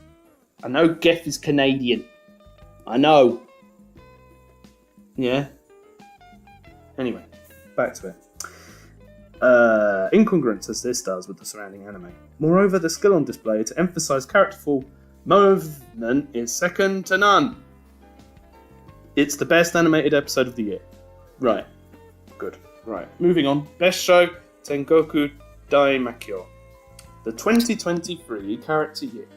A: I know Geth is Canadian. I know. Yeah. Anyway, back to it. Incongruence as this does with the surrounding anime. Moreover, the skill on display to emphasize characterful movement is second to none. It's the best animated episode of the year. Right. Good. Right. Moving on. Best show, Tengoku Daimakyo. The 2023 calendar year,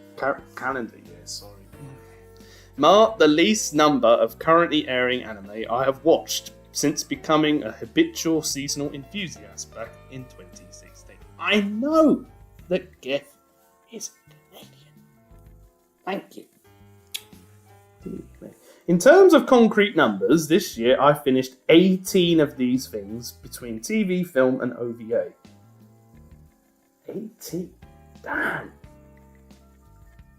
A: marked the least number of currently airing anime I have watched since becoming a habitual seasonal enthusiast back in 2016. I know that Geth is Canadian. Thank you. In terms of concrete numbers, this year I finished 18 of these things between TV, film and OVA. 18? Damn.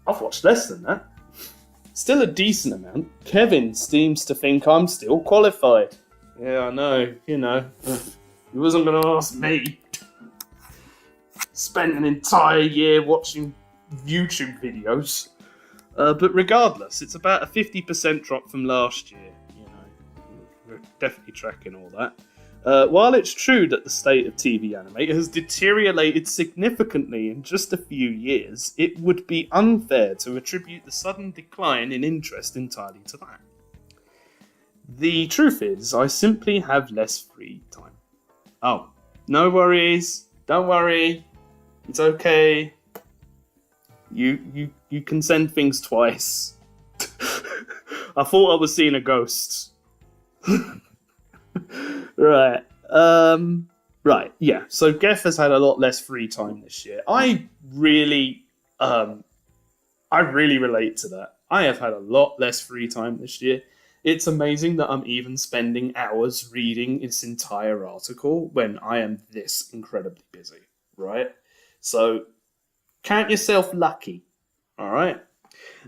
A: I've watched less than that. Still a decent amount. Kevin seems to think I'm still qualified. Yeah, I know, you know. He wasn't going to ask me. Spent an entire year watching YouTube videos. But regardless, it's about a 50% drop from last year. You know, we're definitely tracking all that. While it's true that the state of TV anime has deteriorated significantly in just a few years, it would be unfair to attribute the sudden decline in interest entirely to that. The truth is, I simply have less free time. Oh, no worries. Don't worry. It's okay. You can send things twice. I thought I was seeing a ghost. Right. Right, yeah. So Geth has had a lot less free time this year. I really relate to that. I have had a lot less free time this year. It's amazing that I'm even spending hours reading this entire article when I am this incredibly busy, right? So count yourself lucky, all right?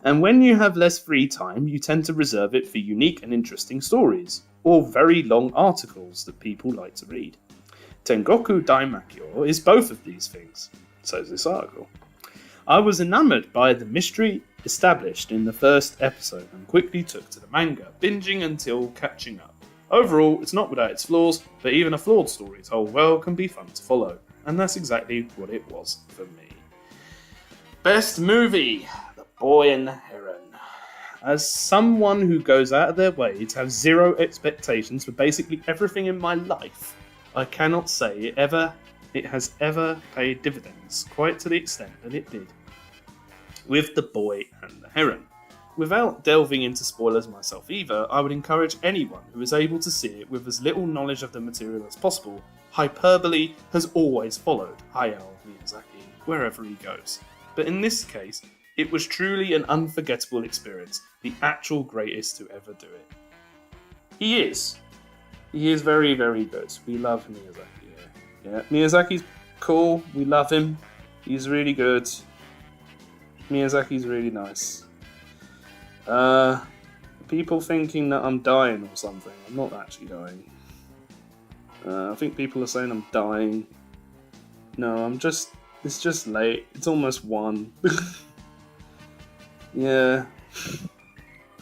A: And when you have less free time, you tend to reserve it for unique and interesting stories, or very long articles that people like to read. Tengoku Daimakyo is both of these things, says this article. I was enamoured by the mystery established in the first episode and quickly took to the manga, binging until catching up. Overall, it's not without its flaws, but even a flawed story told well can be fun to follow, and that's exactly what it was for me. Best movie, The Boy and the Heron. As someone who goes out of their way to have zero expectations for basically everything in my life, I cannot say it has ever paid dividends quite to the extent that it did with The Boy and the Heron. Without delving into spoilers myself either, I would encourage anyone who is able to see it with as little knowledge of the material as possible. Hyperbole has always followed Hayao Miyazaki wherever he goes. But in this case, it was truly an unforgettable experience, the actual greatest to ever do it. He is. He is very, very good. We love Miyazaki. Yeah. Miyazaki's cool. We love him. He's really good. Miyazaki's really nice. People thinking that I'm dying or something. I'm not actually dying. I think people are saying I'm dying. No, it's just late. It's almost 1. Yeah.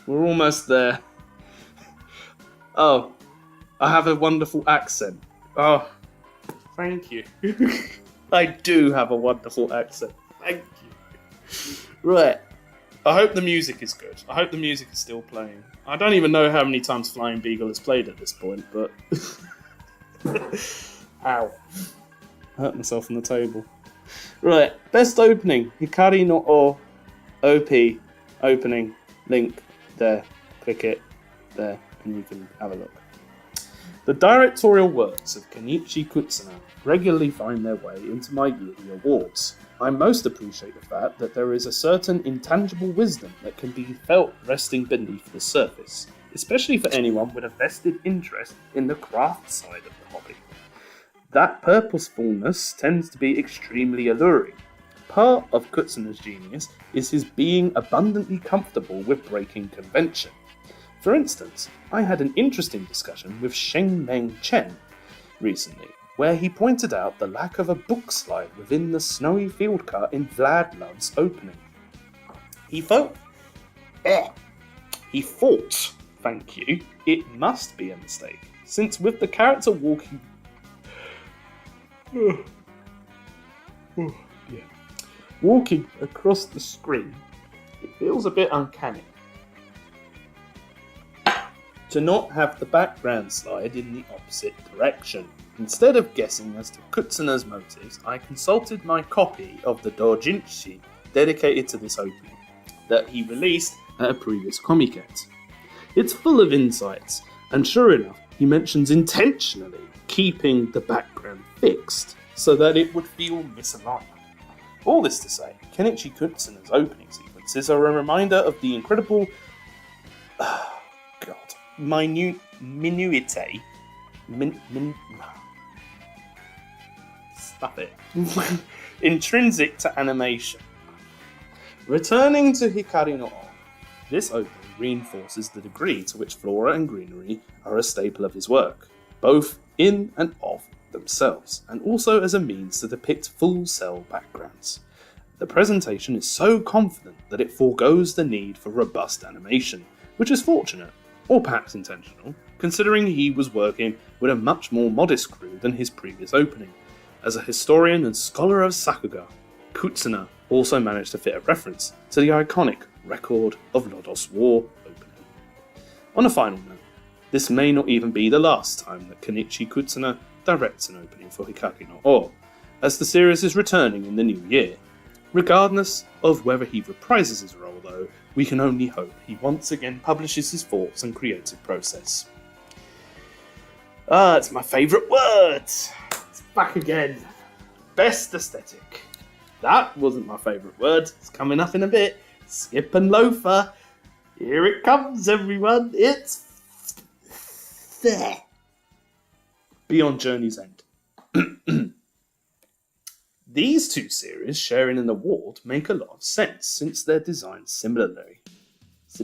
A: We're almost there. Oh, I have a wonderful accent. Oh, thank you. I do have a wonderful accent. Thank you. Right. I hope the music is good. I hope the music is still playing. I don't even know how many times Flying Beagle has played at this point, but... Ow. I hurt myself on the table. Right. Best opening. Hikari no O. OP. Opening. Link. There. Click it. There. And you can have a look. The directorial works of Kenichi Kutsuna regularly find their way into my yearly awards. I most appreciate the fact that there is a certain intangible wisdom that can be felt resting beneath the surface, especially for anyone with a vested interest in the craft side of the hobby. That purposefulness tends to be extremely alluring. Part of Kutsuna's genius is his being abundantly comfortable with breaking convention. For instance, I had an interesting discussion with Sheng Meng Chen recently, where he pointed out the lack of a book slide within the snowy field cut in Vlad Love's opening. He thought, thank you, it must be a mistake, since with the character walking across the screen, it feels a bit uncanny to not have the background slide in the opposite direction. Instead of guessing as to Kutsuna's motives, I consulted my copy of the doujinshi dedicated to this opening that he released at a previous Comiket. It's full of insights, and sure enough, he mentions intentionally keeping the background fixed so that it would feel misaligned. All this to say, Kenichi Kutsuna's opening sequences are a reminder of the incredible minuity. Stop it. Intrinsic to animation. Returning to Hikari no O, this opening reinforces the degree to which flora and greenery are a staple of his work, both in and of themselves, and also as a means to depict full-cell backgrounds. The presentation is so confident that it forgoes the need for robust animation, which is fortunate, or perhaps intentional, considering he was working with a much more modest crew than his previous opening. As a historian and scholar of Sakuga, Kutsuna also managed to fit a reference to the iconic Record of Lodos War opening. On a final note, this may not even be the last time that Kenichi Kutsuna directs an opening for Hikari no O, as the series is returning in the new year. Regardless of whether he reprises his role though, we can only hope he once again publishes his thoughts and creative process. It's my favourite word! It's back again. Best aesthetic. That wasn't my favourite word. It's coming up in a bit. Skip and loafer. Here it comes, everyone. It's there. Beyond Journey's End. These two series sharing an award make a lot of sense since they're designed similarly. I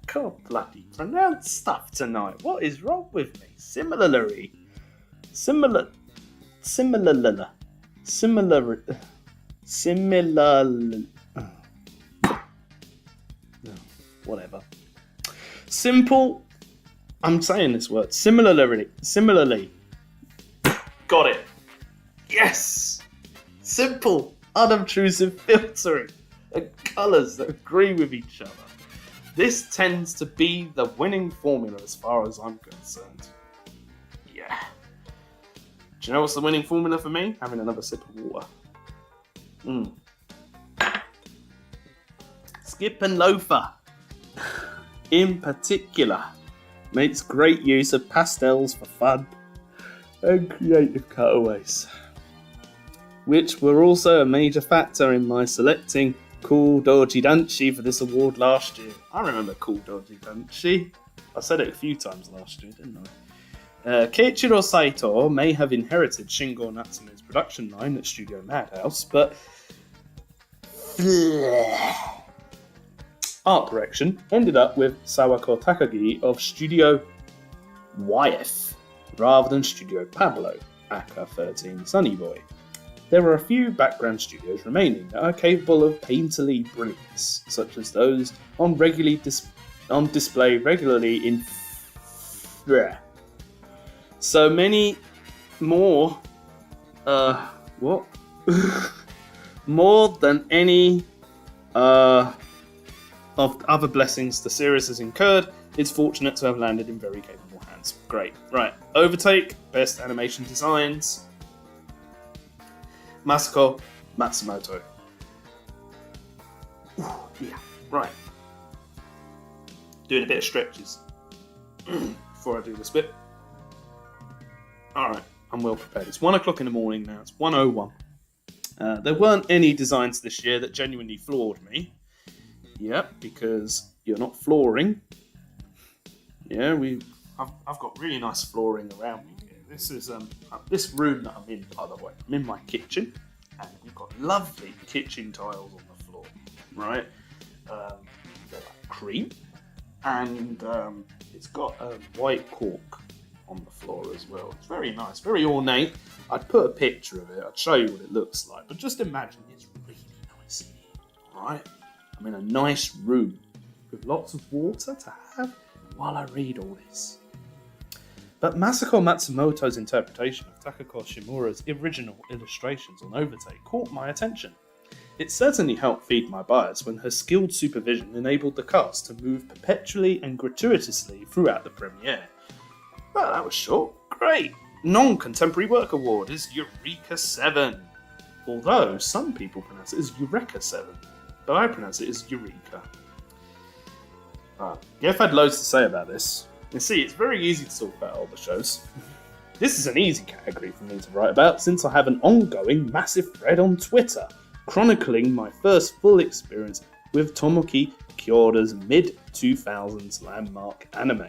A: can't bloody pronounce stuff tonight. What is wrong with me? Similarly. Whatever. Simple. I'm saying this word. Similarly. Got it. Yes. Simple, unobtrusive filtering and colours that agree with each other. This tends to be the winning formula as far as I'm concerned. Yeah. Do you know what's the winning formula for me? Having another sip of water. Skip and Loafer, in particular, makes great use of pastels for fun and creative cutaways, which were also a major factor in my selecting Cool Doji Danshi for this award last year. I remember Cool Doji Danshi. I said it a few times last year, didn't Keiichiro Saito may have inherited Shingo Natsume's production line at Studio Madhouse, but art direction ended up with Sawako Takagi of Studio Wyeth, rather than Studio Pablo, aka 13 Sunny Boy. There are a few background studios remaining that are capable of painterly brilliance, such as those on display regularly in so many more more than any of other blessings the series has incurred. It's fortunate to have landed in very capable hands. Great. Right. Overtake, best animation designs. Masako Matsumoto. Ooh, yeah. Right. Doing a bit of stretches before I do this bit. Alright, I'm well prepared. It's 1 o'clock in the morning now. It's 1:01. There weren't any designs this year that genuinely floored me. Yep, because you're not flooring. Yeah, I've got really nice flooring around me here. This is this room that I'm in, by the way. I'm in my kitchen, and we've got lovely kitchen tiles on the floor, right? They're like cream, and it's got white cork on the floor as well. It's very nice, very ornate. I'd put a picture of it. I'd show you what it looks like, but just imagine it's really nice in here, right? I'm in a nice room with lots of water to have while I read all this. But Masako Matsumoto's interpretation of Takako Shimura's original illustrations on Overtake caught my attention. It certainly helped feed my bias when her skilled supervision enabled the cast to move perpetually and gratuitously throughout the premiere. Well, that was short. Great! Non-Contemporary Work Award is Eureka 7. Although some people pronounce it as Eureka 7, but I pronounce it as Eureka. Geth had loads to say about this. You see, it's very easy to talk about all the shows. This is an easy category for me to write about since I have an ongoing massive thread on Twitter, chronicling my first full experience with Tomoki Kyoda's mid-2000s landmark anime.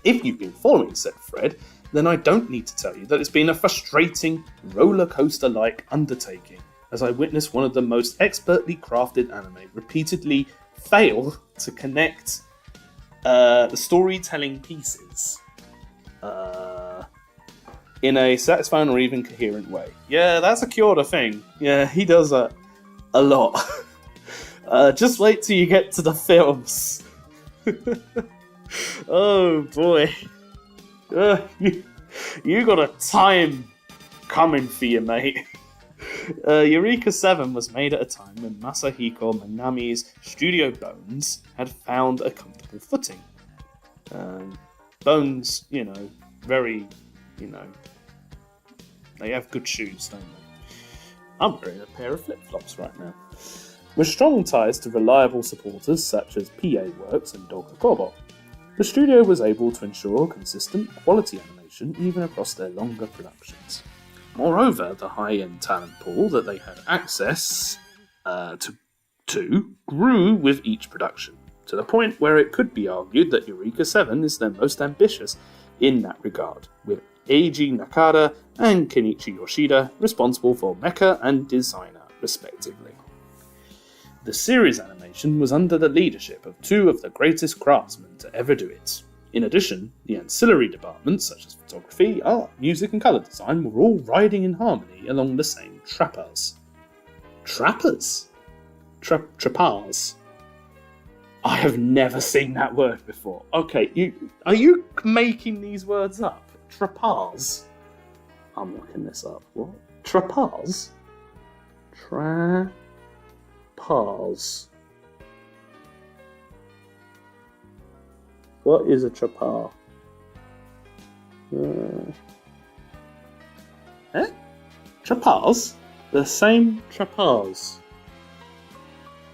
A: If you've been following said thread, then I don't need to tell you that it's been a frustrating, roller coaster-like undertaking, as I witnessed one of the most expertly crafted anime repeatedly fail to connect the storytelling pieces in a satisfying or even coherent way. Yeah, that's a Kyoda thing. Yeah, he does that a lot. Just wait till you get to the films. Oh boy. You got a time coming for you, mate. Eureka 7 was made at a time when Masahiko Manami's Studio Bones had found a comfortable footing. Bones, very, they have good shoes, don't they? I'm wearing a pair of flip-flops right now. With strong ties to reliable supporters such as PA Works and Doga Kobo, the studio was able to ensure consistent quality animation even across their longer productions. Moreover, the high-end talent pool that they had access to grew with each production, to the point where it could be argued that Eureka 7 is their most ambitious in that regard, with Eiji Nakada and Kenichi Yoshida responsible for mecha and designer, respectively. The series animation was under the leadership of two of the greatest craftsmen to ever do it. In addition, the ancillary departments such as photography, art, music and colour design were all riding in harmony along the same trappers. Trappers? Trappers? I have never seen that word before. Okay, are you making these words up? Trappers? I'm looking this up. What? Trappers? Trappers. What is a trapar? Trapars? The same trapars.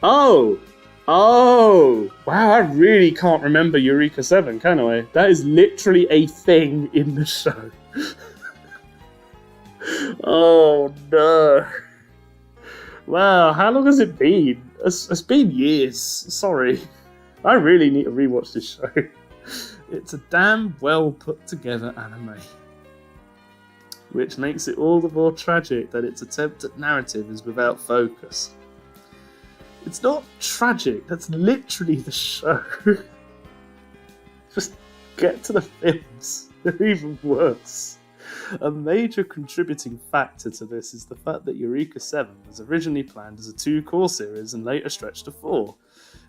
A: Oh! Wow, I really can't remember Eureka 7, can I? That is literally a thing in the show. Oh no. Wow, how long has it been? It's been years. Sorry. I really need to rewatch this show. It's a damn well put together anime. Which makes it all the more tragic that its attempt at narrative is without focus. It's not tragic, that's literally the show. Just get to the films. They're even worse. A major contributing factor to this is the fact that Eureka 7 was originally planned as a 2-core series and later stretched to 4.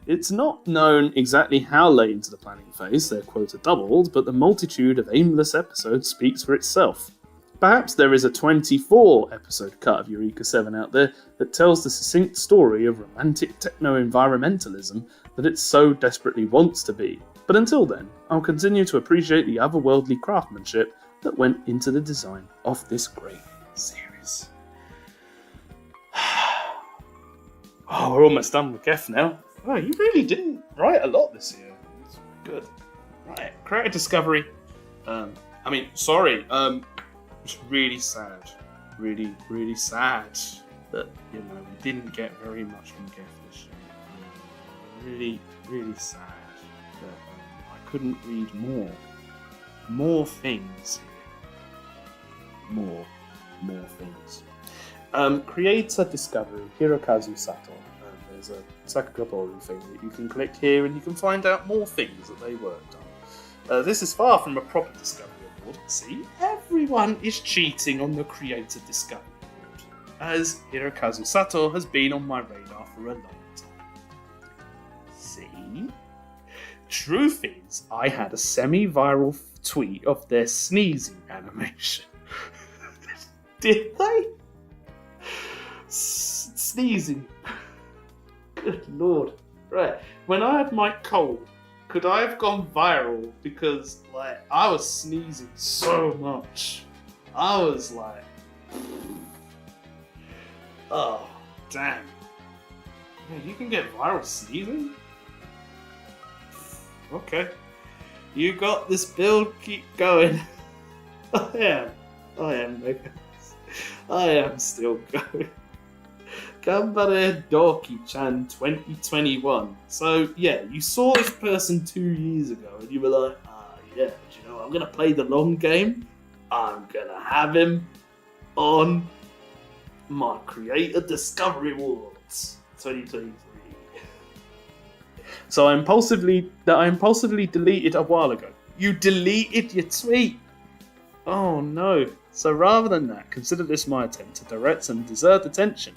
A: It's not known exactly how late into the planning phase their quota doubled, but the multitude of aimless episodes speaks for itself. Perhaps there is a 24-episode cut of Eureka 7 out there that tells the succinct story of romantic techno-environmentalism that it so desperately wants to be. But until then, I'll continue to appreciate the otherworldly craftsmanship that went into the design of this great series. Oh, we're almost done with Geth now. Oh, you really didn't write a lot this year. It's good. Right, creative discovery. Sorry. It's really sad. Really, really sad that, we didn't get very much from Geth this year. Really, really sad that I couldn't read more things. More things. Creator discovery, Hirokazu Sato. There's a Sakugabowl thing that you can click here and you can find out more things that they worked on. This is far from a proper discovery award. See, everyone is cheating on the Creator Discovery Award, as Hirokazu Sato has been on my radar for a long time. See? Truth is, I had a semi-viral tweet of their sneezing animation. Did they? Sneezing. Good lord. Right. When I had my cold, could I have gone viral because, I was sneezing so much? I was like... Oh, damn. Yeah, you can get viral sneezing? Okay. You got this build, keep going. I am, Megas. I am still going. Gambare Doki-chan 2021. So, yeah, you saw this person 2 years ago and you were like, but I'm going to play the long game. I'm going to have him on my Creator Discovery Awards 2023. So I impulsively deleted a while ago. You deleted your tweet. Oh no. So rather than that, consider this my attempt to direct some deserved attention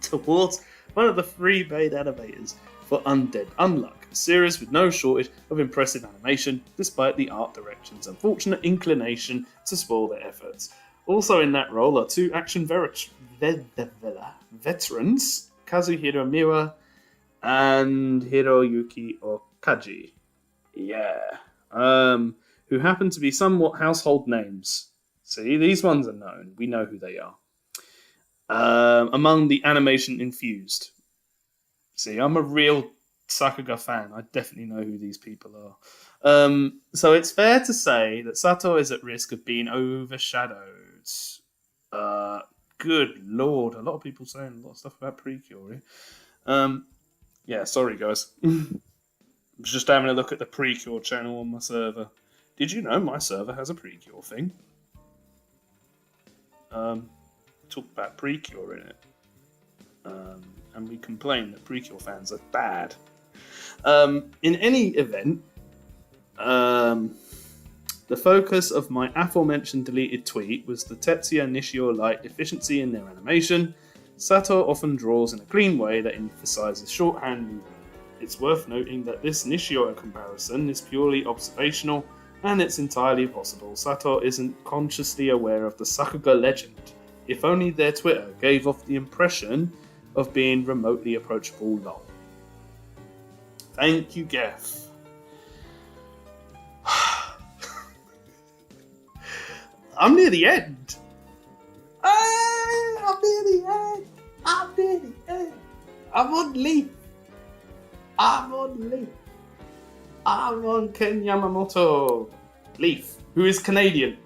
A: towards one of the 3 paid animators for Undead Unluck, a series with no shortage of impressive animation, despite the art direction's unfortunate inclination to spoil their efforts. Also in that role are 2 action veterans, Kazuhiro Miwa and Hiroyuki Okaji. Yeah. Who happen to be somewhat household names. See, these ones are known. We know who they are. Among the animation infused. See, I'm a real Sakuga fan. I definitely know who these people are. So it's fair to say that Sato is at risk of being overshadowed. Good lord, a lot of people saying a lot of stuff about Precure. Yeah, sorry guys. I'm just having a look at the Precure channel on my server. Did you know my server has a Precure thing? Talk about Precure in it. And we complain that Precure fans are bad. In any event, the focus of my aforementioned deleted tweet was the Tetsuya Nishio-like efficiency in their animation. Sato often draws in a clean way that emphasizes shorthand movement. It's worth noting that this Nishio comparison is purely observational, and it's entirely possible Sato isn't consciously aware of the Sakuga legend. If only their Twitter gave off the impression of being remotely approachable lol. Thank you, Geth. I'm near the end. I'm near the end. I'm on Leaf. I'm on Ken Yamamoto. Leaf, who is Canadian.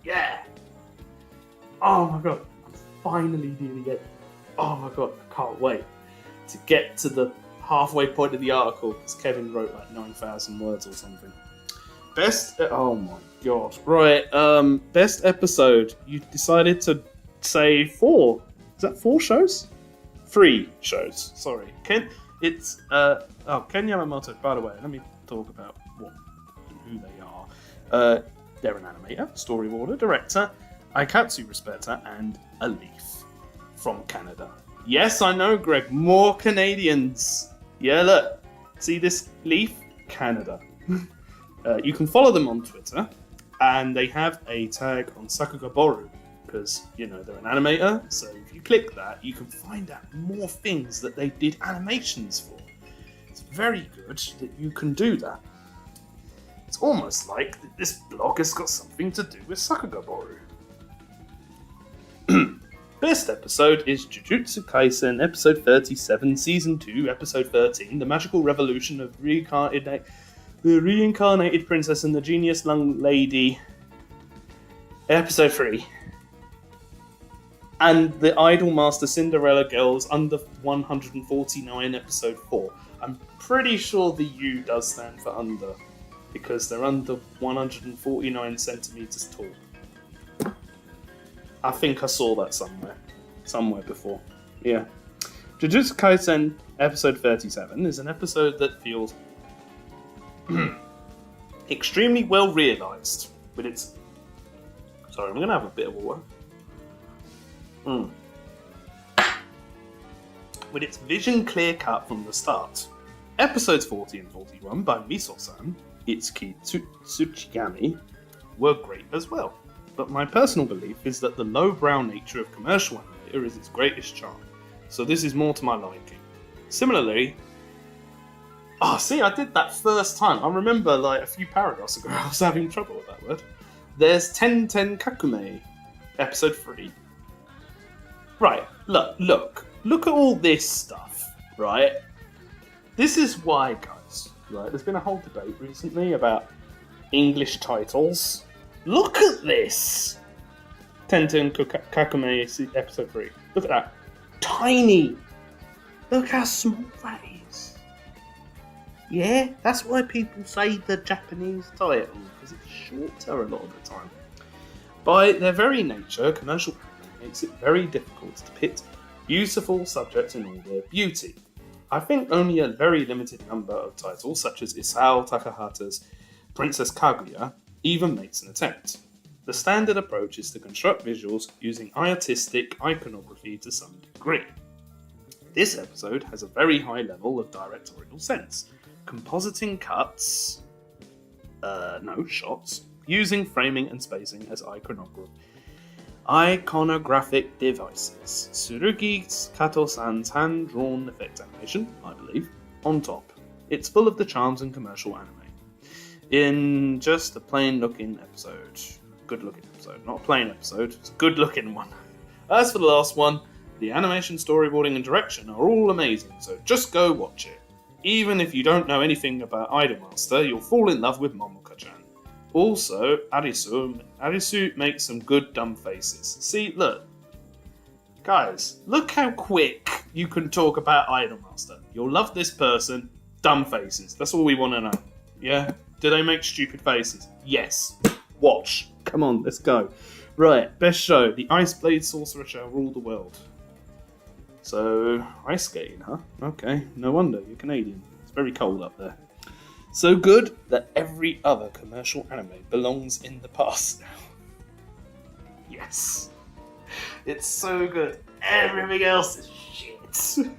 A: Yeah. Oh my god. I'm finally near the end. Oh my god, I can't wait to get to the halfway point of the article because Kevin wrote like 9,000 words or something. Oh my god. Right, best episode. You decided to say 4. Is that 4 shows? 3 shows, sorry. Ken Yamamoto, by the way, let me talk about what and who they are. They're an animator, storyboarder, director, Aikatsu respecter, and a leaf from Canada. Yes, I know, Greg, more Canadians. Yeah, look, see this leaf? Canada. You can follow them on Twitter, and they have a tag on Sakugabowl, because, you know, they're an animator, so if you click that, you can find out more things that they did animations for. It's very good that you can do that. It's almost like this blog has got something to do with Sakugabowl. Best episode is Jujutsu Kaisen, episode 37, season 2, episode 13, The Magical Revolution of the Reincarnated Princess and the Genius Young Lady, episode 3. And the Idol Master Cinderella Girls under 149, episode 4. I'm pretty sure the U does stand for under, because they're under 149 centimeters tall. I think I saw that somewhere before. Yeah. Jujutsu Kaisen episode 37 is an episode that feels extremely well realised with its... Sorry, I'm going to have a bit of water. With its vision clear cut from the start. Episodes 40 and 41 by Miso-san, Itsuki Tsuchigami, were great as well. But my personal belief is that the low-brow nature of commercial animator is its greatest charm, so this is more to my liking. Similarly, I did that first time. I remember like a few paragraphs ago I was having trouble with that word. There's Ten Kakume, episode 3. Right, look at all this stuff, right? This is why, guys, right, there's been a whole debate recently about English titles. Look at this! Tenten Kakume episode 3. Look at that. Tiny! Look how small that is. Yeah, that's why people say the Japanese title, because it's shorter a lot of the time. By their very nature, commercial anime makes it very difficult to pit beautiful subjects in all their beauty. I think only a very limited number of titles, such as Isao Takahata's Princess Kaguya, even makes an attempt. The standard approach is to construct visuals using artistic iconography to some degree. This episode has a very high level of directorial sense, compositing shots, using framing and spacing as iconographic devices. Tsurugi Kato-san's hand-drawn effect animation, I believe, on top. It's full of the charms and commercial anime. In just a plain-looking episode. Good-looking episode. Not a plain episode, it's a good-looking one. As for the last one, the animation, storyboarding, and direction are all amazing, so just go watch it. Even if you don't know anything about Idolmaster, you'll fall in love with Momoka-chan. Also, Arisu makes some good dumb faces. See, look. Guys, look how quick you can talk about Idolmaster. You'll love this person, dumb faces. That's all we want to know. Yeah? Do they make stupid faces? Yes. Watch. Come on, let's go. Right, best show. The Ice Blade Sorcerer shall rule the world. So, ice skating, huh? Okay, no wonder, you're Canadian. It's very cold up there. So good that every other commercial anime belongs in the past now. Yes. It's so good. Everything else is shit.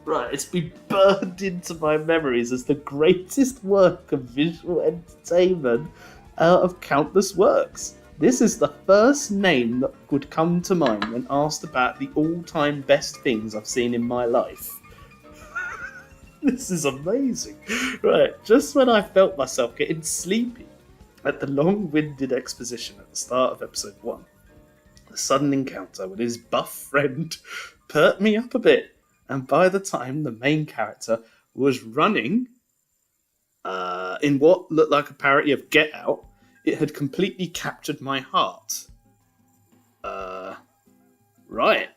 A: Right, it's been burned into my memories as the greatest work of visual entertainment out of countless works. This is the first name that would come to mind when asked about the all-time best things I've seen in my life. This is amazing. Right, just when I felt myself getting sleepy at the long-winded exposition at the start of episode 1, the sudden encounter with his buff friend perked me up a bit, and by the time the main character was running in what looked like a parody of Get Out, it had completely captured my heart. Right.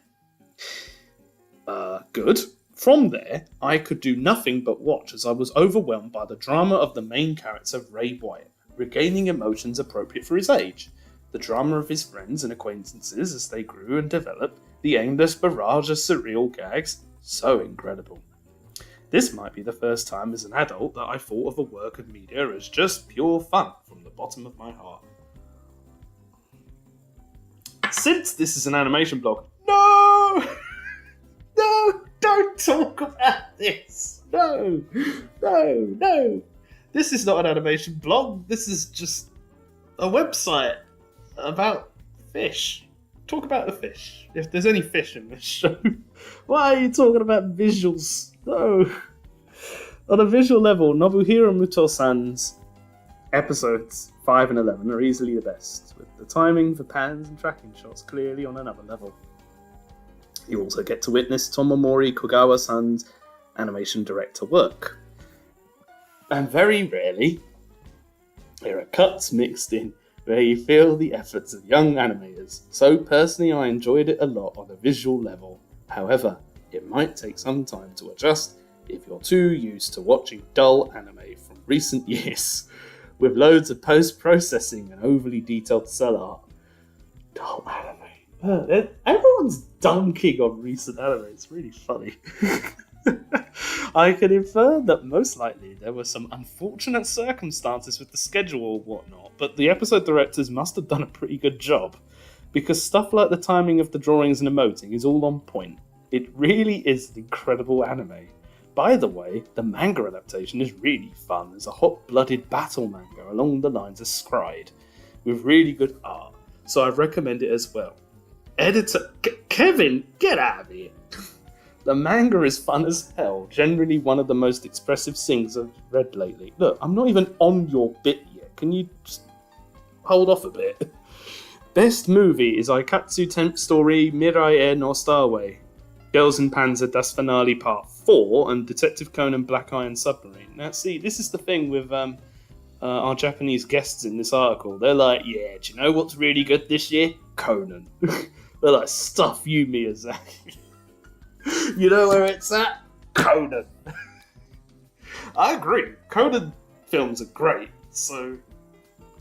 A: Good. From there, I could do nothing but watch as I was overwhelmed by the drama of the main character, Ray Wyatt, regaining emotions appropriate for his age, the drama of his friends and acquaintances as they grew and developed, the endless barrage of surreal gags, so incredible. This might be the first time as an adult that I thought of a work of media as just pure fun from the bottom of my heart. Since this is an animation blog, no, don't talk about this. No. This is not an animation blog. This is just a website about fish. Talk about the fish. If there's any fish in this show. Why are you talking about visuals? No. On a visual level, Nobuhiro Muto-san's episodes 5 and 11 are easily the best, with the timing for pans and tracking shots clearly on another level. You also get to witness Tomomori Kogawa-san's animation director work. And very rarely, there are cuts mixed in where you feel the efforts of young animators. So personally, I enjoyed it a lot on a visual level. However, it might take some time to adjust if you're too used to watching dull anime from recent years, with loads of post-processing and overly detailed cell art. Dull anime. Everyone's dunking on recent anime. It's really funny. I can infer that most likely there were some unfortunate circumstances with the schedule or whatnot, but the episode directors must have done a pretty good job, because stuff like the timing of the drawings and emoting is all on point. It really is an incredible anime. By the way, the manga adaptation is really fun. It's a hot-blooded battle manga along the lines of Scried, with really good art, so I recommend it as well. Editor Kevin, get out of here! The manga is fun as hell, generally one of the most expressive things I've read lately. Look, I'm not even on your bit yet. Can you just hold off a bit? Best movie is Aikatsu 10th Story, Mirai no Starway, Girls in Panzer Das Finale Part 4, and Detective Conan Black Iron Submarine. Now, see, this is the thing with our Japanese guests in this article. They're like, yeah, do you know what's really good this year? Conan. They're like, stuff you, Miyazaki. You know where it's at? Conan. I agree. Conan films are great, so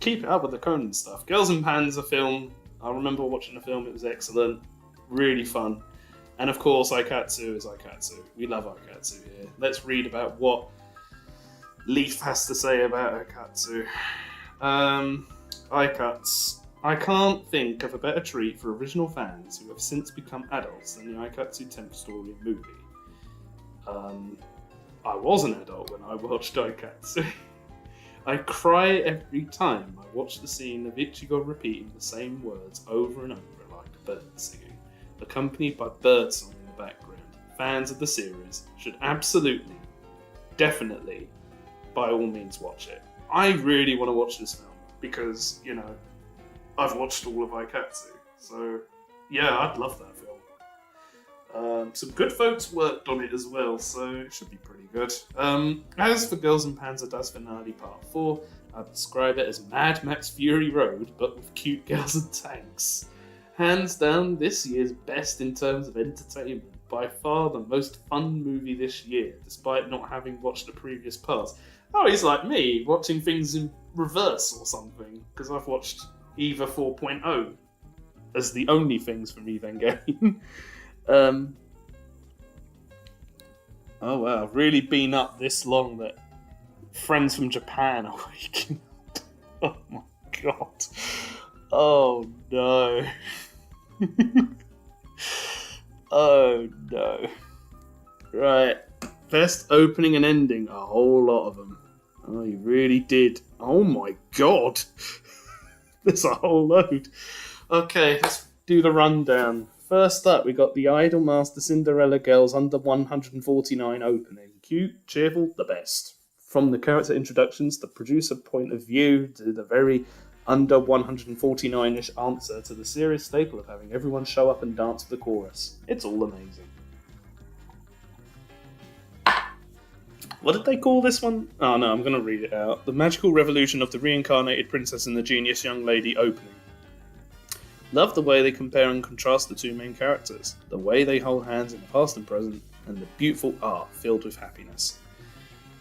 A: keep it up with the Conan stuff. Girls in Panzer film, I remember watching the film, it was excellent. Really fun. And of course, Aikatsu is Aikatsu. We love Aikatsu here. Let's read about what Leaf has to say about Aikatsu. Aikatsu. I can't think of a better treat for original fans who have since become adults than the Aikatsu 10th Story movie. I was an adult when I watched Aikatsu. I cry every time I watch the scene of Ichigo repeating the same words over and over like bird singing, accompanied by birdsong in the background. Fans of the series should absolutely, definitely, by all means watch it. I really want to watch this film because, you know, I've watched all of Aikatsu, so yeah, I'd love that film. Some good folks worked on it as well, so it should be pretty good. As for Girls in Panzer Das Finale Part 4, I'd describe it as Mad Max Fury Road, but with cute girls and tanks. Hands down, this year's best in terms of entertainment. By far the most fun movie this year, despite not having watched the previous parts. Oh, he's like me, watching things in reverse or something, because I've watched EVA 4.0 as the only things from Evangelion. Oh wow, I've really been up this long that friends from Japan are waking up. Oh my god. Oh no. Oh no. Right. Best opening and ending, a whole lot of them. Oh, you really did. Oh my god. There's a whole load. Okay, let's do the rundown. First up, we got the Idolmaster Cinderella Girls under 149 opening. Cute, cheerful, the best. From the character introductions, the producer point of view, to the very under 149-ish answer to the serious staple of having everyone show up and dance to the chorus. It's all amazing. What did they call this one? Oh no, I'm going to read it out. The Magical Revolution of the Reincarnated Princess and the Genius Young Lady opening. Love the way they compare and contrast the two main characters, the way they hold hands in the past and present, and the beautiful art filled with happiness.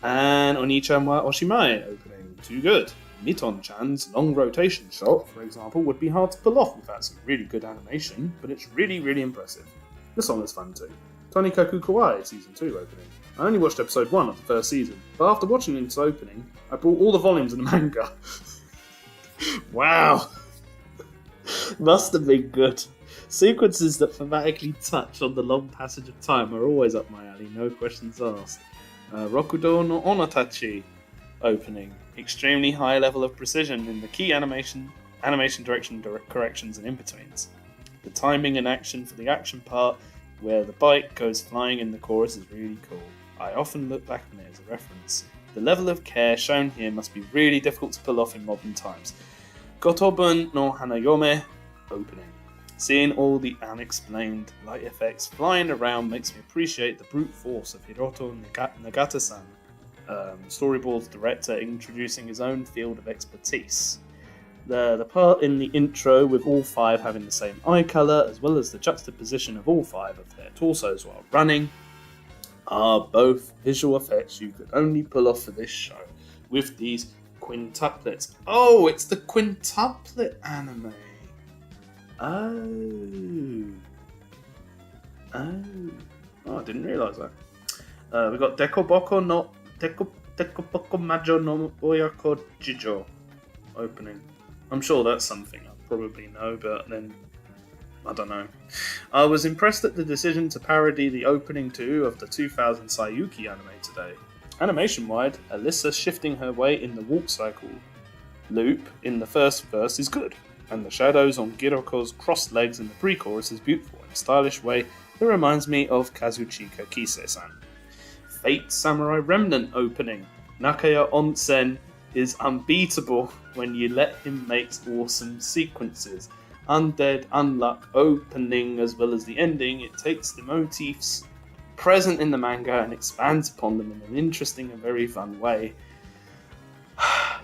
A: And Oni-chan wa Oshimae opening, too good. Miton-chan's long rotation shot, for example, would be hard to pull off without some really good animation, but it's really, really impressive. The song is fun too. Tonikaku Kawaii Season 2 opening. I only watched episode 1 of the first season, but after watching its opening, I bought all the volumes of the manga. Wow! Must have been good. Sequences that thematically touch on the long passage of time are always up my alley, no questions asked. Rokudo no Onatachi opening. Extremely high level of precision in the key animation direction, corrections and in-betweens. The timing and action for the action part, where the bike goes flying in the chorus, is really cool. I often look back on it as a reference. The level of care shown here must be really difficult to pull off in modern times. Gotobun no Hanayome opening. Seeing all the unexplained light effects flying around makes me appreciate the brute force of Hiroto Nagata-san, storyboard director introducing his own field of expertise. The part in the intro with all 5 having the same eye colour, as well as the juxtaposition of all 5 of their torsos while running, are both visual effects you could only pull off for this show with these quintuplets. Oh, it's the quintuplet anime. Oh, I didn't realise that. We got Dekoboko Majo no Oyako Jijo opening. I'm sure that's something I probably know, but then I don't know. I was impressed at the decision to parody the opening 2 of the 2000 Sayuki anime today. Animation-wide, Alyssa shifting her weight in the walk cycle loop in the first verse is good, and the shadows on Giroko's crossed legs in the pre-chorus is beautiful in a stylish way that reminds me of Kazuchika Kise-san. Fate Samurai Remnant opening. Nakaya Onsen is unbeatable when you let him make awesome sequences. Undead Unluck opening as well as the ending, it takes the motifs present in the manga and expands upon them in an interesting and very fun way.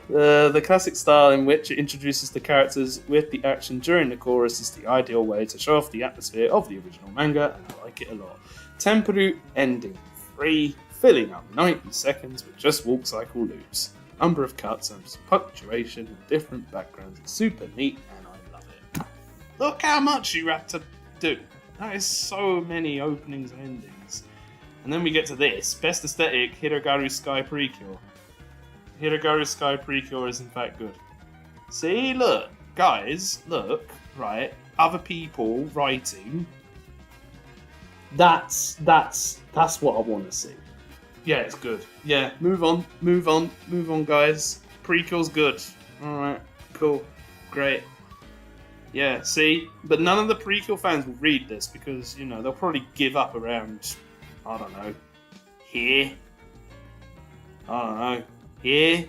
A: The classic style in which it introduces the characters with the action during the chorus is the ideal way to show off the atmosphere of the original manga, and I like it a lot. Temporu ending 3, filling up 90 seconds with just walk cycle loops. Number of cuts and punctuation and different backgrounds is super neat and I love it. Look how much you had to do. That is so many openings and endings. And then we get to this. Best aesthetic, Hirogaru Sky Precure. Hirogaru Sky Precure is in fact good. See, look, guys, look, right, other people writing. That's what I want to see. Yeah, it's good. Yeah, move on, guys. Prequel's good. Alright, cool, great. Yeah, see? But none of the prequel fans will read this because, you know, they'll probably give up around, I don't know, here. I don't know, here.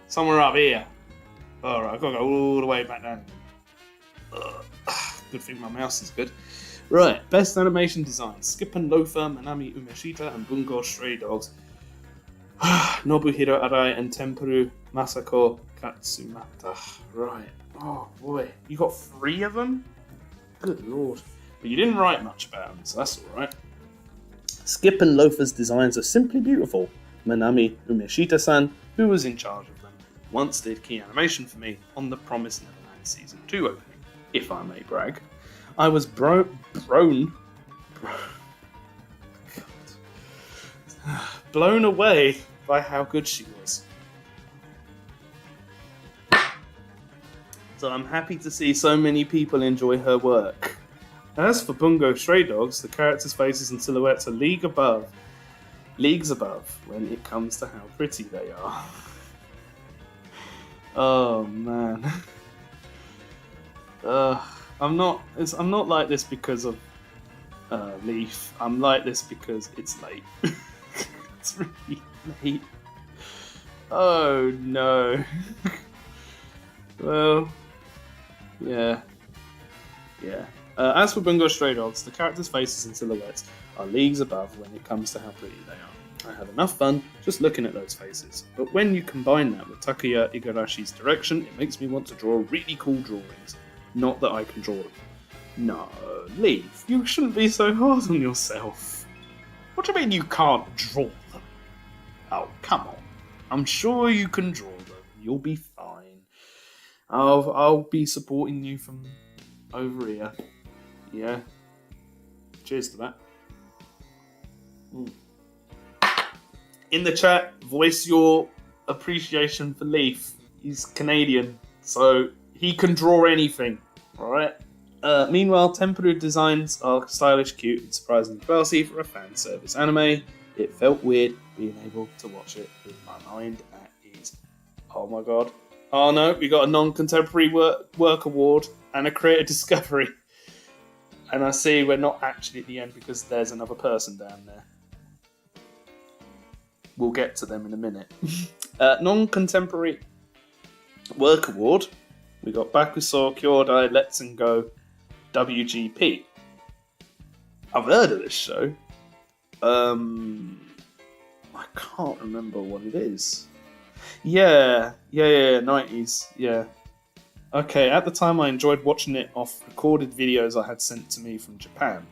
A: Somewhere up here. Alright, I've got to go all the way back down. Good thing my mouse is good. Right, best animation design. Skip and Loafer, Manami Umeshita, and Bungo Stray Dogs. Nobuhiro Arai and Tempuru Masako Katsumata. Right. Oh boy. You got 3 of them? Good lord. But you didn't write much about them, so that's alright. Skip and Loafer's designs are simply beautiful. Manami Umeshita-san, who was in charge of them, once did key animation for me on the Promised Neverland Season 2 opening, if I may brag. I was blown away by how good she was. So I'm happy to see so many people enjoy her work. As for Bungo Stray Dogs, the characters' faces and silhouettes are leagues above when it comes to how pretty they are. Oh man. I'm not like this because of Leaf. I'm like this because it's late. It's really late. Oh no. Well, yeah. As for Bungo Stray Dogs, the characters' faces and silhouettes are leagues above when it comes to how pretty they are. I have enough fun just looking at those faces, but when you combine that with Takuya Igarashi's direction, it makes me want to draw really cool drawings. Not that I can draw them. No, Leaf, you shouldn't be so hard on yourself.
B: What do you mean you can't draw them? Oh, come on.
A: I'm sure you can draw them. You'll be fine. I'll be supporting you from over here. Yeah. Cheers to that. In the chat, voice your appreciation for Leaf. He's Canadian, so he can draw anything. Alright? Meanwhile, Temperu designs are stylish, cute, and surprisingly classy for a fan service anime. It felt weird being able to watch it with my mind at ease. Oh my god. Oh no, we got a non-contemporary work award and a creative discovery. And I see we're not actually at the end because there's another person down there. We'll get to them in a minute. Non-contemporary work award. We got Bakuso, Kyodai, Let's and Go, WGP. I've heard of this show. I can't remember what it is. Yeah, 90s, yeah. Okay, at the time I enjoyed watching it off recorded videos I had sent to me from Japan.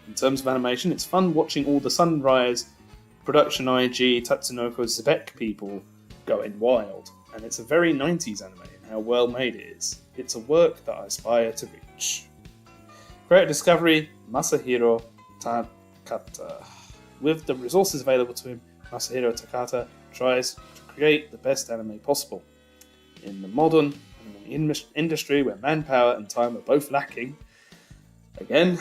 A: In terms of animation, it's fun watching all the Sunrise, Production IG, Tatsunoko Zebek people going wild. And it's a very 90s anime in how well made it is. It's a work that I aspire to reach. Creative discovery, Masahiro Takata. With the resources available to him, Masahiro Takata tries to create the best anime possible. In the modern industry where manpower and time are both lacking, again,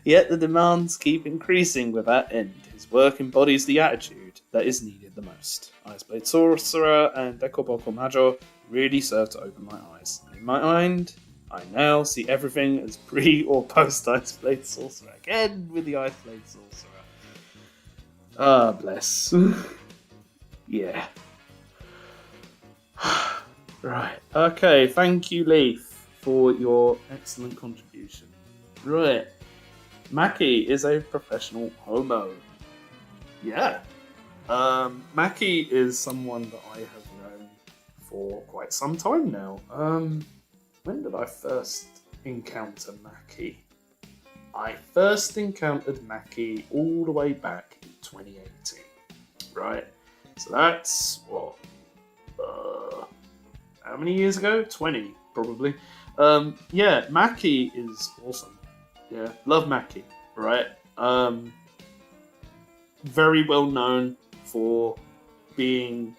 A: yet the demands keep increasing with that end. His work embodies the attitude that is needed the most. Ice Blade Sorcerer and Dekoboko Majo really serve to open my eyes. In my mind, I now see everything as pre or post Ice Blade Sorcerer. Again with the Ice Blade Sorcerer. Ah, bless. Yeah. Right. Okay, thank you, Leaf, for your excellent contribution. Right. Maki is a professional homo. Yeah. Maki is someone that I have known for quite some time now. When did I first encounter Maki? I first encountered Maki all the way back in 2018. Right? So that's, what? How many years ago? 20, probably. Yeah, Maki is awesome. Yeah, love Maki, right? Very well known for being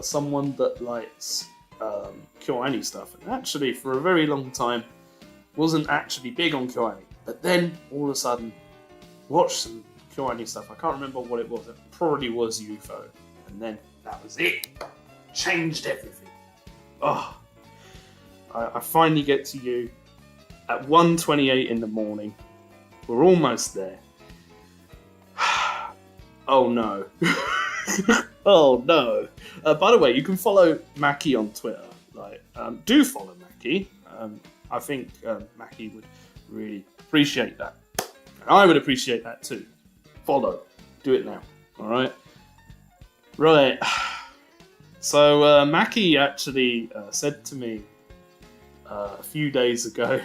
A: someone that likes Kyoani stuff. And actually, for a very long time, wasn't actually big on Kyoani. But then, all of a sudden, watched some Kyoani stuff. I can't remember what it was. It probably was UFO. And then, that was it. Changed everything. Oh, I finally get to you at 1:28 in the morning. We're almost there. Oh no. Oh no. By the way, you can follow Maki on Twitter. Do follow Maki. I think Maki would really appreciate that. And I would appreciate that too. Follow. Do it now. Alright? Right. So Maki actually said to me a few days ago,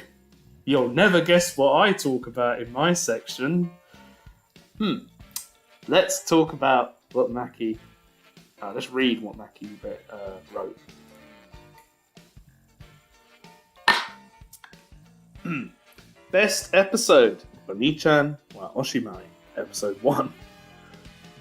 A: "You'll never guess what I talk about in my section." Let's talk about what Maki... let's read what Maki wrote. Best episode, Oni-chan wa Oshimai, episode 1.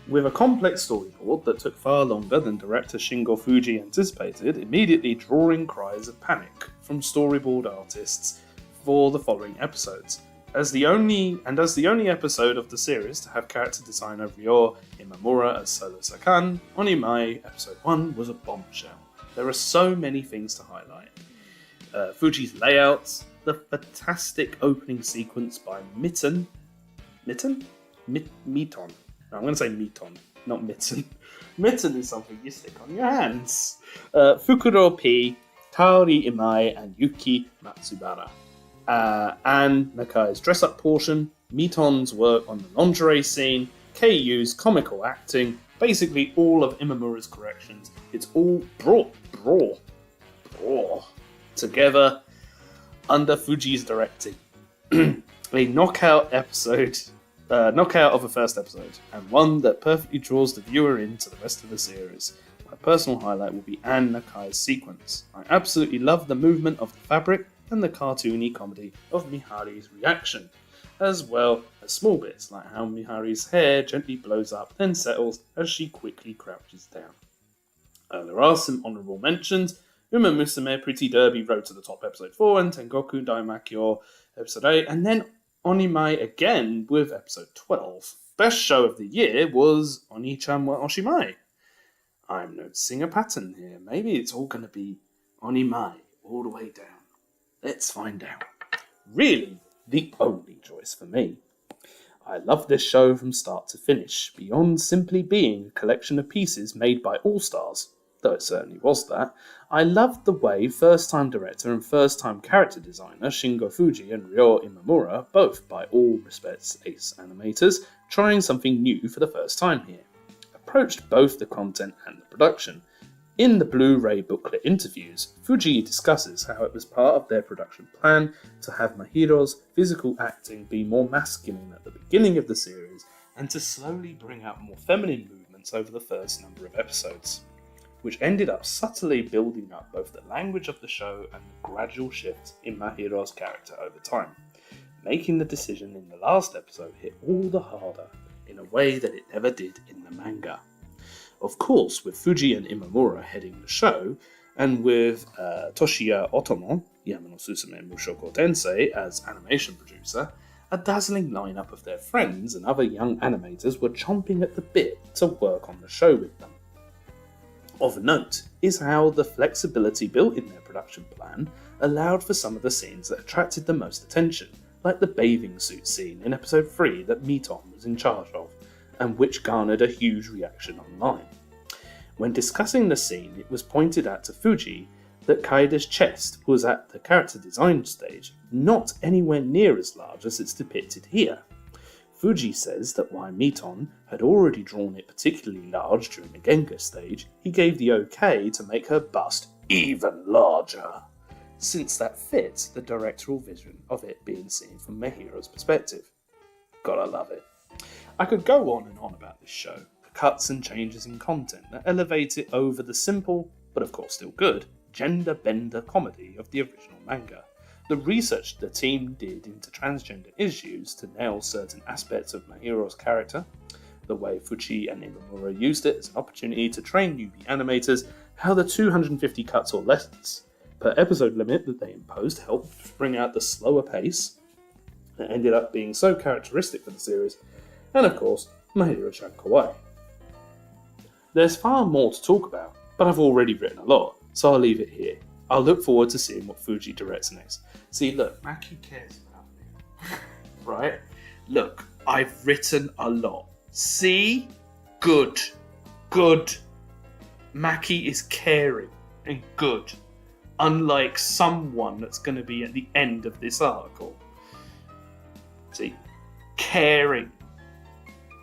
A: With a complex storyboard that took far longer than director Shingo Fuji anticipated, immediately drawing cries of panic from storyboard artists for the following episodes. As the only episode of the series to have character designer Ryo Imamura as Solo Sakan, Onimai episode 1 was a bombshell. There are so many things to highlight. Fuji's layouts, the fantastic opening sequence by Miton. No, I'm going to say Miton, not Mitten. Mitten is something you stick on your hands. Fukuro P, Kaori Imai, and Yuki Matsubara. And Nakai's dress-up portion, Miton's work on the lingerie scene, KU's comical acting, basically all of Imamura's corrections. It's all together under Fuji's directing. A knockout of a first episode, and one that perfectly draws the viewer into the rest of the series. My personal highlight will be Anne Nakai's sequence. I absolutely love the movement of the fabric and the cartoony comedy of Mihari's reaction, as well as small bits like how Mihari's hair gently blows up then settles as she quickly crouches down. There are some honourable mentions. Uma Musume Pretty Derby rode to the top episode 4 and Tengoku Daimakyo episode 8, and then Onimai again with episode 12. Best show of the year was Oni-chan wa Oshimai. I'm noticing a pattern here. Maybe it's all going to be Onimai all the way down. Let's find out. Really, the only choice for me. I love this show from start to finish, beyond simply being a collection of pieces made by all-stars, though it certainly was that. I loved the way first-time director and first-time character designer Shingo Fuji and Ryo Imamura, both by all respects ace animators, trying something new for the first time here, approached both the content and the production. In the Blu-ray booklet interviews, Fuji discusses how it was part of their production plan to have Mahiro's physical acting be more masculine at the beginning of the series and to slowly bring out more feminine movements over the first number of episodes, which ended up subtly building up both the language of the show and the gradual shift in Mahiro's character over time, making the decision in the last episode hit all the harder in a way that it never did in the manga. Of course, with Fuji and Imamura heading the show, and with Toshiya Otomo, Yamano Susume Mushoko Tensei, as animation producer, a dazzling lineup of their friends and other young animators were chomping at the bit to work on the show with them. Of note is how the flexibility built in their production plan allowed for some of the scenes that attracted the most attention, like the bathing suit scene in episode 3 that Miton was in charge of, and which garnered a huge reaction online. When discussing the scene, it was pointed out to Fuji that Kaida's chest was at the character design stage not anywhere near as large as it's depicted here. Fuji says that while Miton had already drawn it particularly large during the Genga stage, he gave the okay to make her bust even larger, since that fits the directorial vision of it being seen from Mahiro's perspective. Gotta love it. I could go on and on about this show, the cuts and changes in content that elevate it over the simple, but of course still good, gender-bender comedy of the original manga. The research the team did into transgender issues to nail certain aspects of Mahiro's character, the way Fuji and Imamura used it as an opportunity to train newbie animators, how the 250 cuts or less per episode limit that they imposed helped bring out the slower pace that ended up being so characteristic for the series, and of course, Mahiro-chan kawaii. There's far more to talk about, but I've already written a lot, so I'll leave it here. I'll look forward to seeing what Fuji directs next. See, look, Maki cares about me. Right? Look, I've written a lot. See? Good. Good. Maki is caring and good. Unlike someone that's going to be at the end of this article. See? Caring.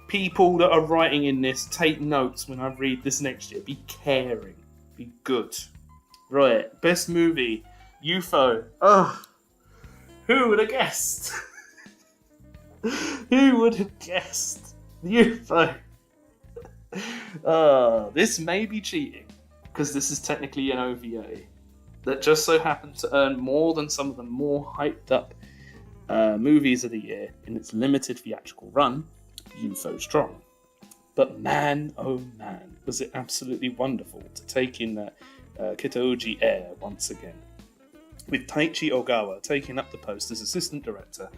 A: People that are writing in this, take notes when I read this next year. Be caring. Be good. Right, best movie, UFO. Ugh. Who would have guessed? Who would have guessed? UFO. This may be cheating, because this is technically an OVA that just so happened to earn more than some of the more hyped up movies of the year in its limited theatrical run, UFO Strong. But man, oh man, was it absolutely wonderful to take in that Kitauji air once again, with Taichi Ogawa taking up the post as assistant director,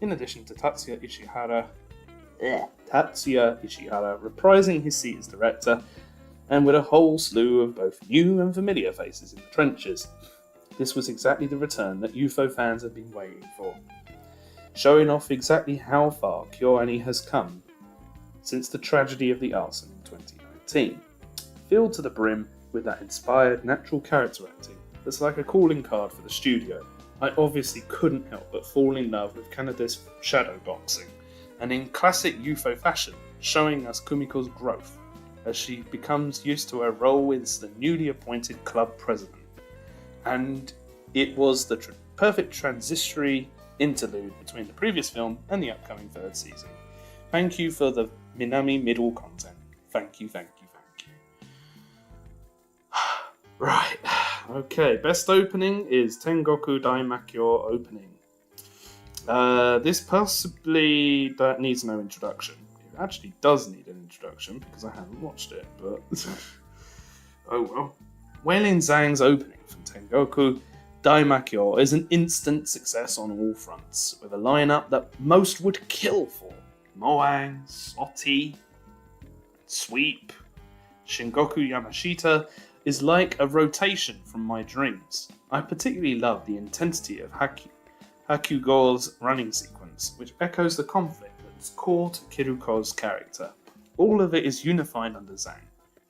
A: in addition to Tatsuya Ishihara reprising his seat as director, and with a whole slew of both new and familiar faces in the trenches. This was exactly the return that UFO fans have been waiting for, showing off exactly how far KyoAni has come since the tragedy of the arson in 2019, filled to the brim with that inspired natural character acting that's like a calling card for the studio. I obviously couldn't help but fall in love with Kanade's shadow boxing, and in classic UFO fashion, showing us Kumiko's growth as she becomes used to her role as the newly appointed club president. And It was the perfect transitory interlude between the previous film and the upcoming third season. Thank you for the Minami middle content. Thank you, thank you, thank you. Right, okay, best opening is Tengoku Daimakyo opening. This possibly that needs no introduction. It actually does need an introduction because I haven't watched it, but oh well. Weilin Zhang's opening from Tengoku Daimakyo is an instant success on all fronts, with a lineup that most would kill for. Moang, Soti, Sweep, Shingoku Yamashita is like a rotation from my dreams. I particularly love the intensity of Hakugou's running sequence, which echoes the conflict that's core to Kiruko's character. All of it is unified under Zhang,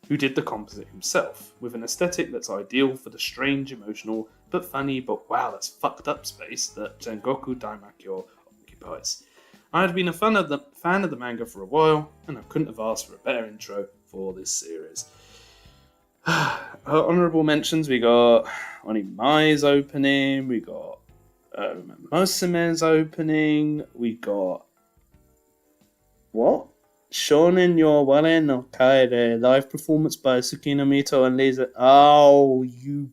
A: who did the composite himself, with an aesthetic that's ideal for the strange, emotional, but funny, but wow, that's fucked up space that Tengoku Daimakyo occupies. I had been a fan of the manga for a while, and I couldn't have asked for a better intro for this series. Honourable mentions, we got Onimai's opening, we got Mosume's opening, we got... What? Shonen Your Waren no Kaede, live performance by Tsukino Mito and Lisa. Oh, you...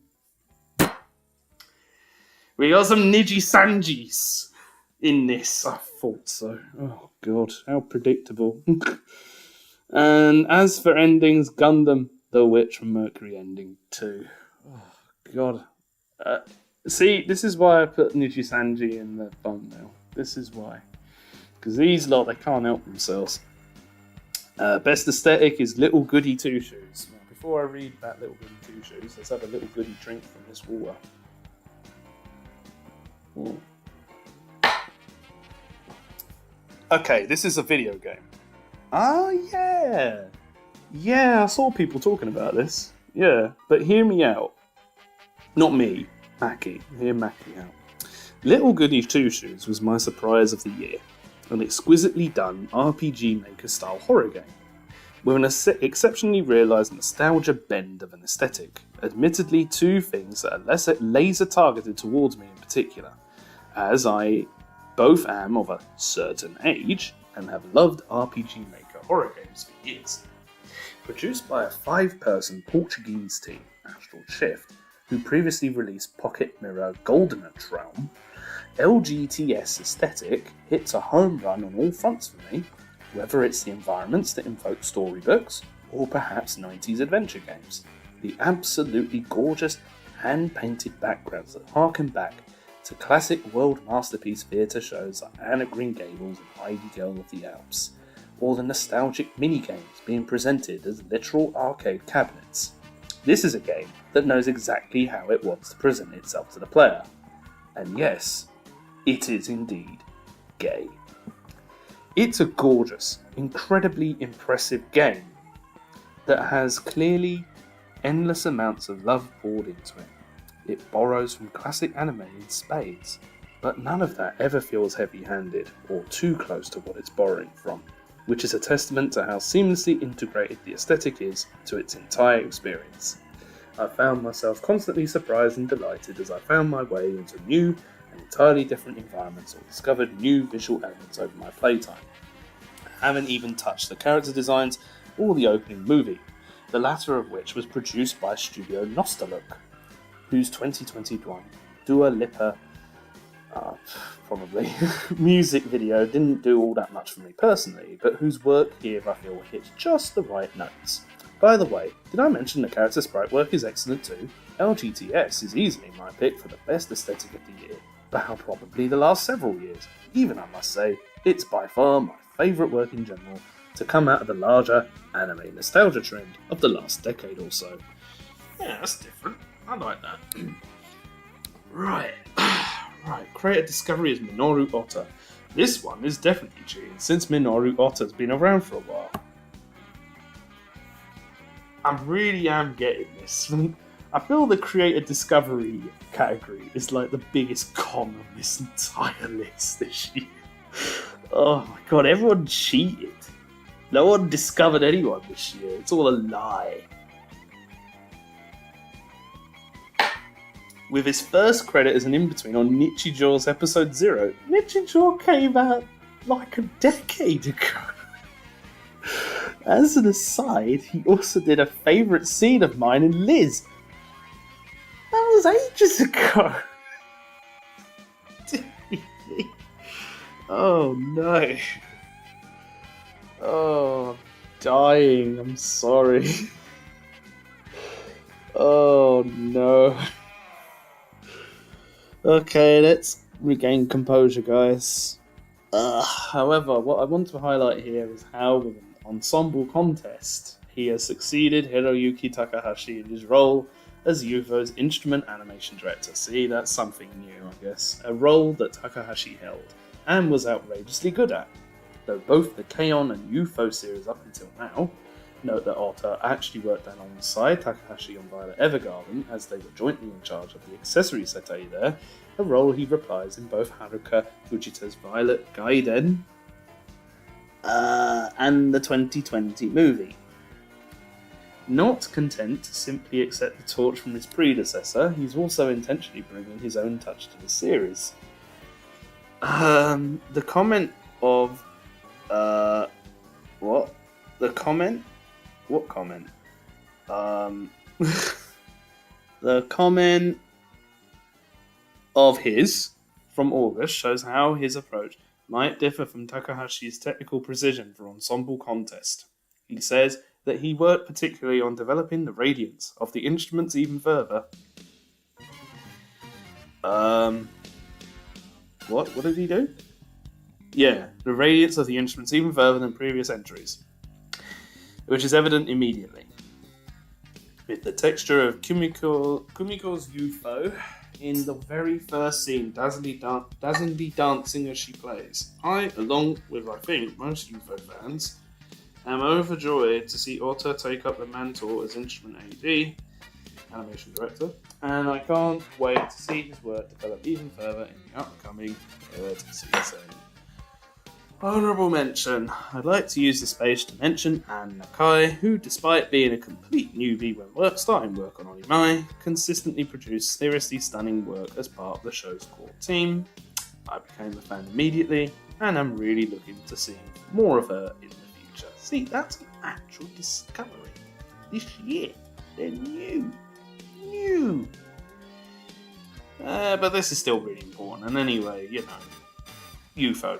A: We got some Niji Sanjis in this. I thought so. Oh, God, how predictable. And as for endings, Gundam, The Witch from Mercury ending 2. Oh, God. See, this is why I put Niji Sanji in the thumbnail. This is why. Because these lot, they can't help themselves. Best aesthetic is Little Goody Two Shoes. Now, before I read that Little Goody Two Shoes, let's have a little goody drink from this water. Ooh. Okay, this is a video game. Oh, yeah. Yeah, I saw people talking about this. Yeah, but hear me out. Not me, Maki. Hear Maki out. Little Goody Two Shoes was my surprise of the year. An exquisitely done RPG Maker style horror game, with an exceptionally realised nostalgia bend of an aesthetic. Admittedly, two things that are laser targeted towards me in particular, as I both am of a certain age and have loved RPG Maker horror games for years. Produced by a 5-person Portuguese team, Astral Shift, who previously released Pocket Mirror Golden Traum, LGTS aesthetic hits a home run on all fronts for me, whether it's the environments that invoke storybooks or perhaps 90s adventure games. The absolutely gorgeous hand-painted backgrounds that harken back to classic world masterpiece theatre shows like Anne of Green Gables and Ivy Girl of the Alps, or the nostalgic minigames being presented as literal arcade cabinets. This is a game that knows exactly how it wants to present itself to the player. And yes, it is indeed gay. It's a gorgeous, incredibly impressive game that has clearly endless amounts of love poured into it. It borrows from classic anime in spades, but none of that ever feels heavy-handed or too close to what it's borrowing from, which is a testament to how seamlessly integrated the aesthetic is to its entire experience. I found myself constantly surprised and delighted as I found my way into new and entirely different environments or discovered new visual elements over my playtime. I haven't even touched the character designs or the opening movie, the latter of which was produced by Studio Nostaluk, whose 2021 Dua Lipa probably music video didn't do all that much for me personally, but whose work here I feel hits just the right notes. By the way, did I mention the character sprite work is excellent too? LGTS is easily my pick for the best aesthetic of the year, but probably the last several years. Even I must say, it's by far my favourite work in general to come out of the larger anime nostalgia trend of the last decade or so. Yeah, that's different. I like that. Right. Creator discovery is Minoru Ota. This one is definitely cheating, since Minoru Ota's been around for a while. I really am getting this. I feel the creator discovery category is like the biggest con on this entire list this year. Oh my god, everyone cheated. No one discovered anyone this year. It's all a lie. with his first credit as an in-between on Nichijou's episode 0. Nichijou came out like a decade ago. As an aside, he also did a favourite scene of mine in Liz. That was ages ago. Oh no. Oh, dying. I'm sorry. Oh no. Okay, let's regain composure, guys. However, what I want to highlight here is how, with an ensemble contest, he has succeeded Hiroyuki Takahashi in his role as UFO's instrument animation director. See, that's something new, I guess. A role that Takahashi held and was outrageously good at. Though both the K-On! And UFO series up until now, note that Ota actually worked alongside Takahashi on Violet Evergarden, as they were jointly in charge of the accessory settee there, a role he reprised in both Haruka Fujita's Violet Gaiden and the 2020 movie. Not content to simply accept the torch from his predecessor, he's also intentionally bringing his own touch to the series. The comment of... what? The comment? What comment? The comment of his from August shows how his approach might differ from Takahashi's technical precision for ensemble contest. He says that he worked particularly on developing the radiance of the instruments even further. What did he do? Yeah, the radiance of the instruments even further than previous entries, which is evident immediately. With the texture of Kumiko's UFO in the very first scene, dazzlingly dancing as she plays. I, along with I think most UFO fans, am overjoyed to see Ota take up the mantle as instrument AD, animation director, and I can't wait to see his work develop even further in the upcoming third season. Honourable mention. I'd like to use the space to mention Anne Nakai, who, despite being a complete newbie when starting work on Onimai, consistently produced seriously stunning work as part of the show's core team. I became a fan immediately, and I'm really looking to see more of her in the future. See, that's an actual discovery this year. They're new. But this is still really important, and anyway, UFO.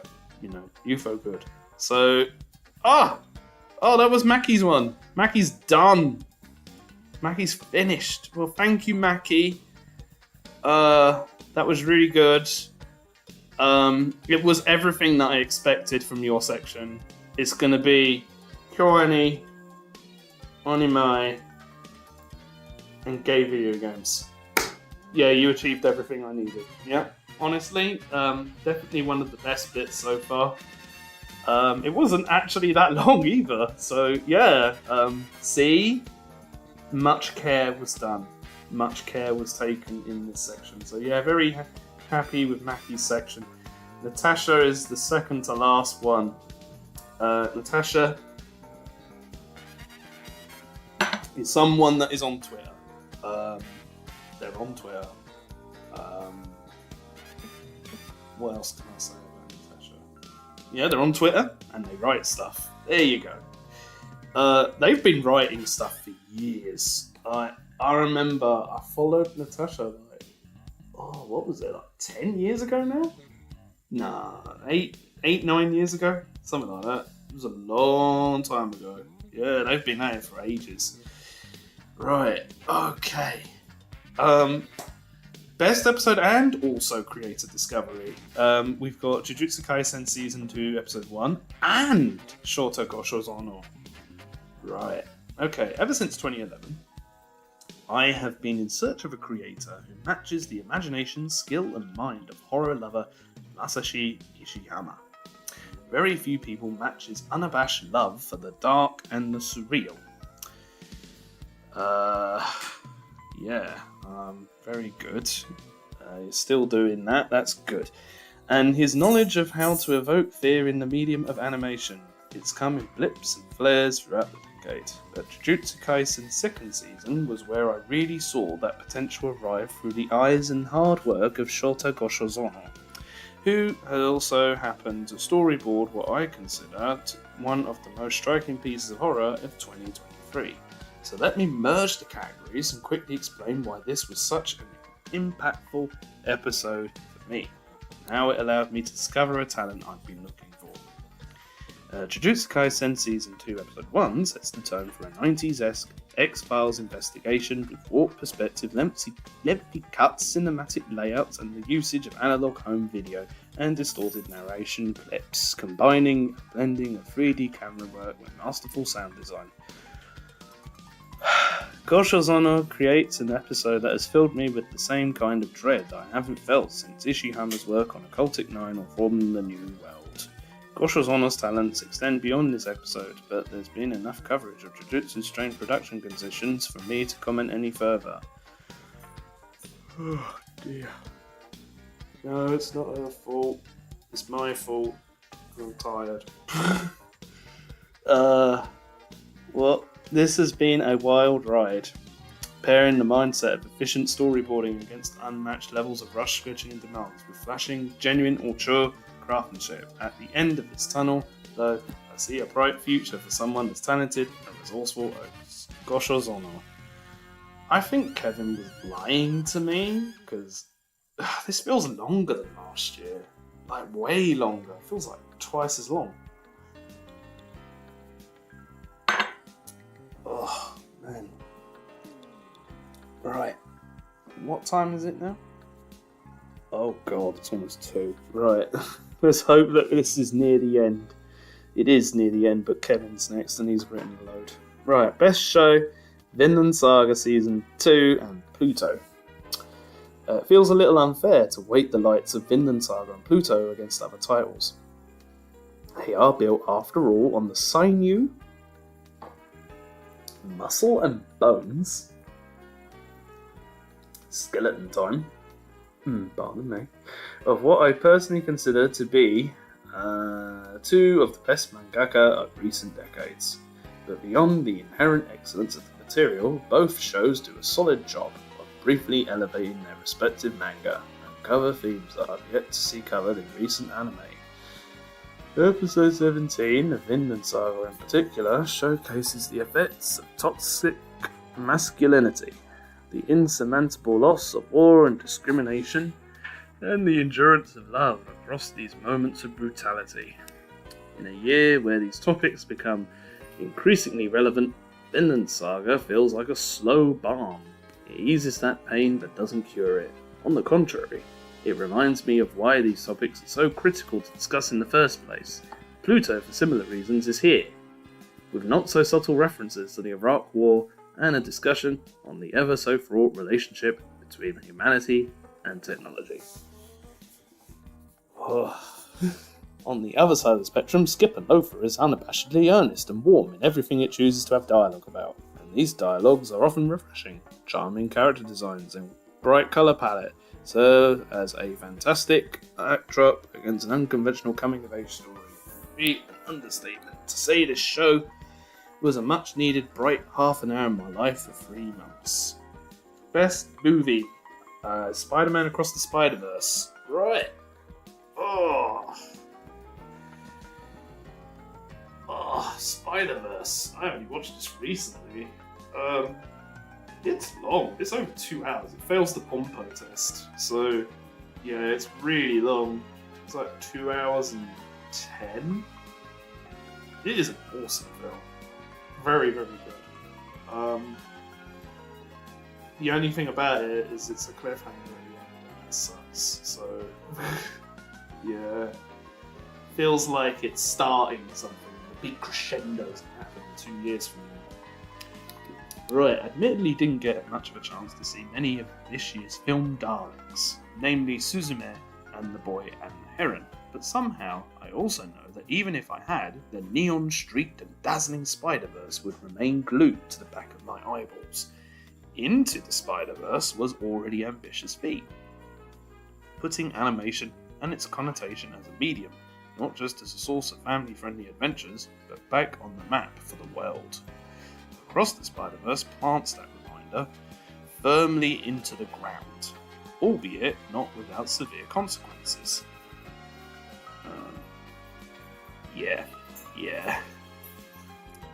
A: UFO good. So, that was Maki's one. Maki's done. Maki's finished. Well, thank you, Maki. That was really good. It was everything that I expected from your section. It's gonna be Kyoani, Onimai, and gay video games. Yeah, you achieved everything I needed. Yeah. Honestly, definitely one of the best bits so far. It wasn't actually that long either, so yeah. See, much care was done. Much care was taken in this section. So yeah, very happy with Maki's section. Natasha is the second to last one. Natasha is someone that is on Twitter. They're on Twitter. What else can I say about Natasha? Yeah, they're on Twitter and they write stuff. There you go. They've been writing stuff for years. I remember I followed Natasha what was it, 10 years ago now? Nah, 9 years ago? Something like that. It was a long time ago. Yeah, they've been at it for ages. Right, okay. Best episode and also creator discovery. We've got Jujutsu Kaisen Season 2, Episode 1, and Shota Gosho Zono. Right. Okay, ever since 2011, I have been in search of a creator who matches the imagination, skill, and mind of horror lover Masashi Ishiyama. Very few people match his unabashed love for the dark and the surreal. Very good. He's still doing that, that's good. And his knowledge of how to evoke fear in the medium of animation. It's come in blips and flares throughout the decade, but Jujutsu Kaisen's second season was where I really saw that potential arrive through the eyes and hard work of Shota Goshozono, who had also happened to storyboard what I considered one of the most striking pieces of horror of 2023. So let me merge the categories and quickly explain why this was such an impactful episode for me. How it allowed me to discover a talent I'd been looking for. Jujutsu Kaisen Season 2 Episode 1 sets the tone for a 90s-esque X-Files investigation with warped perspective, lengthy cuts, cinematic layouts, and the usage of analog home video and distorted narration clips, combining a blending of 3D camera work with masterful sound design. Goshozono creates an episode that has filled me with the same kind of dread I haven't felt since Ishihama's work on Occultic 9 or From the New World. Goshozono's talents extend beyond this episode, but there's been enough coverage of Jujutsu's strange production conditions for me to comment any further. Oh dear. No, it's not her fault. It's my fault. I'm tired. Well, this has been a wild ride. Pairing the mindset of efficient storyboarding against unmatched levels of rush sketching and demands with flashing, genuine auteur craftsmanship. At the end of this tunnel, though, I see a bright future for someone as talented and resourceful as Goshozono. I think Kevin was lying to me, because this feels longer than last year. Like, way longer. It feels like twice as long. Oh, man. Right. What time is it now? Oh god, it's almost 2. Right. Let's hope that this is near the end. It is near the end, but Kevin's next and he's written a load. Right, best show, Vinland Saga Season 2 and Pluto. It feels a little unfair to weight the lights of Vinland Saga and Pluto against other titles. They are built, after all, on the sinew, muscle and bones, skeleton time, pardon me, of what I personally consider to be two of the best mangaka of recent decades. But beyond the inherent excellence of the material, both shows do a solid job of briefly elevating their respective manga and cover themes that I've yet to see covered in recent anime. Episode 17 of Vinland Saga in particular showcases the effects of toxic masculinity, the insurmountable loss of war and discrimination, and the endurance of love across these moments of brutality. In a year where these topics become increasingly relevant, Vinland Saga feels like a slow balm. It eases that pain but doesn't cure it. On the contrary, it reminds me of why these topics are so critical to discuss in the first place. Pluto, for similar reasons, is here, with not so subtle references to the Iraq War and a discussion on the ever so fraught relationship between humanity and technology. On the other side of the spectrum, Skip and Loafer is unabashedly earnest and warm in everything it chooses to have dialogue about, and these dialogues are often refreshing. Charming character designs and bright colour palette serve as a fantastic backdrop against an unconventional coming-of-age story. It would be an understatement to say this show was a much-needed bright half an hour in my life for 3 months. Best movie, Spider-Man Across the Spider-Verse. Right. Spider-Verse. I only watched this recently. It's long. It's over 2 hours. It fails the Pompo test. So, yeah, it's really long. It's like 2 hours and 10. It is an awesome film. Very, very good. The only thing about it is it's a cliffhanger at the end and that sucks. So, yeah. Feels like it's starting something. The big crescendo is going to happen 2 years from now. Right, admittedly didn't get much of a chance to see many of this year's film darlings, namely Suzume and The Boy and the Heron, but somehow I also know that even if I had, the neon-streaked and dazzling Spider-Verse would remain glued to the back of my eyeballs. Into the Spider-Verse was already ambitious feat, putting animation and its connotation as a medium not just as a source of family-friendly adventures, but back on the map for the world. Across the Spider-Verse plants that reminder firmly into the ground, albeit not without severe consequences. Yeah.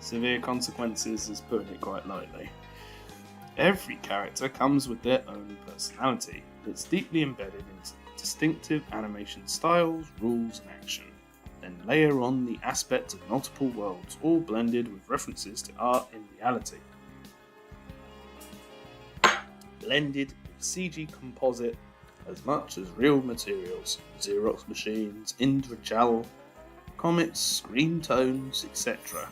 A: Severe consequences is putting it quite lightly. Every character comes with their own personality that's deeply embedded into distinctive animation styles, rules, and action. Then layer on the aspect of multiple worlds, all blended with references to art in reality. Blended with CG composite as much as real materials, Xerox machines, Indrajal, comics, screen tones, etc.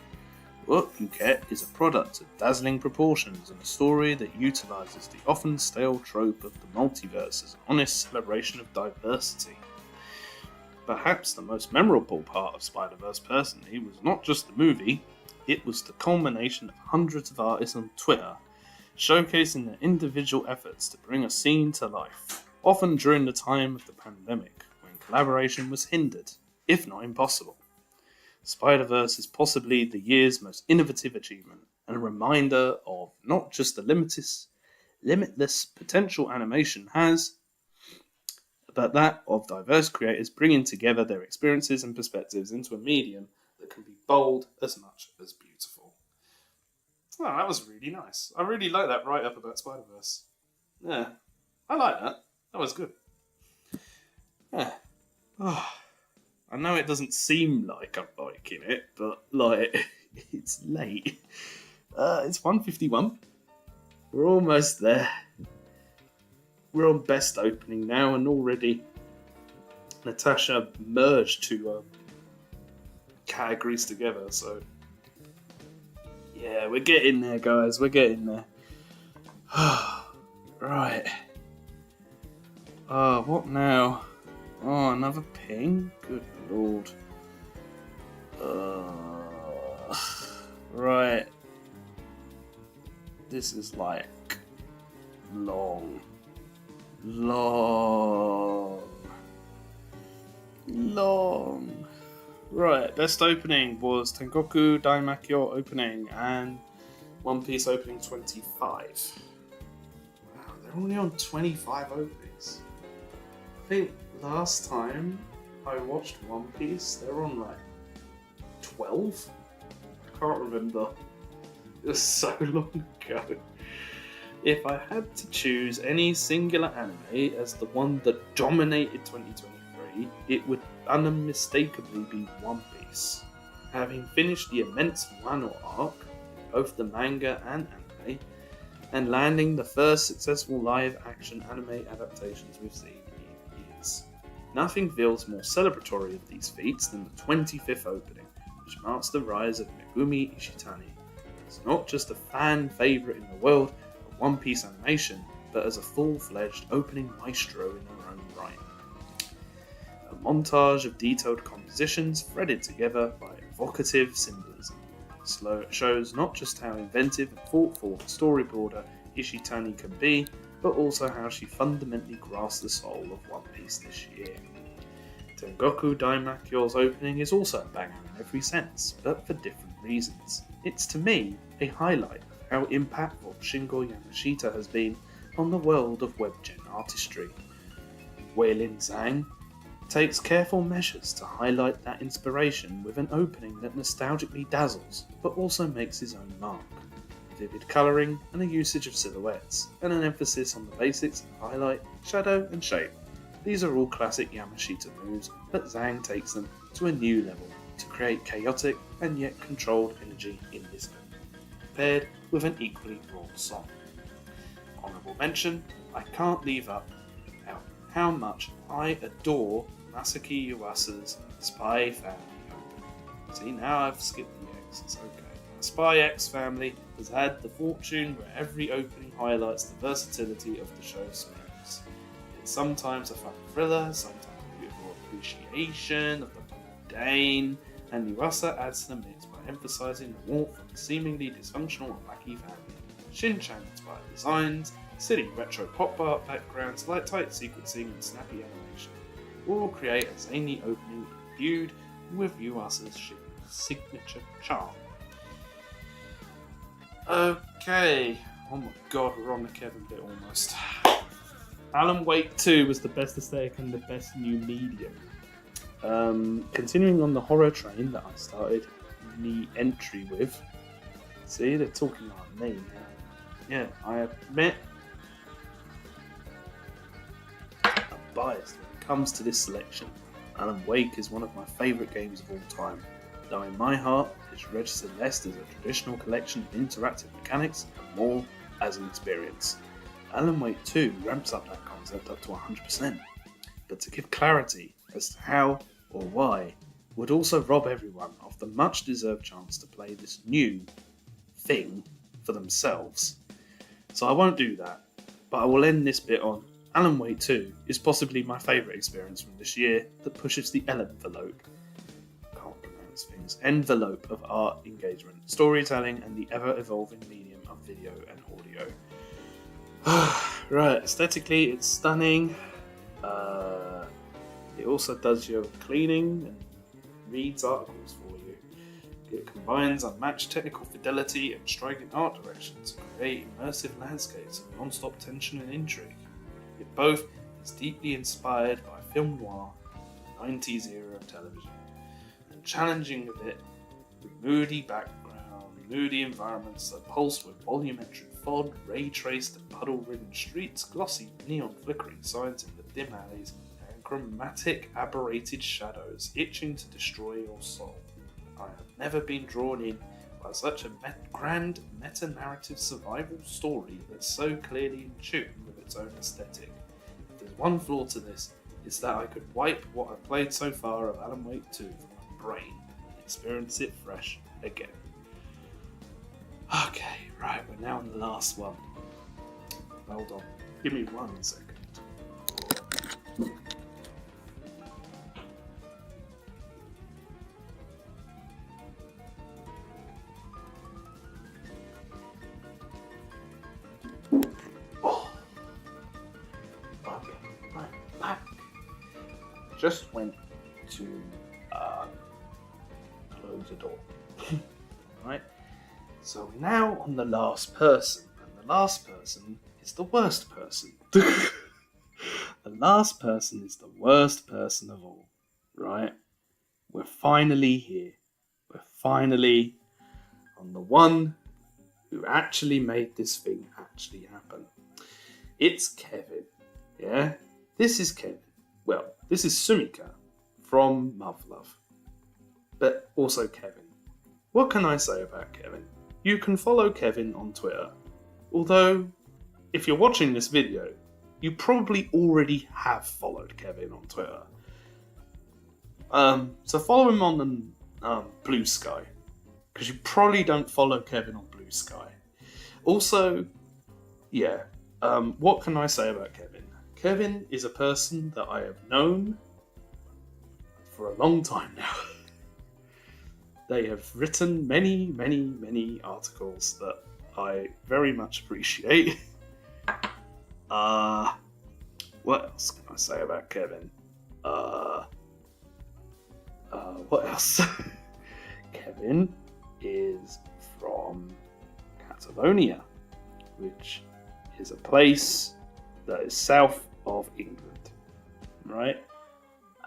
A: What you get is a product of dazzling proportions and a story that utilises the often stale trope of the multiverse as an honest celebration of diversity. Perhaps the most memorable part of Spider-Verse personally was not just the movie, it was the culmination of hundreds of artists on Twitter showcasing their individual efforts to bring a scene to life, often during the time of the pandemic, when collaboration was hindered, if not impossible. Spider-Verse is possibly the year's most innovative achievement, and a reminder of not just the limitless potential animation has, but that of diverse creators bringing together their experiences and perspectives into a medium that can be bold as much as beautiful. Oh, that was really nice. I really like that write-up about Spider-Verse. Yeah, I like that. That was good. Yeah. Oh, I know it doesn't seem like I'm liking it, but, it's late. It's 1:51. We're almost there. We're on best opening now, and already Natasha merged two categories together, so yeah, we're getting there, guys. We're getting there. Right. What now? Oh, another ping? Good lord. Right. This is long. Right, best opening was Tengoku Daimakyo opening and One Piece opening 25. Wow, they're only on 25 openings. I think last time I watched One Piece, they were on 12? I can't remember. It was so long ago. If I had to choose any singular anime as the one that dominated 2023, it would unmistakably be One Piece. Having finished the immense Wano arc, both the manga and anime, and landing the first successful live-action anime adaptations we've seen in years. Nothing feels more celebratory of these feats than the 25th opening, which marks the rise of Megumi Ishitani. It's not just a fan favourite in the world of One Piece animation, but as a full-fledged opening maestro in her own right. A montage of detailed compositions threaded together by evocative symbolism shows not just how inventive and thoughtful a storyboarder Ishitani can be, but also how she fundamentally grasped the soul of One Piece this year. Tengoku Daimakyo's opening is also a banger in every sense, but for different reasons. It's to me a highlight of how impactful Shingo Yamashita has been on the world of webgen artistry. Weilin Zhang takes careful measures to highlight that inspiration with an opening that nostalgically dazzles, but also makes his own mark. Vivid colouring and a usage of silhouettes, and an emphasis on the basics of highlight, shadow and shape. These are all classic Yamashita moves, but Zhang takes them to a new level to create chaotic and yet controlled energy in this film, paired with an equally broad song. Honourable mention, I can't leave out how much I adore Masaki Yuasa's Spy Family opening. See, now I've skipped the X, it's okay. Spy X Family has had the fortune where every opening highlights the versatility of the show's spirits. It's sometimes a fun thriller, sometimes a beautiful appreciation of the mundane, and Yuasa adds to the mix by emphasising the warmth of the seemingly dysfunctional and wacky family. Shin-chan-inspired designs, silly retro pop art backgrounds, light tight sequencing and snappy animation all create a zany opening debuted with Yuasa's signature charm. Okay. Oh my god, we're on the Kevin bit almost. Alan Wake 2 was the best aesthetic and the best new medium. Continuing on the horror train that I started the entry with. See, they're talking about me now. Yeah, I admit I'm biased when it comes to this selection. Alan Wake is one of my favourite games of all time, though in my heart it's registered less as a traditional collection of interactive mechanics and more as an experience. Alan Wake 2 ramps up that concept up to 100%, but to give clarity as to how or why would also rob everyone of the much deserved chance to play this new thing for themselves. So I won't do that, but I will end this bit on Alan Wake 2 is possibly my favourite experience from this year that pushes the envelope of art engagement, storytelling, and the ever-evolving medium of video and audio. Right, aesthetically it's stunning. It also does your cleaning and reads articles for you. It combines unmatched technical fidelity and striking art direction to create immersive landscapes of non-stop tension and intrigue. It both is deeply inspired by film noir, the 90s era of television, and challenging a bit with moody background, moody environments that pulse with volumetric fog, ray-traced and puddle-ridden streets, glossy neon flickering signs in the dim alleys, and chromatic aberrated shadows itching to destroy your soul. I have never been drawn in by such a grand meta-narrative survival story that's so clearly in tune with its own aesthetic. If there's one flaw to this, it's that I could wipe what I've played so far of Alan Wake 2 from my brain and experience it fresh again. Okay, right, we're now on the last one. Hold on, give me 1 second. Just went to close the door. Right? So we're now on the last person, and the last person is the worst person. The last person is the worst person of all. Right? We're finally here. We're finally on the one who actually made this thing actually happen. It's Kevin. Yeah? This is Kevin. Well, this is Sumika from Muv-Luv, but also Kevin. What can I say about Kevin? You can follow Kevin on Twitter, although if you're watching this video, you probably already have followed Kevin on Twitter. So follow him on Blue Sky, because you probably don't follow Kevin on Blue Sky. Also, yeah, what can I say about Kevin? Kevin is a person that I have known for a long time now. They have written many, many, many articles that I very much appreciate. What else can I say about Kevin? What else? Kevin is from Catalonia, which is a place that is south of England, right?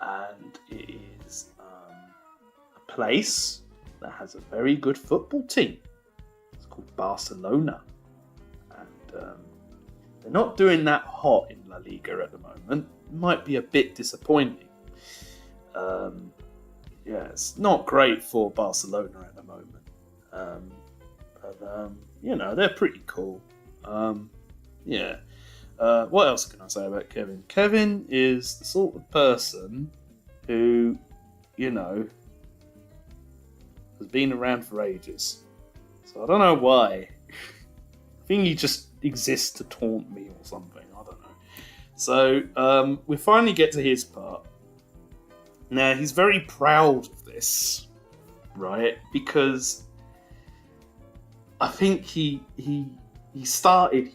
A: And it is a place that has a very good football team. It's called Barcelona. And they're not doing that hot in La Liga at the moment. It might be a bit disappointing. Yeah, it's not great for Barcelona at the moment. But you know, they're pretty cool. Yeah. What else can I say about Kevin? Kevin is the sort of person who, you know, has been around for ages. So I don't know why. I think he just exists to taunt me or something. I don't know. So we finally get to his part. Now, he's very proud of this, right? Because I think he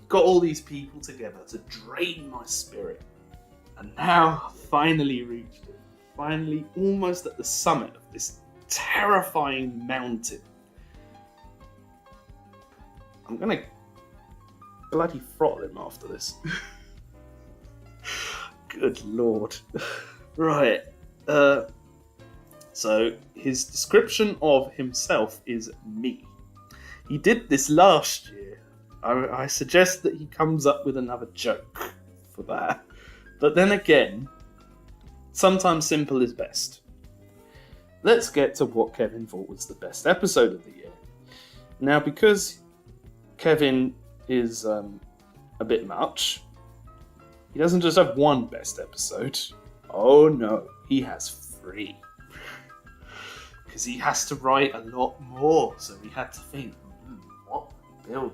A: got all these people together to drain my spirit. And now I finally reached it. finally almost at the summit of this terrifying mountain. I'm gonna bloody throttle him after this. Good lord. Right. So his description of himself is me. He did this last year. I suggest that he comes up with another joke for that. But then again, sometimes simple is best. Let's get to what Kevin thought was the best episode of the year. Now, because Kevin is a bit much, he doesn't just have one best episode. Oh no, he has 3. Because he has to write a lot more, so we had to think, what build?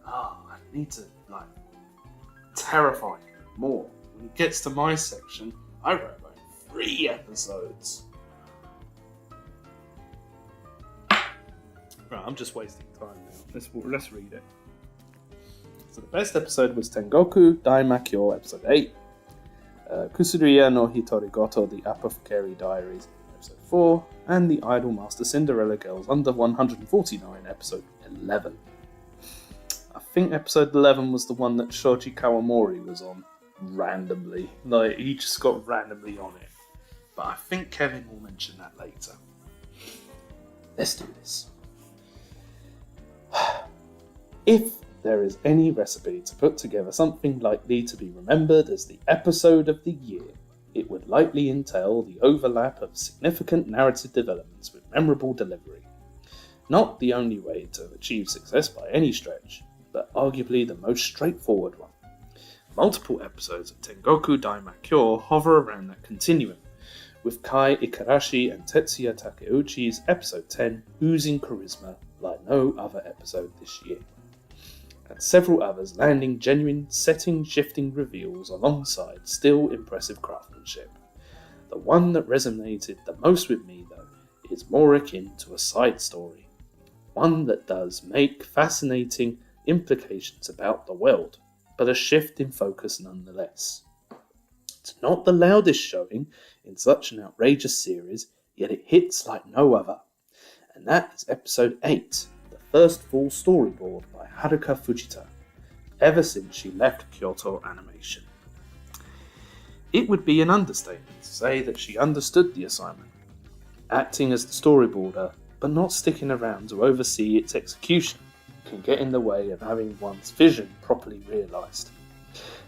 A: I need to, terrify him more. When it gets to my section, I wrote about 3 episodes. Right, I'm just wasting time now. Let's read it. So the best episode was Tengoku Daimakyo, episode 8. Kusuria no Hitorigoto, the Apothecary Diaries, episode 4. And the Idolmaster Cinderella Girls Under 149, episode 11. I think episode 11 was the one that Shoji Kawamori was on randomly. He just got randomly on it. But I think Kevin will mention that later. Let's do this. If there is any recipe to put together something likely to be remembered as the episode of the year, it would likely entail the overlap of significant narrative developments with memorable delivery. Not the only way to achieve success by any stretch, but arguably the most straightforward one. Multiple episodes of Tengoku Daimakyo hover around that continuum, with Kai Ikarashi and Tetsuya Takeuchi's episode 10 oozing charisma like no other episode this year, and several others landing genuine setting-shifting reveals alongside still impressive craftsmanship. The one that resonated the most with me, though, is more akin to a side story, one that does make fascinating implications about the world, but a shift in focus nonetheless. It's not the loudest showing in such an outrageous series, yet it hits like no other, and that is episode 8, the first full storyboard by Haruka Fujita, ever since she left Kyoto Animation. It would be an understatement to say that she understood the assignment, acting as the storyboarder, but not sticking around to oversee its execution can get in the way of having one's vision properly realised,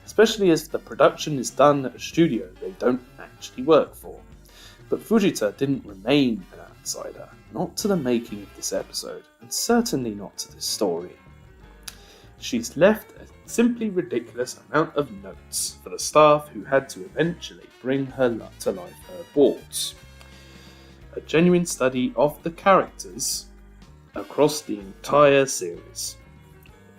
A: especially as the production is done at a studio they don't actually work for. But Fujita didn't remain an outsider, not to the making of this episode, and certainly not to this story. She's left a simply ridiculous amount of notes for the staff who had to eventually bring her to life her boards. A genuine study of the characters across the entire series.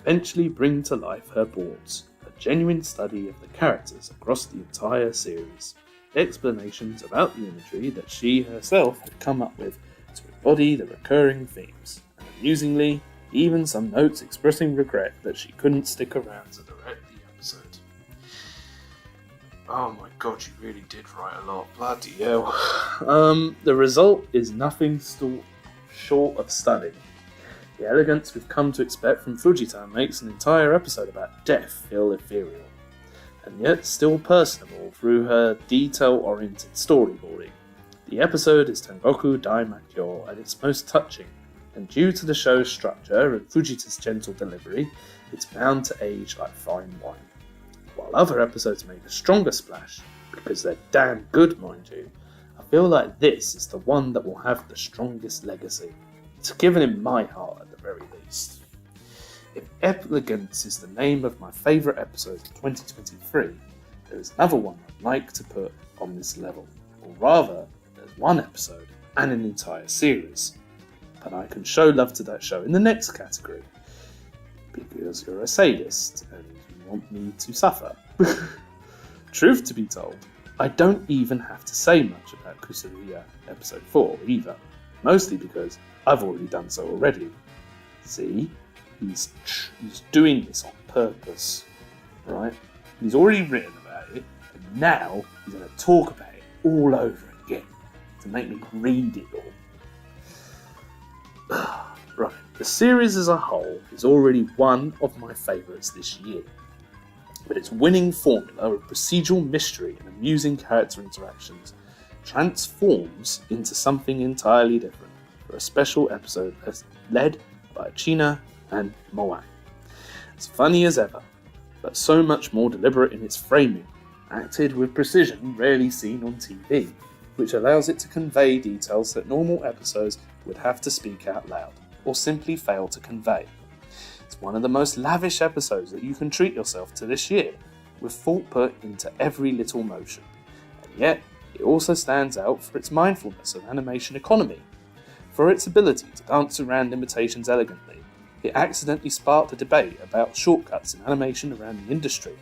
A: Eventually bring to life her boards. A genuine study of the characters across the entire series. Explanations about the imagery that she herself had come up with to embody the recurring themes, and amusingly, even some notes expressing regret that she couldn't stick around to direct the episode. Oh my god, you really did write a lot. Bloody hell. The result is nothing short of stunning. The elegance we've come to expect from Fujita makes an entire episode about death feel ethereal, and yet still personable through her detail-oriented storyboarding. The episode is Tengoku Daimakyo at its most touching, and due to the show's structure and Fujita's gentle delivery, it's bound to age like fine wine. While other episodes made a stronger splash, because they're damn good, mind you, I feel like this is the one that will have the strongest legacy. It's given in my heart at the very least. If elegance is the name of my favourite episode of 2023, there is another one I'd like to put on this level. Or rather, there's one episode and an entire series. But I can show love to that show in the next category. Because you're a sadist and you want me to suffer. Truth to be told, I don't even have to say much about Kusuria episode 4 either. Mostly because I've already done so already. See? He's doing this on purpose. Right? He's already written about it, and now he's going to talk about it all over again. to make me read it all. Right, the series as a whole is already one of my favourites this year, but its winning formula of procedural mystery and amusing character interactions transforms into something entirely different for a special episode that's led by China and Moai. It's funny as ever, but so much more deliberate in its framing, acted with precision rarely seen on TV, which allows it to convey details that normal episodes would have to speak out loud, or simply fail to convey. It's one of the most lavish episodes that you can treat yourself to this year, with thought put into every little motion, and yet it also stands out for its mindfulness of animation economy. For its ability to dance around limitations elegantly, it accidentally sparked a debate about shortcuts in animation around the industry.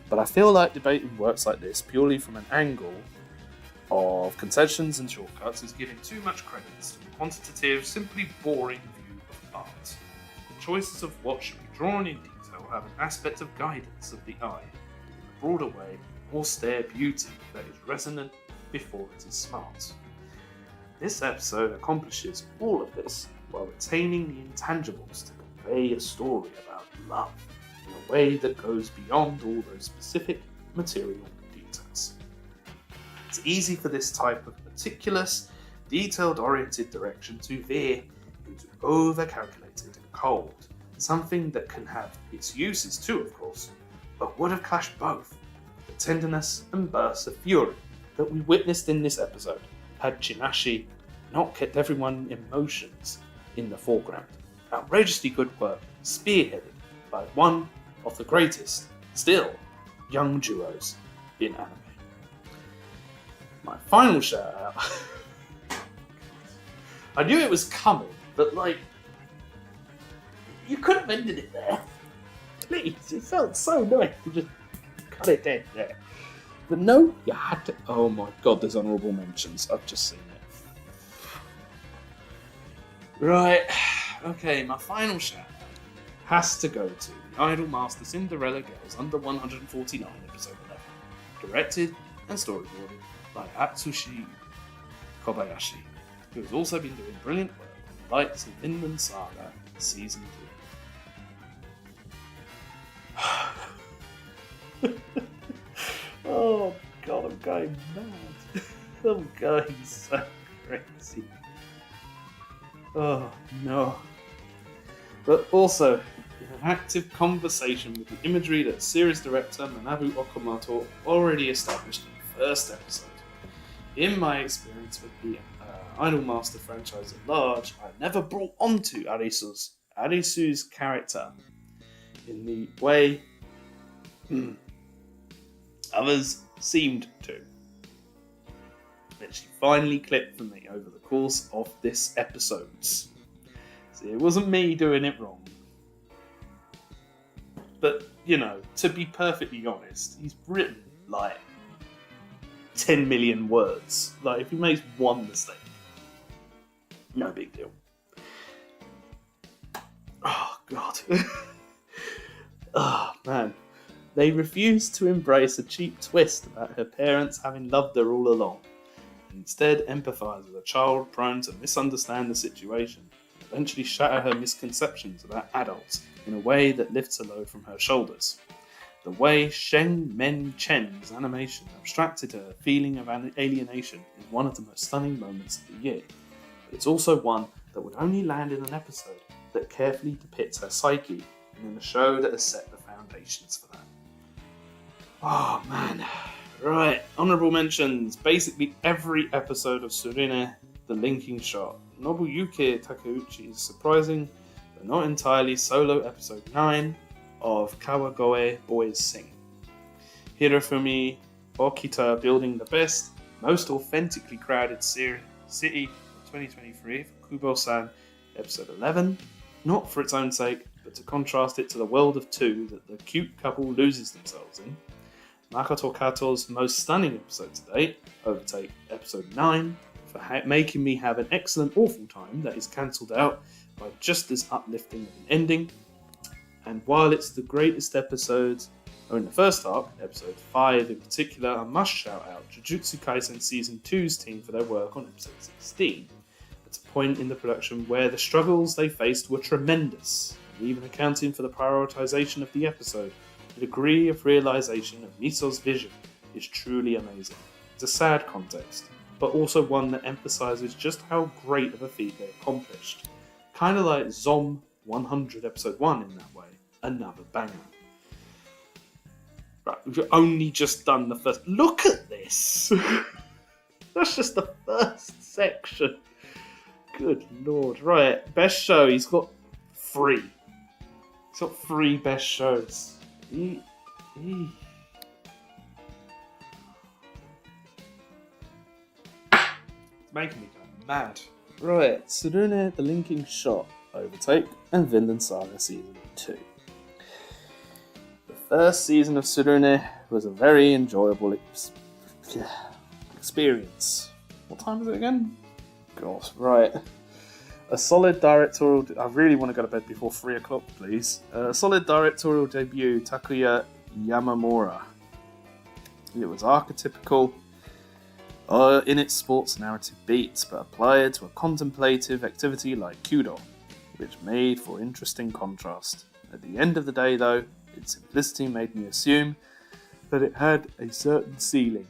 A: But I feel like debating works like this purely from an angle of concessions and shortcuts is giving too much credit to a quantitative, simply boring view of art. The choices of what should be drawn in detail have an aspect of guidance of the eye, in a broader way, austere beauty that is resonant before it is smart. This episode accomplishes all of this while retaining the intangibles to convey a story about love in a way that goes beyond all those specific material details. It's easy for this type of meticulous, detailed-oriented direction to veer into over-calculated and cold, something that can have its uses too, of course, but would have clashed both the tenderness and bursts of fury that we witnessed in this episode had Chinashi not kept everyone's emotions in the foreground. Outrageously good work, spearheaded by one of the greatest, still, young duos in anime. My final shout out. I knew it was coming, but you could have ended it there. Please, it felt so nice to just cut it dead there. But no, you had to. Oh my god, there's honourable mentions. I've just seen it. Right, okay, my final shout has to go to the Idol Master Cinderella Girls Under 149 episode 11, directed and storyboarded by Atsushi Kobayashi, who has also been doing brilliant work on the likes of Vinland Saga Season 3. Oh god, I'm going mad. I'm going so crazy. Oh no. But also, in an active conversation with the imagery that series director Manabu Okamoto already established in the first episode. In my experience with the Idol Master franchise at large, I never brought onto Arisu's character in the way others seemed to. And she finally clicked for me over the course of this episode. See, it wasn't me doing it wrong. But, to be perfectly honest, he's written 10 million words. If he makes one mistake, no big deal. Oh, God. Oh, man. They refused to embrace a cheap twist about her parents having loved her all along, and instead empathise with a child prone to misunderstand the situation, and eventually shatter her misconceptions about adults in a way that lifts a load from her shoulders. The way Sheng Men Chen's animation abstracted her feeling of alienation is one of the most stunning moments of the year, but it's also one that would only land in an episode that carefully depicts her psyche, and in a show that has set the foundations for that. Oh man. Right, honourable mentions. Basically every episode of Surine, the linking shot. Nobuyuki Takeuchi's surprising, but not entirely, solo episode 9 of Kawagoe Boys Sing. Hirofumi Okita building the best, most authentically crowded city of 2023 for Kubo-san, episode 11. Not for its own sake, but to contrast it to the world of two that the cute couple loses themselves in. Makoto Kato's most stunning episode to date, overtake episode 9, for making me have an excellent awful time that is cancelled out by just as uplifting of an ending. And while it's the greatest episode In the first arc, episode 5 in particular, I must shout out Jujutsu Kaisen Season 2's team for their work on episode 16. At a point in the production where the struggles they faced were tremendous, and even accounting for the prioritization of the episode, the degree of realization of Miso's vision is truly amazing. It's a sad context, but also one that emphasizes just how great of a feat they accomplished. Kind of like Zom 100 episode 1 in that way, another banger. Right, we've only just done the first. Look at this! That's just the first section. Good lord. Right, best show. He's got 3. He's got 3 best shows. It's making me go mad. Right, Tsurune, The Linking Shot, Overtake, and Vinland Saga Season 2. The first season of Tsurune was a very enjoyable experience. What time is it again? God, right. A solid directorial... I really want to go to bed before 3 o'clock, please. A solid directorial debut, Takuya Yamamoto. It was archetypical in its sports narrative beats, but applied to a contemplative activity like Kudo, which made for interesting contrast. At the end of the day, though, its simplicity made me assume that it had a certain ceiling,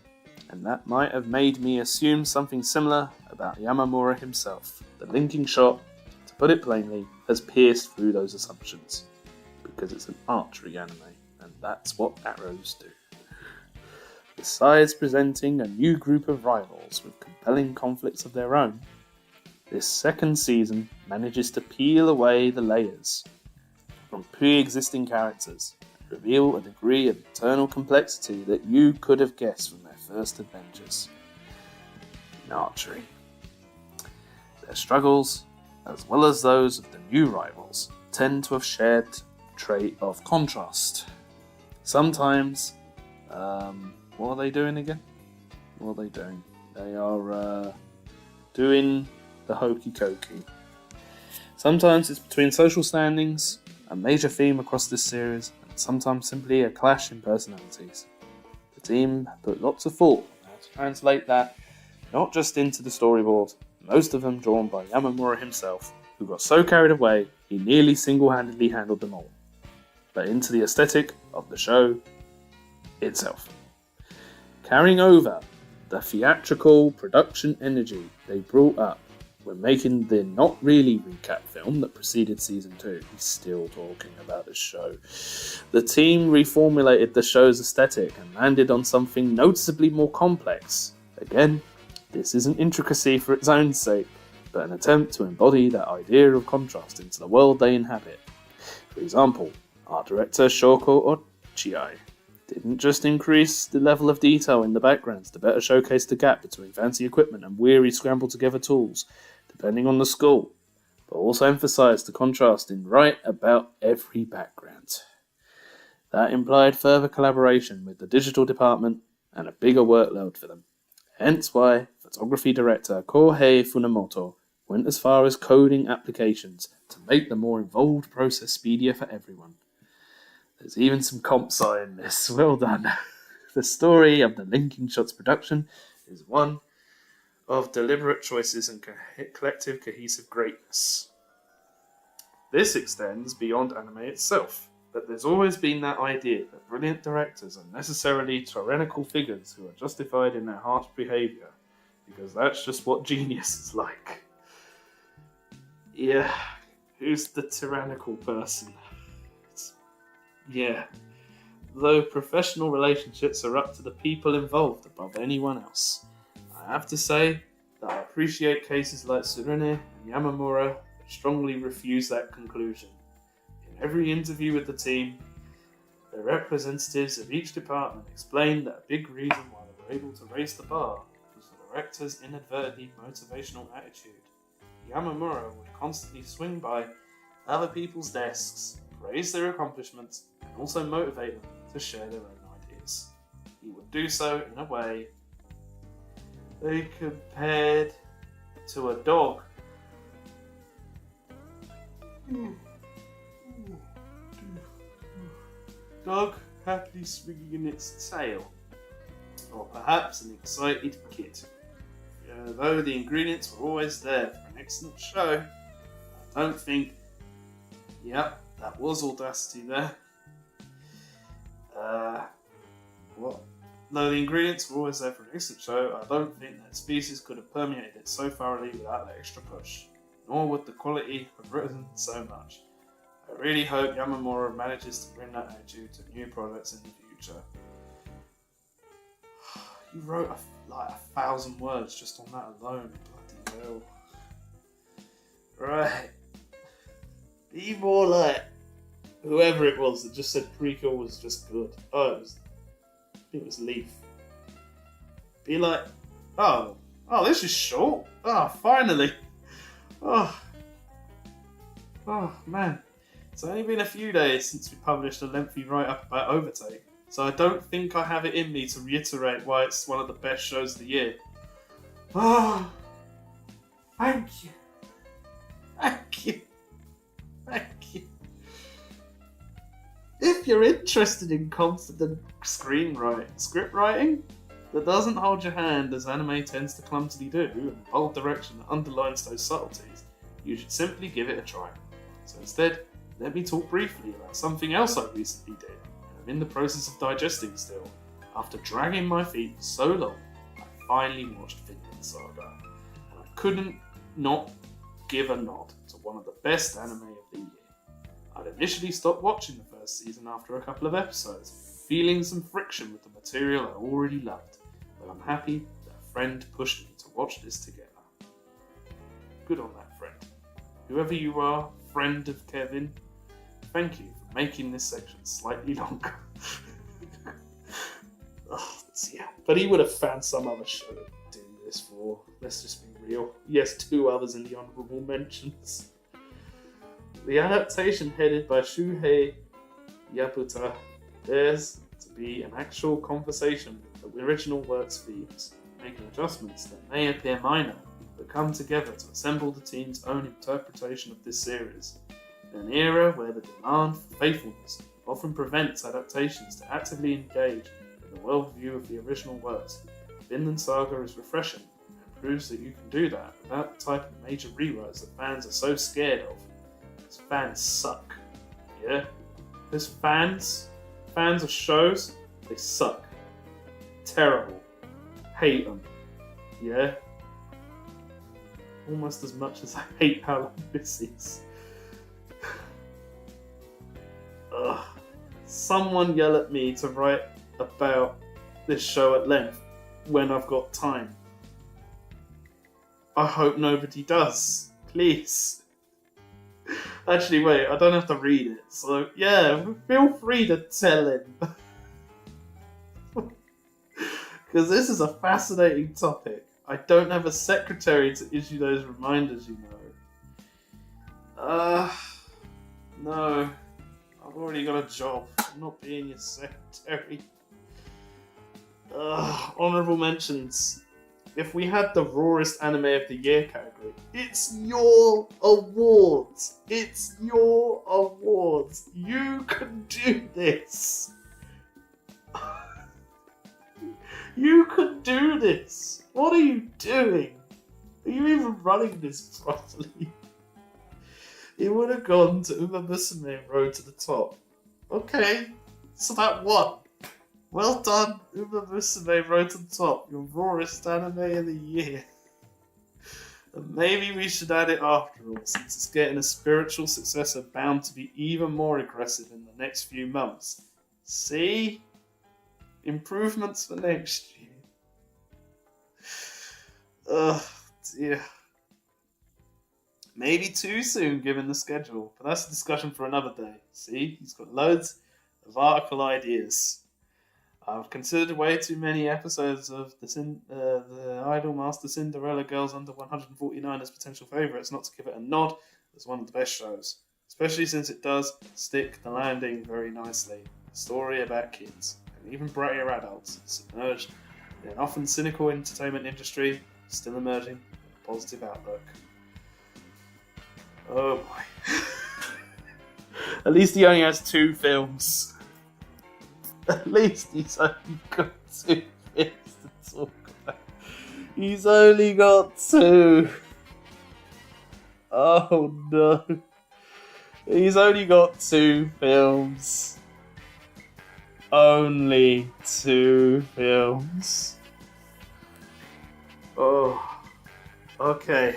A: and that might have made me assume something similar about Yamamoto himself. The Linking Shot, to put it plainly, has pierced through those assumptions, because it's an archery anime, and that's what arrows do. Besides presenting a new group of rivals with compelling conflicts of their own, this second season manages to peel away the layers from pre-existing characters and reveal a degree of internal complexity that you could have guessed from their first adventures in archery. Their struggles, as well as those of the new rivals, tend to have shared trait of contrast. Sometimes, what are they doing again? What are they doing? They are doing the hokey cokey. Sometimes it's between social standings, a major theme across this series, and sometimes simply a clash in personalities. The team put lots of thought on how to translate that, not just into the storyboard, most of them drawn by Yamamoto himself, who got so carried away he nearly single-handedly handled them all, but into the aesthetic of the show itself. Carrying over the theatrical production energy they brought up when making the not really recap film that preceded season 2. He's still talking about the show. The team reformulated the show's aesthetic and landed on something noticeably more complex. Again, this isn't intricacy for its own sake, but an attempt to embody that idea of contrast into the world they inhabit. For example, art director Shoko Ochiai didn't just increase the level of detail in the backgrounds to better showcase the gap between fancy equipment and weary scrambled-together tools, depending on the school, but also emphasised the contrast in right about every background. That implied further collaboration with the digital department and a bigger workload for them. Hence why photography director Kohei Funamoto went as far as coding applications to make the more involved process speedier for everyone. There's even some comp sci in this. Well done. The story of the Linking Shot's production is one of deliberate choices and collective cohesive greatness. This extends beyond anime itself, but there's always been that idea that brilliant directors are necessarily tyrannical figures who are justified in their harsh behaviour, because that's just what genius is like. Yeah, who's the tyrannical person? Yeah, though professional relationships are up to the people involved above anyone else. I have to say that I appreciate cases like Tsurune and Yamamoto that strongly refuse that conclusion. In every interview with the team, the representatives of each department explained that a big reason why they were able to raise the bar was the director's inadvertently motivational attitude. Yamamoto would constantly swing by other people's desks, praise their accomplishments, and also motivate them to share their own ideas. He would do so in a way they compared to a dog. Dog happily swinging its tail. Or perhaps an excited kid. Though the ingredients were always there for an excellent show, I don't think... Yep, that was audacity there. What? Though the ingredients were always there for an excellent show, I don't think that species could have permeated it so thoroughly without that extra push. Nor would the quality have risen so much. I really hope Yamamoto manages to bring that attitude to new projects in the future. You wrote like 1,000 words just on that alone, bloody hell. Right. Be more like whoever it was that just said prequel was just good. I think it was Leaf. Be like, oh, this is short. Oh, finally. Oh, man. It's only been a few days since we published a lengthy write-up about Overtake, so I don't think I have it in me to reiterate why it's one of the best shows of the year. Oh, thank you. Thank you. Thank you. If you're interested in confident script writing that doesn't hold your hand as anime tends to clumsily do, and bold direction that underlines those subtleties, you should simply give it a try. So instead, let me talk briefly about something else I recently did, and I'm in the process of digesting still. After dragging my feet for so long, I finally watched Vinland Saga, and I couldn't not give a nod to one of the best anime of the year. I'd initially stopped watching the first season after a couple of episodes, feeling some friction with the material I already loved, but I'm happy that a friend pushed me to watch this together. Good on that friend. Whoever you are, friend of Kevin, thank you for making this section slightly longer. Oh, yeah. But he would have found some other show to do this for. Let's just be real. Yes, 2 others in the honourable mentions. The adaptation headed by Shuhei Yabuta dares to be an actual conversation with the original work's themes, making adjustments that may appear minor, but come together to assemble the team's own interpretation of this series. In an era where the demand for faithfulness often prevents adaptations to actively engage in the worldview of the original works, Vinland Saga is refreshing and proves that you can do that without the type of major rewrites that fans are so scared of. Because fans suck. Yeah? Because fans of shows, they suck. Terrible. Hate them. Yeah? Almost as much as I hate how long this is. Ugh. Someone yell at me to write about this show at length when I've got time. I hope nobody does. Please. Actually, wait, I don't have to read it. So, yeah, feel free to tell him. Because this is a fascinating topic. I don't have a secretary to issue those reminders, you know. No. I've already got a job. I'm not being your secretary. Honourable mentions. If we had the rawest anime of the year category, it's your awards. It's your awards. You can do this. You can do this. What are you doing? Are you even running this properly? It would have gone to Uma Musume Road to the Top. Okay, so that won. Well done, Uma Musume Road to the Top, your rawest anime of the year. And maybe we should add it after all, since it's getting a spiritual successor bound to be even more aggressive in the next few months. See? Improvements for next year. Ugh, dear. Maybe too soon given the schedule, but that's a discussion for another day. See? He's got loads of article ideas. I've considered way too many episodes of the Idol Master Cinderella Girls Under 149 as potential favourites not to give it a nod as one of the best shows. Especially since it does stick the landing very nicely. A story about kids, and even brighter adults, submerged in an often cynical entertainment industry, still emerging with a positive outlook. Oh boy. At least he only has 2 films. At least he's only got 2 films to talk about. He's only got 2. Oh no. He's only got 2 films. Only 2 films. Oh. Okay.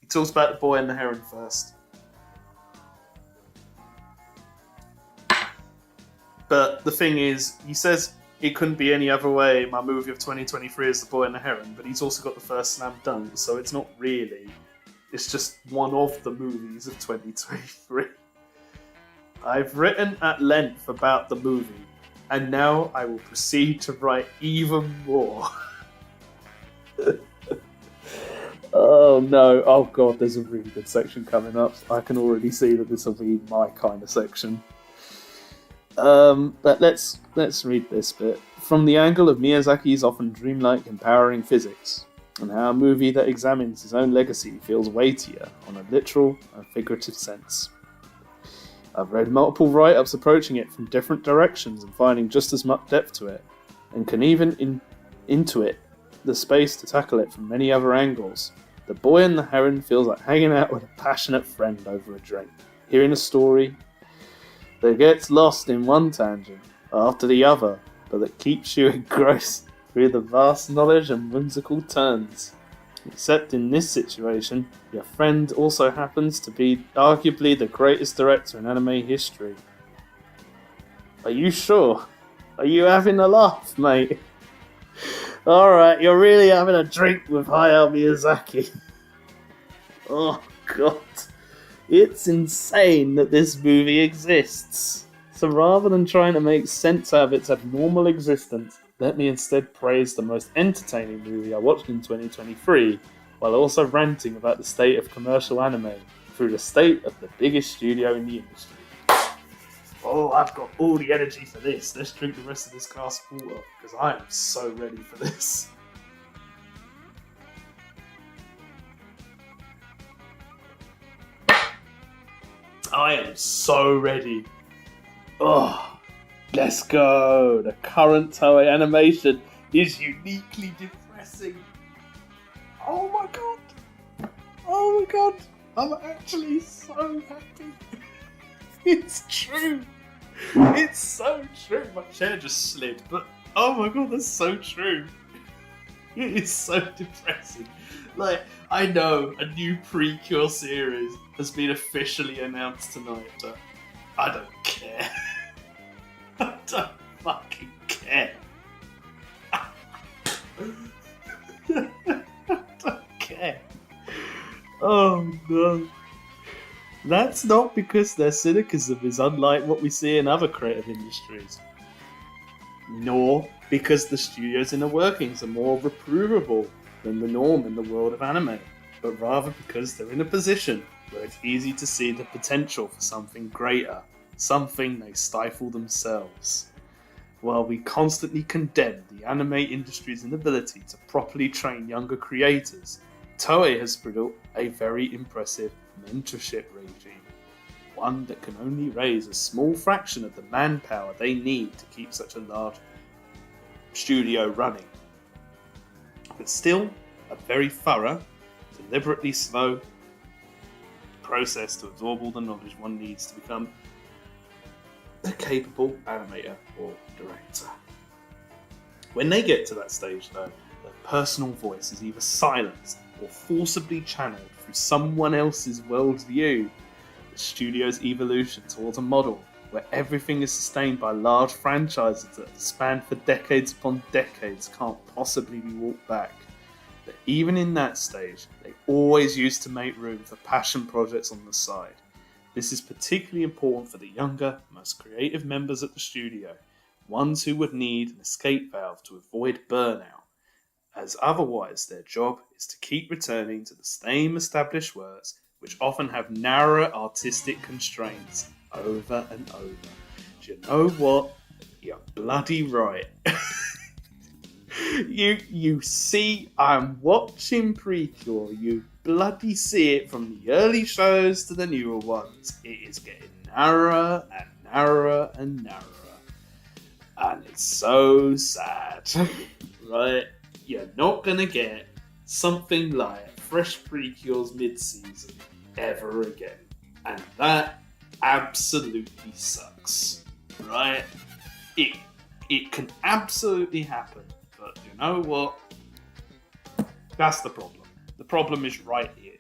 A: He talks about the boy and the heron first. But the thing is, he says it couldn't be any other way. My movie of 2023 is The Boy and the Heron, but he's also got the first slam dunk, so it's not really. It's just one of the movies of 2023. I've written at length about the movie, and now I will proceed to write even more. Oh no, oh god, there's a really good section coming up. I can already see that this will be my kind of section. But let's read this bit. From the angle of Miyazaki's often dreamlike, empowering physics, and how a movie that examines his own legacy feels weightier on a literal and figurative sense. I've read multiple write-ups approaching it from different directions and finding just as much depth to it, and can even into it the space to tackle it from many other angles. The Boy and the Heron feels like hanging out with a passionate friend over a drink, hearing a story that gets lost in one tangent after the other, but that keeps you engrossed through the vast knowledge and whimsical turns. Except in this situation, your friend also happens to be arguably the greatest director in anime history. Are you sure? Are you having a laugh, mate? Alright, you're really having a drink with Hayao Miyazaki. Oh, God. It's insane that this movie exists. So rather than trying to make sense out of its abnormal existence, let me instead praise the most entertaining movie I watched in 2023, while also ranting about the state of commercial anime through the state of the biggest studio in the industry. Oh, I've got all the energy for this. Let's drink the rest of this glass of water, because I am so ready for this. I am so ready. Oh, let's go. The current Toei animation is uniquely depressing. Oh my god. Oh my god. I'm actually so happy. It's true. It's so true. My chair just slid, but oh my god, that's so true. It is so depressing. Like, I know a new Precure series has been officially announced tonight, but I don't care. I don't fucking care. I don't care. Oh no. That's not because their cynicism is unlike what we see in other creative industries, nor because the studio's inner workings are more reprovable than the norm in the world of anime, but rather because they're in a position where it's easy to see the potential for something greater, something they stifle themselves. While we constantly condemn the anime industry's inability to properly train younger creators, Toei has built a very impressive mentorship regime, one that can only raise a small fraction of the manpower they need to keep such a large studio running. But still, a very thorough, deliberately slow process to absorb all the knowledge one needs to become a capable animator or director. When they get to that stage though, their personal voice is either silenced or forcibly channeled through someone else's worldview. The studio's evolution towards a model where everything is sustained by large franchises that span for decades upon decades can't possibly be walked back. But even in that stage, they always used to make room for passion projects on the side. This is particularly important for the younger, most creative members at the studio, ones who would need an escape valve to avoid burnout, as otherwise their job is to keep returning to the same established works, which often have narrower artistic constraints over and over. Do you know what? You're bloody right. You see, I'm watching Precure. You bloody see it from the early shows to the newer ones. It is getting narrower and narrower and narrower. And it's so sad, right? You're not gonna get something like Fresh Precures mid-season ever again. And that absolutely sucks, right? It can absolutely happen, but you know what? That's the problem. The problem is right here.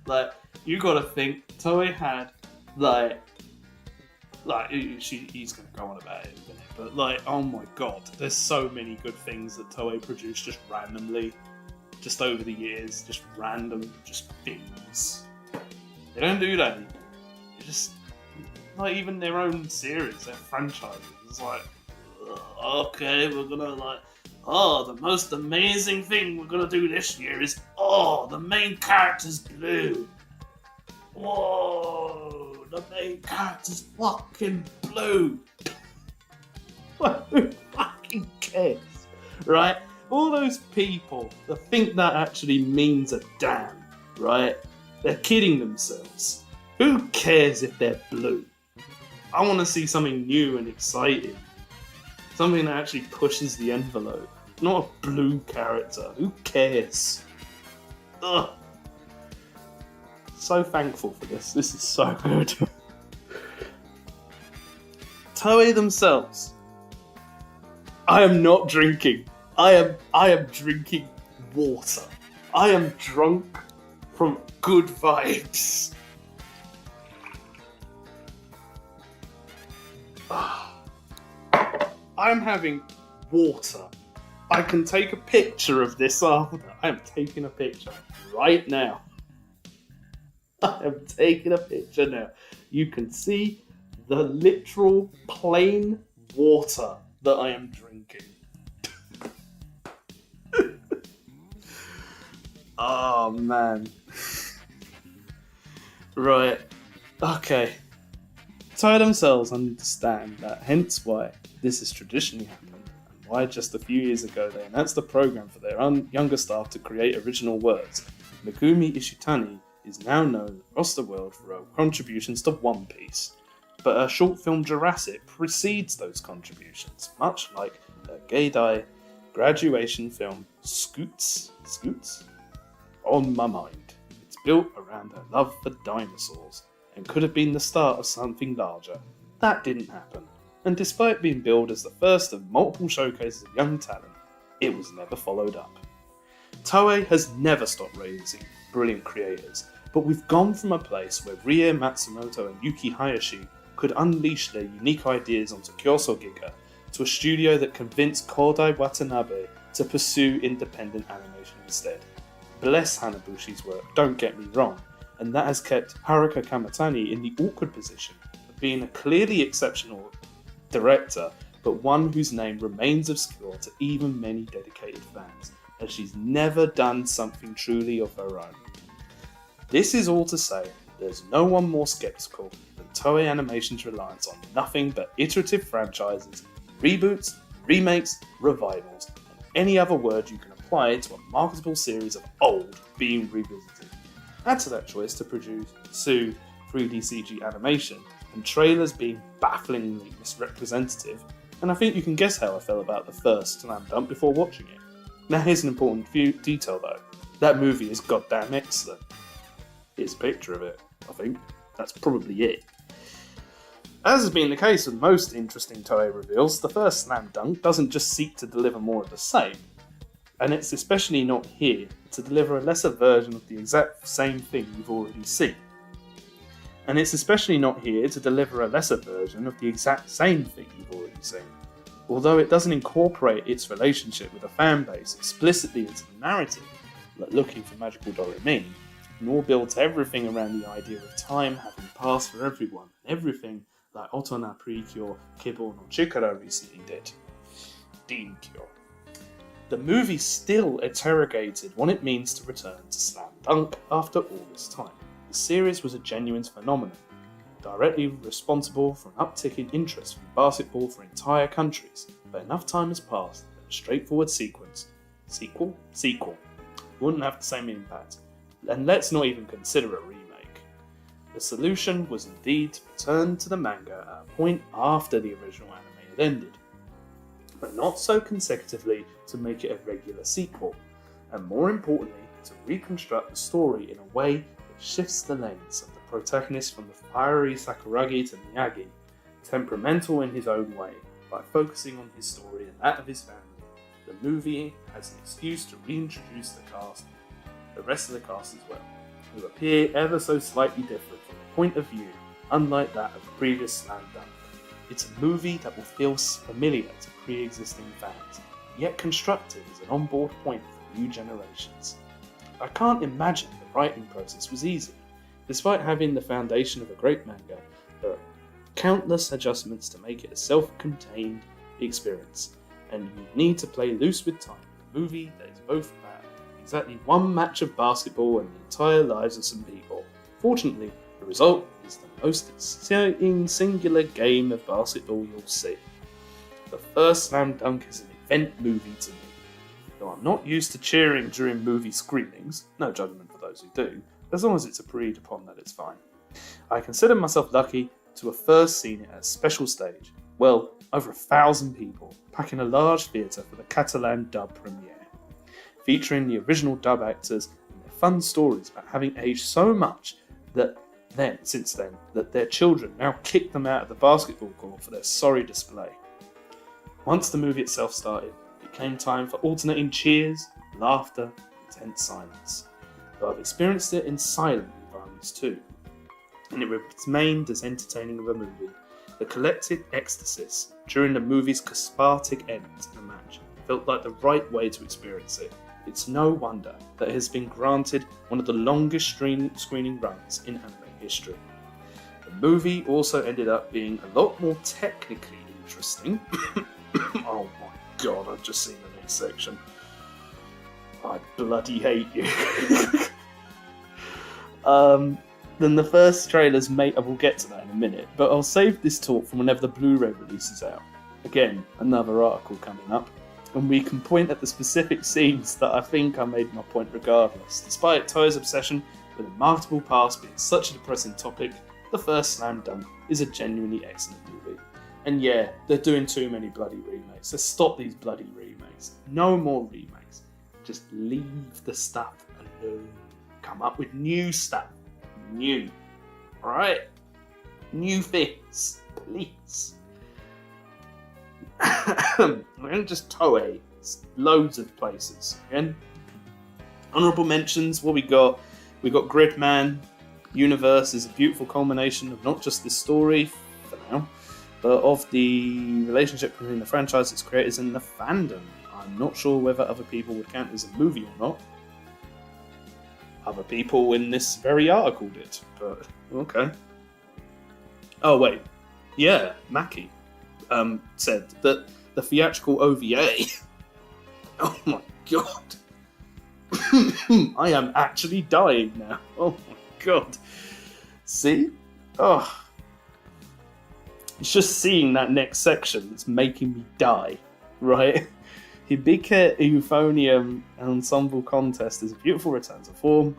A: Like, you gotta think, Toei had, he's gonna go on about it, isn't he? But like, oh my god, there's so many good things that Toei produced just randomly, just over the years, just random, just things. They don't do that anymore. They just, like, even their own series, their franchises, it's like, okay, we're gonna the most amazing thing we're gonna do this year is, the main character's blue. Whoa, the main character's fucking blue. Who fucking cares, right? All those people that think that actually means a damn, right? They're kidding themselves. Who cares if they're blue? I want to see something new and exciting. Something that actually pushes the envelope. Not a blue character. Who cares? Ugh. So thankful for this. This is so good. Toei themselves. I am not drinking. I am drinking water. I am drunk from good vibes. I'm having water. I can take a picture of this after. I am taking a picture right now. I am taking a picture now. You can see the literal plain water that I am drinking. Oh man. Right. Okay. Toei themselves understand that, hence why this has traditionally happened, and why just a few years ago they announced a program for their younger staff to create original words. Megumi Ishitani is now known across the world for her contributions to One Piece, but her short film Jurassic precedes those contributions, much like her Gaidai graduation film Scoots? On My Mind. It's built around her love for dinosaurs, and could have been the start of something larger. That didn't happen, and despite being billed as the first of multiple showcases of young talent, it was never followed up. Toei has never stopped raising brilliant creators, but we've gone from a place where Rie Matsumoto and Yuki Hayashi could unleash their unique ideas onto Kyoso Giga, to a studio that convinced Kodai Watanabe to pursue independent animation instead. Bless Hanabushi's work, don't get me wrong, and that has kept Haruka Kamatani in the awkward position of being a clearly exceptional director, but one whose name remains obscure to even many dedicated fans, as she's never done something truly of her own. This is all to say, there's no one more skeptical than Toei Animation's reliance on nothing but iterative franchises, reboots, remakes, revivals, and any other word you can apply to a marketable series of old being revisited. Add to that choice to produce 3D CG animation, and trailers being bafflingly misrepresentative, and I think you can guess how I felt about the first Slam Dunk before watching it. Now here's an important detail though. That movie is goddamn excellent. Here's a picture of it, I think. That's probably it. As has been the case with most interesting Toei reveals, the first Slam Dunk doesn't just seek to deliver more of the same, and it's especially not here to deliver a lesser version of the exact same thing you've already seen. And it's especially not here to deliver a lesser version of the exact same thing you've already seen. Although it doesn't incorporate its relationship with the fan base explicitly into the narrative, like Looking for Magical Doremi, nor builds everything around the idea of time having passed for everyone, and everything like Otona Precure Kibo no Chikara recently did. Dinkyo. The movie still interrogated what it means to return to Slam Dunk after all this time. The series was a genuine phenomenon, directly responsible for an uptick in interest from basketball for entire countries, but enough time has passed that a straightforward sequel, wouldn't have the same impact, and let's not even consider a remake. The solution was indeed to return to the manga at a point after the original anime had ended. but not so consecutively to make it a regular sequel, and more importantly, to reconstruct the story in a way that shifts the lens of the protagonist from the fiery Sakuragi to Miyagi, temperamental in his own way, by focusing on his story and that of his family. The movie has an excuse to reintroduce the rest of the cast as well, who appear ever so slightly different from the point of view, unlike that of the previous Slam Dunk. It's a movie that will feel familiar to pre-existing fans, yet constructed as an on-board point for new generations. I can't imagine the writing process was easy. Despite having the foundation of a great manga, there are countless adjustments to make it a self-contained experience, and you need to play loose with time. A movie that is both about exactly one match of basketball and the entire lives of some people. Fortunately, the result is the most exciting singular game of basketball you'll see. The first Slam Dunk is an event movie to me. Though I'm not used to cheering during movie screenings, no judgment for those who do, as long as it's agreed upon that it's fine. I consider myself lucky to have first seen it at a special stage, well, over 1,000 people, packing a large theatre for the Catalan dub premiere, featuring the original dub actors and their fun stories about having aged so much that since then, their children now kick them out of the basketball court for their sorry display. Once the movie itself started, it came time for alternating cheers, laughter, and tense silence. Though I've experienced it in silent environments too, and it remained as entertaining of a movie. The collective ecstasy during the movie's cathartic end to the match felt like the right way to experience it. It's no wonder that it has been granted one of the longest screening runs in anime history. The movie also ended up being a lot more technically interesting. Oh my god, I've just seen the next section. I bloody hate you. Than the first trailers, mate. We'll get to that in a minute, but I'll save this talk for whenever the Blu-ray releases out. Again, another article coming up, and we can point at the specific scenes that I think I made my point regardless. Despite Toei's obsession with a marketable past being such a depressing topic, the first Slam Dunk is a genuinely excellent movie. And yeah, they're doing too many bloody remakes. Let's stop these bloody remakes. No more remakes. Just leave the stuff alone. Come up with new stuff. New. Alright? New things. Please. And just Toei. It's loads of places. Again. Honourable mentions, what we got? We got Gridman. Universe is a beautiful culmination of not just this story, for now, but of the relationship between the franchise, its creators, and the fandom. I'm not sure whether other people would count as a movie or not. Other people in this very article did, but okay. Oh wait, yeah, Maki said that the theatrical OVA. Oh my god, I am actually dying now. Oh my god, see? Oh, it's just seeing that next section that's making me die, right? Hibike Euphonium Ensemble Contest is a beautiful return to form,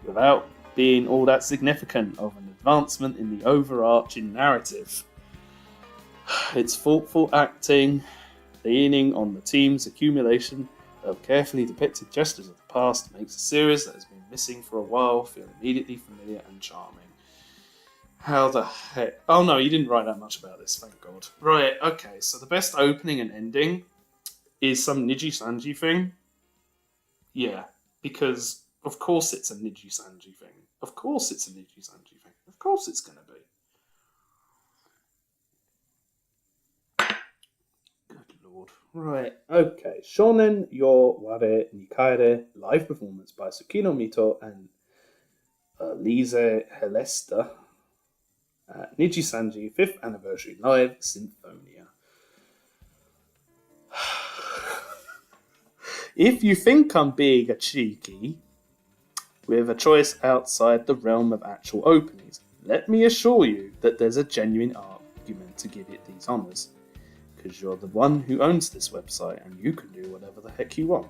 A: without being all that significant of an advancement in the overarching narrative. Its thoughtful acting, leaning on the team's accumulation of carefully depicted gestures of the past, makes a series that has been missing for a while feel immediately familiar and charming. How the heck? Oh no, you didn't write that much about this, thank god. Right, okay, so the best opening and ending is some Niji Sanji thing. Yeah, because of course it's a Niji Sanji thing. Of course it's a Niji Sanji thing. Of course it's going to be. Good lord. Right, okay. Shonen Yo Ware Nikaere live performance by Tsukino Mito and Lise Helesta at Niji Sanji 5th Anniversary Live Symphonia. If you think I'm being a cheeky with a choice outside the realm of actual openings, let me assure you that there's a genuine argument to give it these honours, because you're the one who owns this website and you can do whatever the heck you want.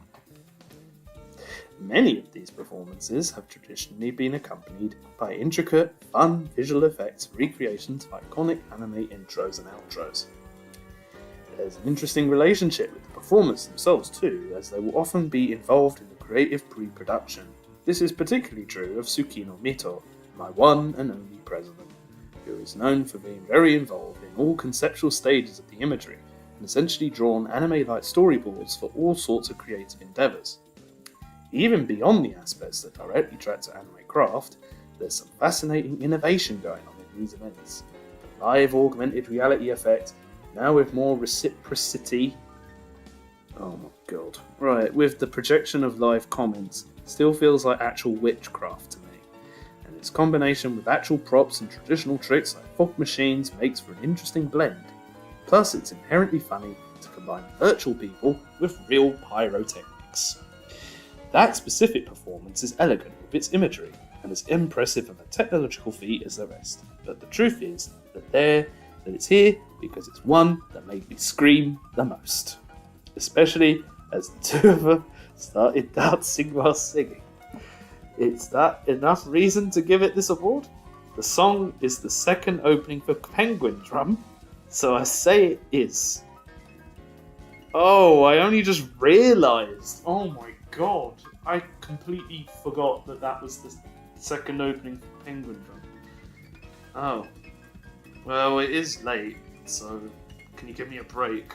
A: Many of these performances have traditionally been accompanied by intricate, fun visual effects recreations of iconic anime intros and outros. There's an interesting relationship with the performers themselves too, as they will often be involved in the creative pre-production. This is particularly true of Tsukino Mito, my one and only president, who is known for being very involved in all conceptual stages of the imagery, and essentially drawn anime-like storyboards for all sorts of creative endeavours. Even beyond the aspects that directly track to anime craft, there's some fascinating innovation going on in these events. The live augmented reality effect, now with more reciprocity. Oh my god. Right, with the projection of live comments, still feels like actual witchcraft to me. And its combination with actual props and traditional tricks like fog machines makes for an interesting blend. Plus, it's inherently funny to combine virtual people with real pyrotechnics. That specific performance is elegant with its imagery, and as impressive of a technological feat as the rest. But the truth is that it's here because it's one that made me scream the most. Especially as the two of them started dancing while singing. Is that enough reason to give it this award? The song is the second opening for Penguin Drum, so I say it is. Oh, I only just realised. Oh my god, I completely forgot that was the second opening for Penguin Drum. Oh. Well, it is late, so can you give me a break?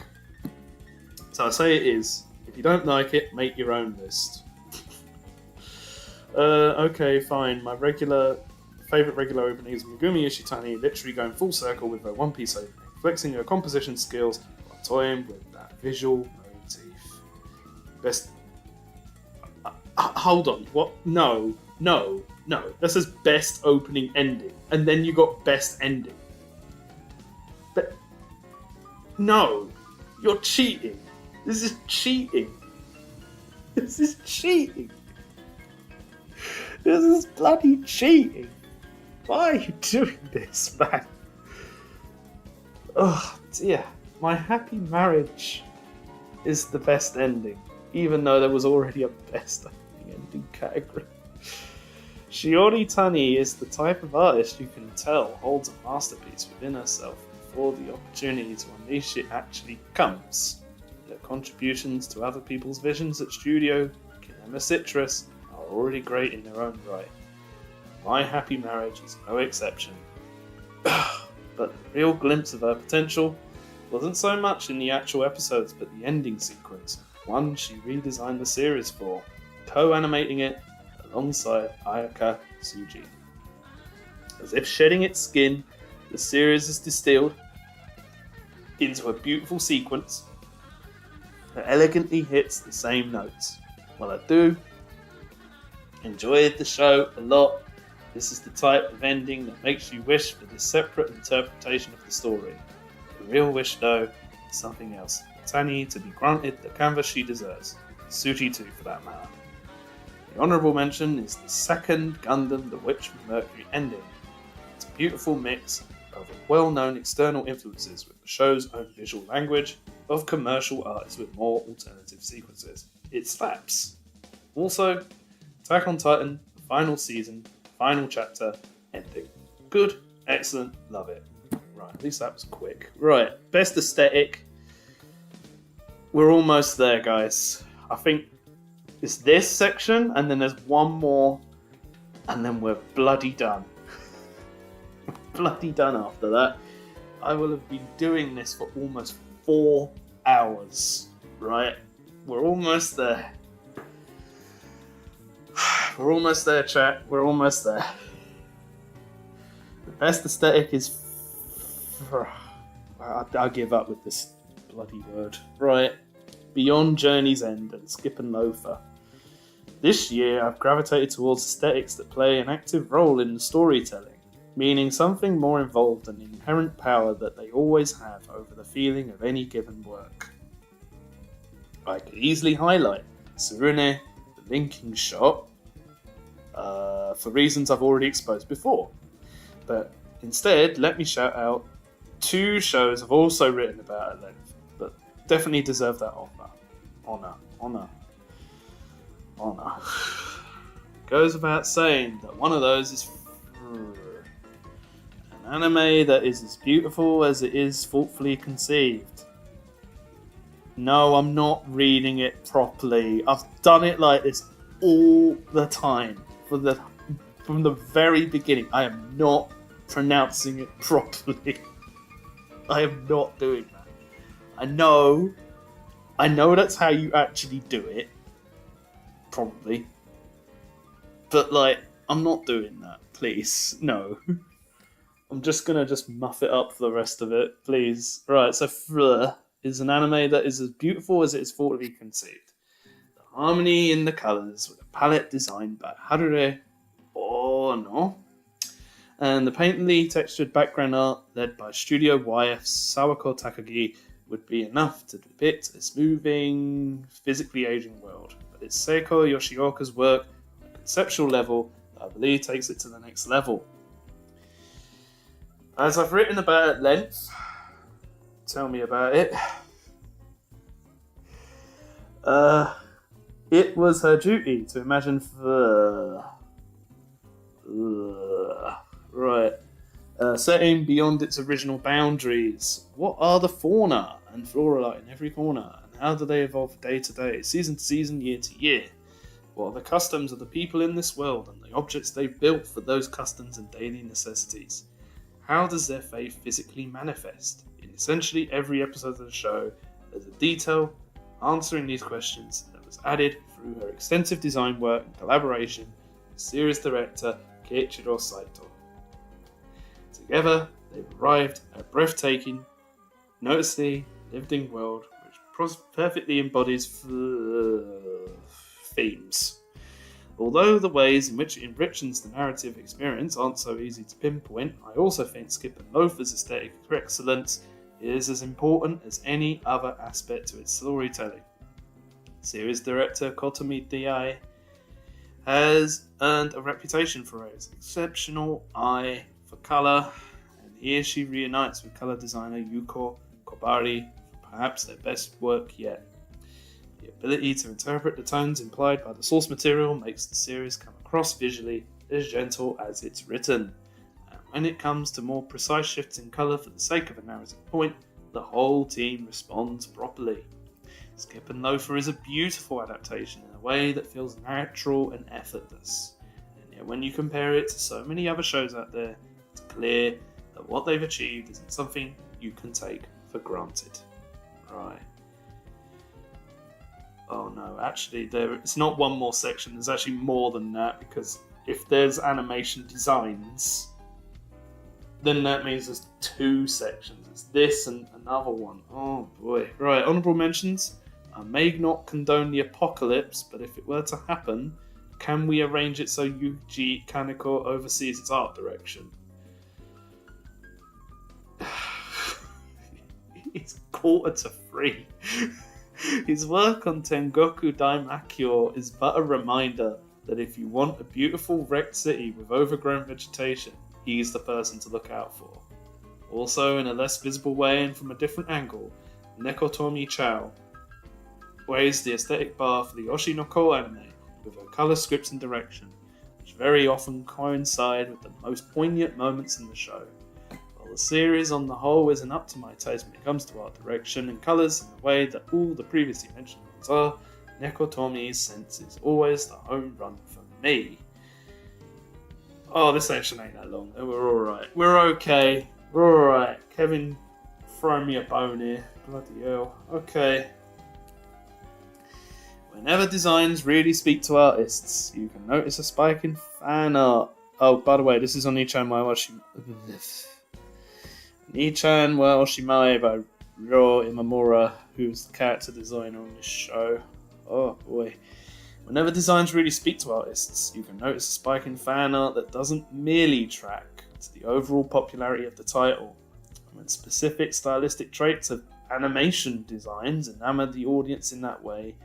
A: So I say it is. If you don't like it, make your own list. Okay, fine. My favourite regular opening is Megumi Ishitani literally going full circle with her One Piece opening, flexing her composition skills while toying with that visual motif. Best... hold on, what? No. That says best opening ending, and then you got best ending. No, you're cheating. This is cheating. This is cheating. This is bloody cheating. Why are you doing this, man? Oh dear. My happy marriage is the best ending, even though there was already a best ending category. Shiori Tani is the type of artist you can tell holds a masterpiece within herself before the opportunity to unleash it actually comes. Their contributions to other people's visions at Studio Kinema Citrus are already great in their own right. My happy marriage is no exception. But the real glimpse of her potential wasn't so much in the actual episodes, but the ending sequence, one she redesigned the series for, co-animating it alongside Ayaka Tsuji. As if shedding its skin, the series is distilled into a beautiful sequence that elegantly hits the same notes. While I do enjoy the show a lot, this is the type of ending that makes you wish for this separate interpretation of the story. The real wish, though, is something else. Tani to be granted the canvas she deserves. Tsuji too, for that matter. The honourable mention is the second Gundam The Witch from Mercury ending. It's a beautiful mix of well-known external influences with the show's own visual language of commercial artists with more alternative sequences. It slaps. Also, Attack on Titan, the final season, final chapter, ending. Good, excellent, love it. Right, at least that was quick. Right, best aesthetic. We're almost there, guys. I think it's this section, and then there's one more, and then we're bloody done. Bloody done after that. I will have been doing this for almost 4 hours, right? We're almost there. We're almost there, chat. We're almost there. The best aesthetic is... I'll give up with this bloody word. Right. Beyond Journey's End and Skip and Loafer. This year, I've gravitated towards aesthetics that play an active role in the storytelling, meaning something more involved than the inherent power that they always have over the feeling of any given work. I could easily highlight Tsurune, the linking shot, for reasons I've already exposed before. But instead, let me shout out 2 shows I've also written about at length, but definitely deserve that honor. Goes without saying that one of those is an anime that is as beautiful as it is thoughtfully conceived. No, I'm not reading it properly. I've done it like this all the time. From the very beginning. I am not pronouncing it properly. I am not doing that. I know that's how you actually do it. Probably. But, like, I'm not doing that. Please. No. I'm just gonna muff it up for the rest of it. Please. Right, so Fleur is an anime that is as beautiful as it is thought to be conceived. The harmony in the colours with a palette designed by Harure Ono and the painterly textured background art led by Studio YF's Sawako Takagi would be enough to depict a smoothing, physically aging world. But it's Seiko Yoshioka's work on a conceptual level that I believe takes it to the next level. As I've written about at length, tell me about it. It was her duty to imagine setting beyond its original boundaries. What are the fauna and flora like in every corner, and how do they evolve day to day, season to season, year to year? What are the customs of the people in this world and the objects they've built for those customs and daily necessities? How does their faith physically manifest? In essentially every episode of the show, there's a detail answering these questions that was added through her extensive design work and collaboration with series director Keiichiro Saito. Together, they've arrived at a breathtaking, noticeably lived-in world which perfectly embodies themes. Although the ways in which it enriches the narrative experience aren't so easy to pinpoint, I also think Skip and Loafer's aesthetic excellence is as important as any other aspect to its storytelling. Series director Kotomi Dai has earned a reputation for his exceptional eye for colour, and here she reunites with colour designer Yuko Kobari for perhaps their best work yet. The ability to interpret the tones implied by the source material makes the series come across visually as gentle as it's written. And when it comes to more precise shifts in colour for the sake of a narrative point, the whole team responds properly. Skip and Loafer is a beautiful adaptation in a way that feels natural and effortless. And yet when you compare it to so many other shows out there, it's clear that what they've achieved isn't something you can take for granted. Right. Oh no, actually, it's not one more section. There's actually more than that, because if there's animation designs, then that means there's two sections. It's this and another one. Oh boy. Right, honourable mentions. I may not condone the apocalypse, but if it were to happen, can we arrange it so Yuji Kaneko oversees its art direction? It's 2:45. His work on Tengoku Daimakyo is but a reminder that if you want a beautiful wrecked city with overgrown vegetation, he's the person to look out for. Also, in a less visible way and from a different angle, Nekotomi Chao weighs the aesthetic bar for the Oshinoko anime with her colour scripts and direction, which very often coincide with the most poignant moments in the show. While the series on the whole isn't up to my taste when it comes to art direction and colours in the way that all the previously mentioned ones are, Nekotomi's sense is always the home run for me. Oh, this section ain't that long. We're alright. We're okay. We're alright. Kevin, throw me a bone here. Bloody hell. Okay. Whenever designs really speak to artists, you can notice a spike in fan art. Oh, by the way, this is on Nichan wa Oshimae by Ryo Imamura, who's the character designer on this show. Oh boy. Whenever designs really speak to artists, you can notice a spike in fan art that doesn't merely track to the overall popularity of the title. When specific stylistic traits of animation designs enamor the audience in that way,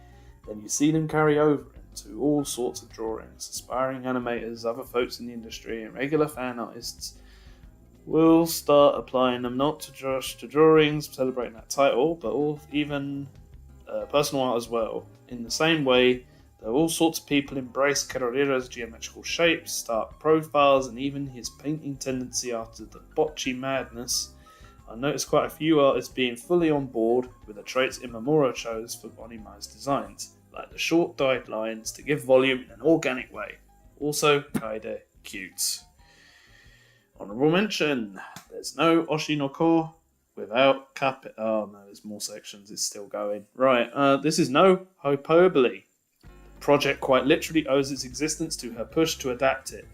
A: then you see them carry over into all sorts of drawings. Aspiring animators, other folks in the industry, and regular fan artists will start applying them not just to drawings celebrating that title, but even personal art as well. In the same way, though all sorts of people embrace Kerorira's geometrical shapes, stark profiles, and even his painting tendency after the bocce madness, I noticed quite a few artists being fully on board with the traits Yamamoto chose for Onima's designs, like the short dyed lines to give volume in an organic way. Also, kinda cute. Honourable mention, there's no Oshi no Ko without oh no, there's more sections, it's still going. Right, this is no hyperbole. The project quite literally owes its existence to her push to adapt it,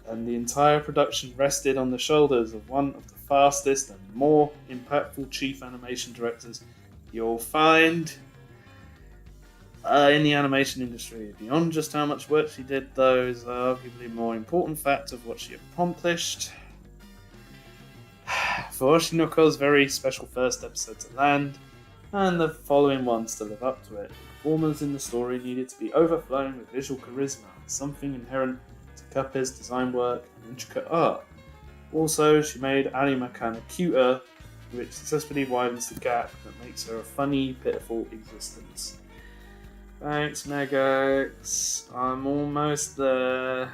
A: and the entire production rested on the shoulders of one of the fastest and more impactful chief animation directors you'll find in the animation industry. Beyond just how much work she did, though, is arguably a more important fact of what she accomplished. For Oshinoko's very special first episode to land, and the following ones to live up to it, the performers in the story needed to be overflowing with visual charisma, something inherent to Kape's design work and intricate art. Also, she made anime kinda cuter, which successfully widens the gap that makes her a funny, pitiful existence. Thanks, Megax. I'm almost there.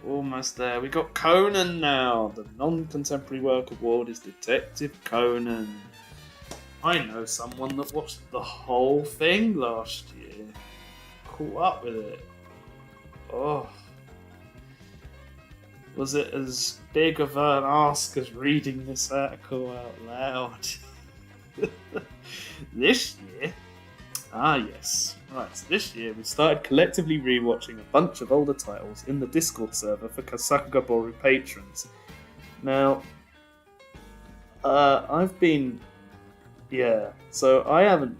A: Almost there. We got Conan now. The non-contemporary work award is Detective Conan. I know someone that watched the whole thing last year. Caught up with it. Oh. Was it as big of an ask as reading this article out loud? This year? Ah, yes. Right, so this year we started collectively rewatching a bunch of older titles in the Discord server for Sakugabowl patrons. Now, I've been... Yeah, so I haven't...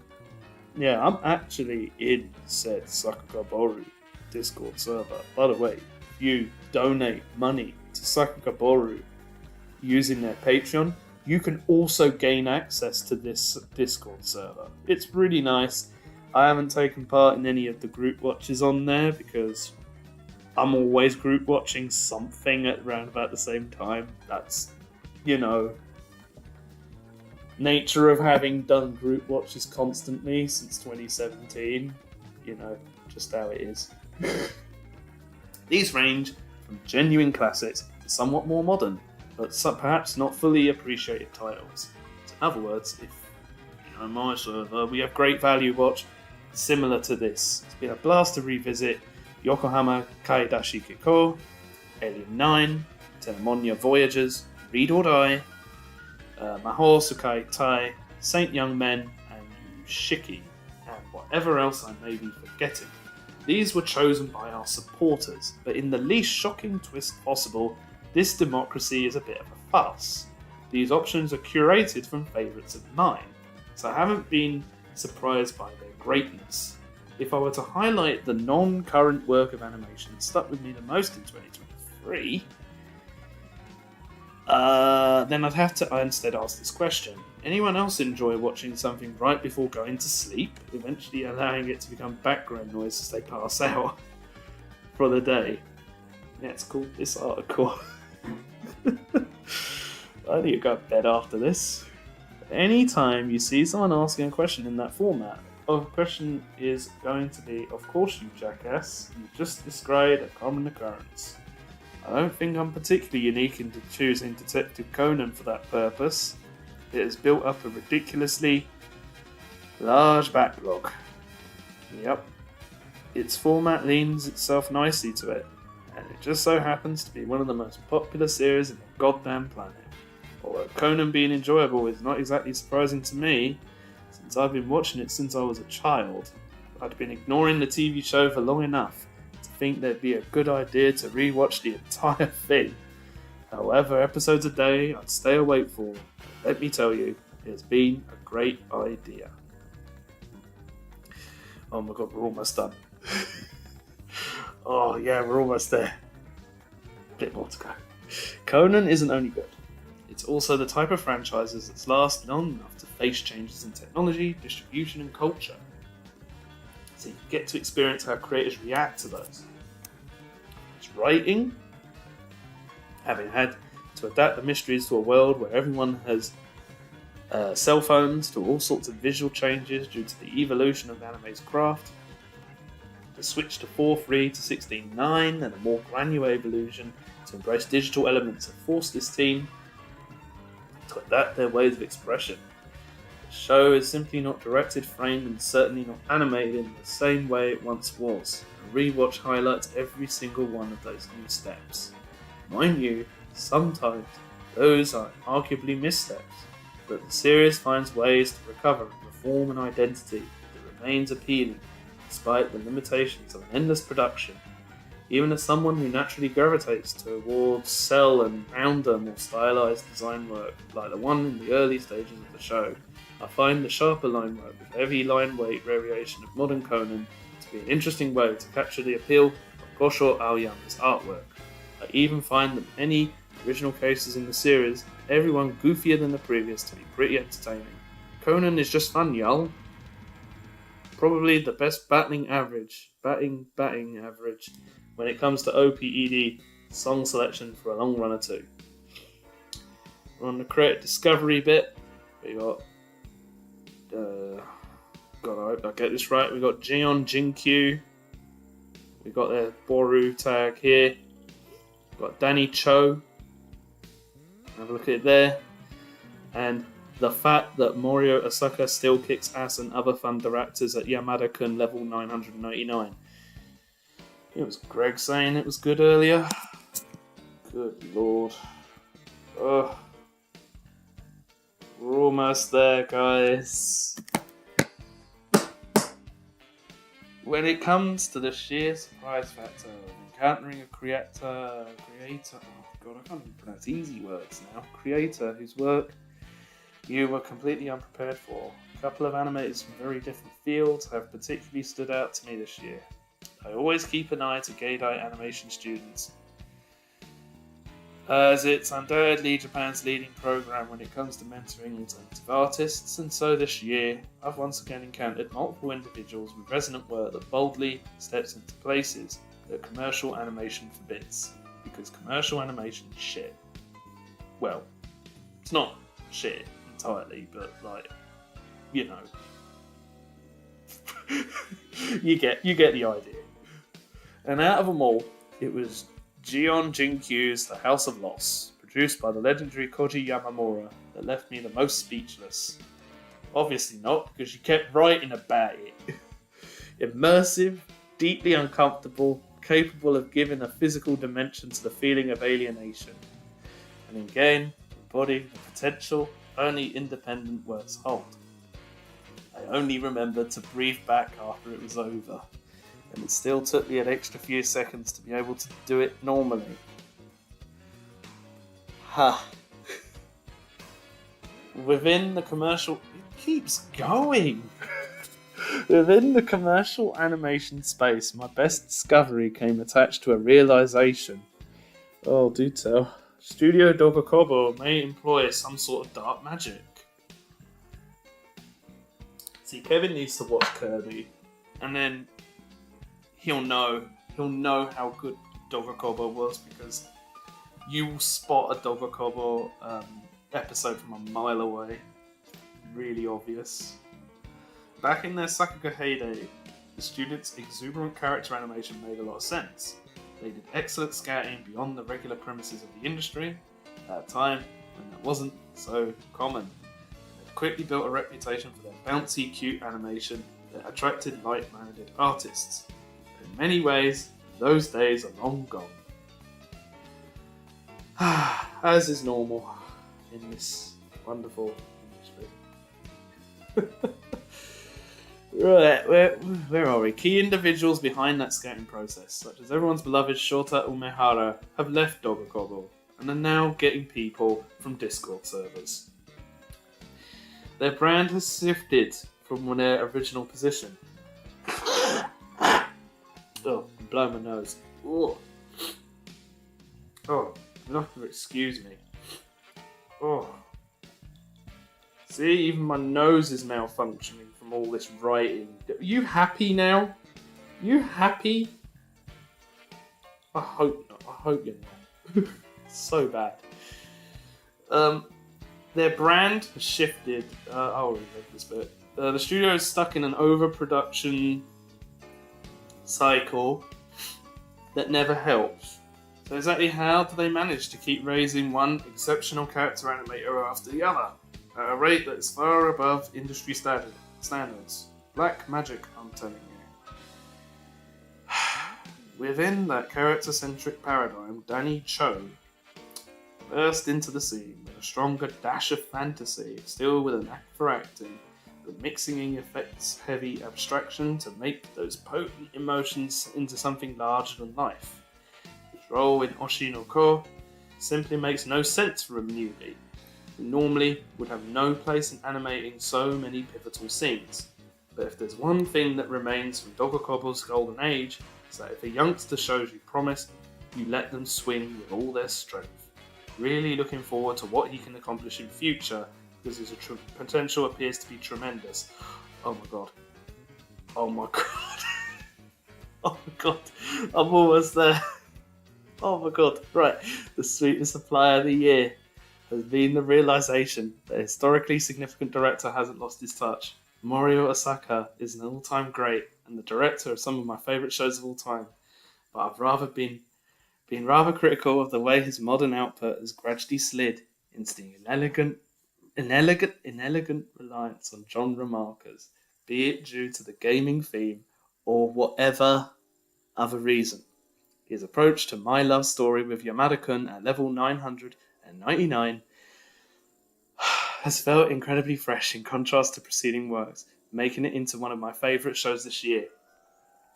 A: Yeah, I'm actually in said Sakugabowl Discord server. By the way, if you donate money to Sakugabowl using their Patreon, you can also gain access to this Discord server. It's really nice. I haven't taken part in any of the group watches on there because I'm always group watching something at around about the same time. That's, nature of having done group watches constantly since 2017. Just how it is. These range from genuine classics to somewhat more modern, but perhaps not fully appreciated titles. So in other words, if my server, we have great value watch similar to this. It's been a blast to revisit Yokohama Kaidashi Kiko, Alien 9, Tenemonia Voyagers, Read or Die, Mahou Sukai Tai, Saint Young Men, and Yushiki, and whatever else I may be forgetting. These were chosen by our supporters, but in the least shocking twist possible, this democracy is a bit of a farce. These options are curated from favourites of mine, so I haven't been surprised by their greatness. If I were to highlight the non-current work of animation that stuck with me the most in 2023, then I'd have to instead ask this question. Anyone else enjoy watching something right before going to sleep, eventually allowing it to become background noise as they pass out for the day? Yeah, it's called this article. I need to go to bed after this. Anytime you see someone asking a question in that format, the question is going to be, of course you jackass, you just described a common occurrence. I don't think I'm particularly unique in choosing Detective Conan for that purpose. It has built up a ridiculously large backlog. Yep. Its format leans itself nicely to it, and it just so happens to be one of the most popular series in the goddamn planet. Although Conan being enjoyable is not exactly surprising to me, since I've been watching it since I was a child. I'd been ignoring the TV show for long enough to think there'd be a good idea to rewatch the entire thing. However episodes a day I'd stay awake for, let me tell you, it has been a great idea. Oh my god, we're almost done. Oh yeah, we're almost there. Bit more to go. Conan isn't only good, it's also the type of franchises that's lasted long enough to face changes in technology, distribution and culture. So you get to experience how creators react to those. It's writing, having had to adapt the mysteries to a world where everyone has cell phones, to all sorts of visual changes due to the evolution of anime's craft, the switch to 4.3 to 16.9 and a more granular evolution to embrace digital elements have forced this team to adapt their ways of expression. The show is simply not directed, framed, and certainly not animated in the same way it once was. A rewatch highlights every single one of those new steps. Mind you, sometimes those are arguably missteps, but the series finds ways to recover and reform an identity that remains appealing despite the limitations of an endless production. Even as someone who naturally gravitates towards cell and rounder, more stylized design work, like the one in the early stages of the show, I find the sharper line work with heavy line weight variation of modern Conan to be an interesting way to capture the appeal of Gosho Aoyama's artwork. I even find that many original cases in the series, everyone goofier than the previous, to be pretty entertaining. Conan is just fun, y'all. Probably the best batting average when it comes to OPED song selection for a long run or two. On the creative discovery bit, we got I hope I get this right. We got Jion Jinkyu. We got their Boru tag here. We got Danny Cho. Have a look at it there. And the fact that Morio Asaka still kicks ass and other fun directors at Yamada-kun level 999. It was Greg saying it was good earlier. Good lord. Ugh. We're almost there, guys. When it comes to the sheer surprise factor of encountering a creator, oh god, I can't even pronounce easy words now, creator whose work you were completely unprepared for. A couple of animators from very different fields have particularly stood out to me this year. I always keep an eye to Gaidai animation students, as it's undoubtedly Japan's leading program when it comes to mentoring alternative artists, and so this year I've once again encountered multiple individuals with resonant work that boldly steps into places that commercial animation forbids, because commercial animation is shit. Well, it's not shit entirely, but like, you know, you get the idea. And out of them all, it was Jion Jinkyu's The House of Loss, produced by the legendary Koji Yamamoto, that left me the most speechless. Obviously not, because you kept writing about it. Immersive, deeply uncomfortable, capable of giving a physical dimension to the feeling of alienation, and again, embody the potential only independent words hold. I only remembered to breathe back after it was over, and it still took me an extra few seconds to be able to do it normally. Ha. Within the commercial... It keeps going! Within the commercial animation space, my best discovery came attached to a realization. Oh, do tell. Studio Dogakobo may employ some sort of dark magic. See, Kevin needs to watch Kirby, and then he'll know how good Dogakobo was, because you will spot a Dogakobo episode from a mile away. Really obvious. Back in their Sakuga heyday, the students' exuberant character animation made a lot of sense. They did excellent scouting beyond the regular premises of the industry at a time when that wasn't so common. They quickly built a reputation for their bouncy, cute animation that attracted like-minded artists. In many ways, those days are long gone. As is normal in this wonderful industry. Right, where are we? Key individuals behind that scouting process, such as everyone's beloved Shota Umehara, have left Dogakobo and are now getting people from Discord servers. Their brand has shifted from their original position. Oh, I'm blowing my nose. Oh, you'll have to excuse me. Oh. See, even my nose is malfunctioning from all this writing. Are you happy now? You happy? I hope not. I hope you're not. So bad. Their brand has shifted. I'll read this bit. The studio is stuck in an overproduction cycle that never helps. So exactly how do they manage to keep raising one exceptional character animator after the other, at a rate that is far above industry standards? Black magic, I'm telling you. Within that character-centric paradigm, Danny Cho burst into the scene with a stronger dash of fantasy, still with a knack for acting, but mixing in effects-heavy abstraction to make those potent emotions into something larger than life. His role in Oshi no Ko simply makes no sense for a newbie, who normally would have no place in animating so many pivotal scenes. But if there's one thing that remains from Dogokoble's golden age, it's that if a youngster shows you promise, you let them swing with all their strength. Really looking forward to what he can accomplish in future, because his potential appears to be tremendous. Oh my god. Oh my god. Oh my god. I'm almost there. Oh my god. Right. The sweetest supply of the year has been the realization that a historically significant director hasn't lost his touch. Morio Osaka is an all-time great and the director of some of my favourite shows of all time, but I've rather been rather critical of the way his modern output has gradually slid into the inelegant reliance on genre markers, be it due to the gaming theme or whatever other reason. His approach to My Love Story with Yamada-kun at level 999 has felt incredibly fresh in contrast to preceding works, making it into one of my favourite shows this year.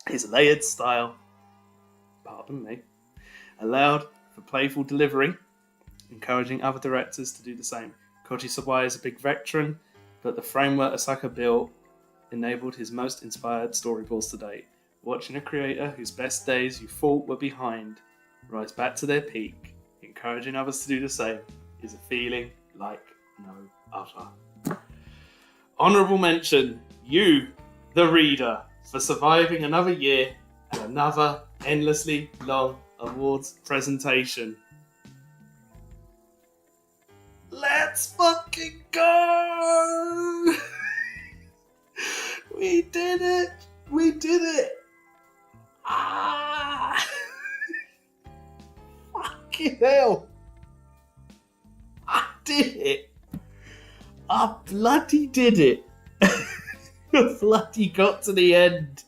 A: His layered style, allowed for playful delivery, encouraging other directors to do the same. Koji Sawai is a big veteran, but the framework Osaka built enabled his most inspired storyboards to date. Watching a creator whose best days you thought were behind rise back to their peak, encouraging others to do the same, is a feeling like no other. Honourable mention, you, the reader, for surviving another year and another endlessly long awards presentation. Let's fucking go! We did it! We did it! Ah! Fucking hell! I did it! I bloody did it! I bloody got to the end!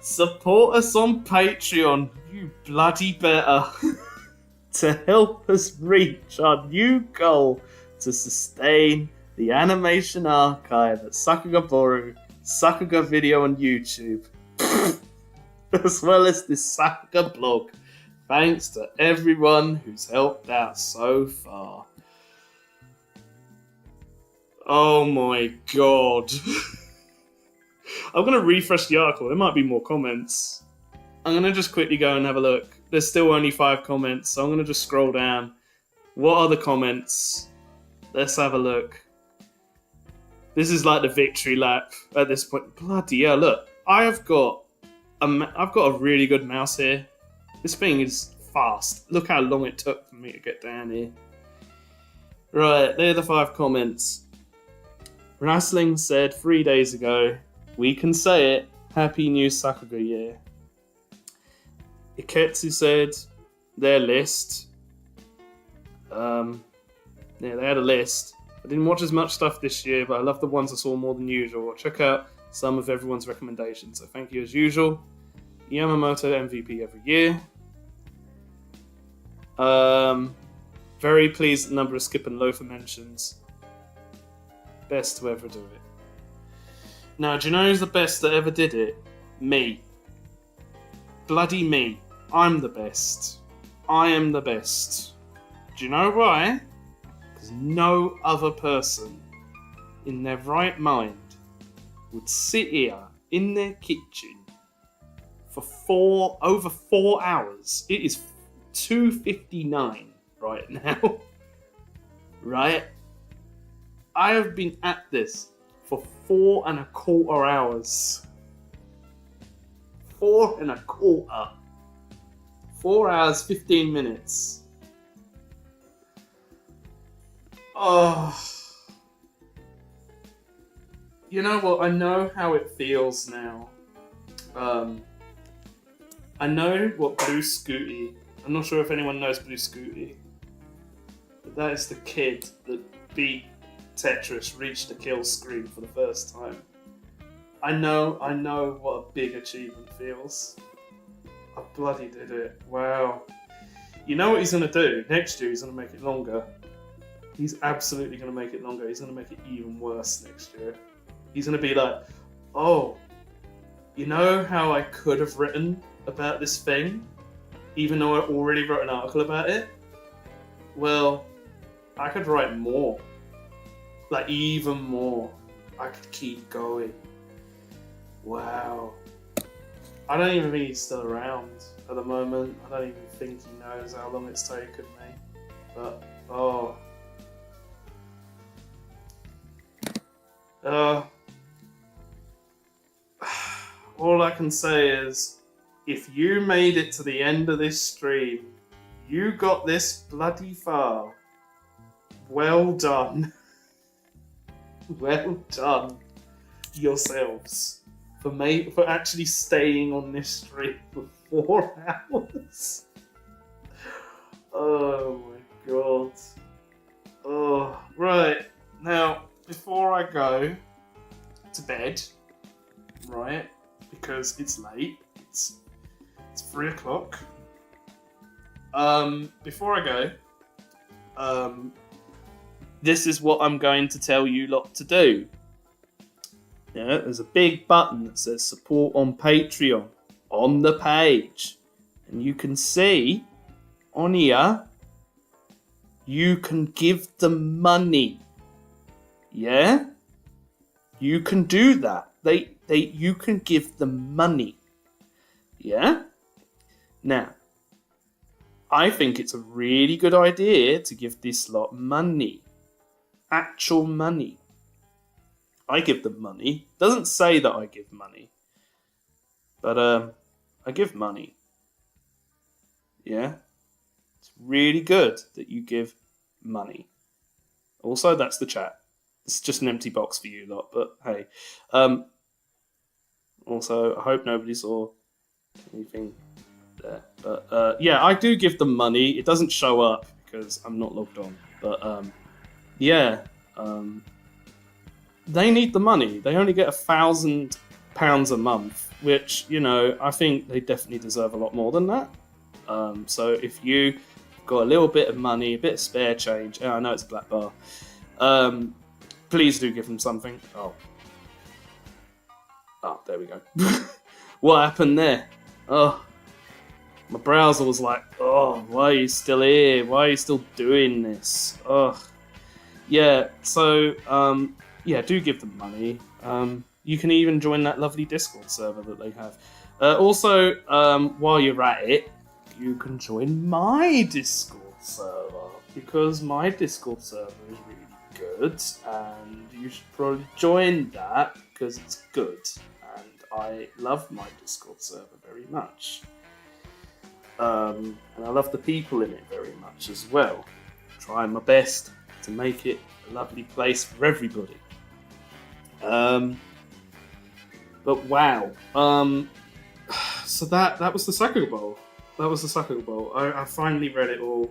A: Support us on Patreon, you bloody better! To help us reach our new goal to sustain the animation archive at Sakugabowl, Sakuga Video on YouTube, as well as this Sakuga blog. Thanks to everyone who's helped out so far. Oh my god. I'm going to refresh the article. There might be more comments. I'm going to just quickly go and have a look. There's still only 5 comments, so I'm going to just scroll down. What are the comments? Let's have a look. This is like the victory lap at this point. Bloody hell, look. I've got a really good mouse here. This thing is fast. Look how long it took for me to get down here. Right, there are the 5 comments. Wrestling said 3 days ago, we can say it, Happy New Sakuga Year. Iketsu said their list. Yeah, they had a list. I didn't watch as much stuff this year, but I love the ones I saw more than usual. I'll check out some of everyone's recommendations. So thank you as usual. Yamamoto MVP every year. Very pleased at the number of Skip and Loafer mentions. Best to ever do it. Now, do you know who's the best that ever did it? Me. Bloody me. I'm the best. I am the best. Do you know why? Because no other person in their right mind would sit here in their kitchen for over 4 hours. It is 2:59 right now. Right? I have been at this for 4.25 hours. 4.25. 4 hours, 15 minutes. Oh. You know what? I know how it feels now. I know what Blue Scooty. I'm not sure if anyone knows Blue Scooty, but that is the kid that beat Tetris, reached the kill screen for the first time. I know what a big achievement feels. I bloody did it. Wow. You know what he's going to do? Next year he's going to make it longer. He's absolutely going to make it longer. He's going to make it even worse next year. He's going to be like, oh, you know how I could have written about this thing, even though I already wrote an article about it? Well, I could write more. Like, even more. I could keep going. Wow. I don't even think he's still around at the moment. I don't even think he knows how long it's taken me. But, oh. All I can say is, if you made it to the end of this stream, you got this bloody far. Well done. Well done yourselves for actually staying on this stream for 4 hours. Oh my god. Oh, right. Now, before I go to bed, right, because it's late, it's 3 o'clock. Before I go, this is what I'm going to tell you lot to do. Yeah, there's a big button that says support on Patreon on the page. And you can see on here, you can give them money. Yeah? You can do that. You can give them money. Yeah? Now, I think it's a really good idea to give this lot money. Actual money. I give them money. Doesn't say that I give money. But I give money. Yeah? It's really good that you give money. Also, that's the chat. It's just an empty box for you lot, but hey. Also, I hope nobody saw anything there. But yeah, I do give them money. It doesn't show up because I'm not logged on. But yeah. They need the money. They only get £1,000 a month, which, you know, I think they definitely deserve a lot more than that. So if you got a little bit of money, a bit of spare change, I know it's a black bar, please do give them something. Oh, there we go. What happened there? Oh, my browser was like, oh, why are you still here? Why are you still doing this? Oh, yeah, so, yeah, do give them money. You can even join that lovely Discord server that they have. Also, while you're at it, you can join my Discord server, because my Discord server is really good, and you should probably join that, because it's good, and I love my Discord server very much. And I love the people in it very much as well. Trying my best to make it a lovely place for everybody. But wow. So that was the Sakugabowl. That was the Sakugabowl. I finally read it all.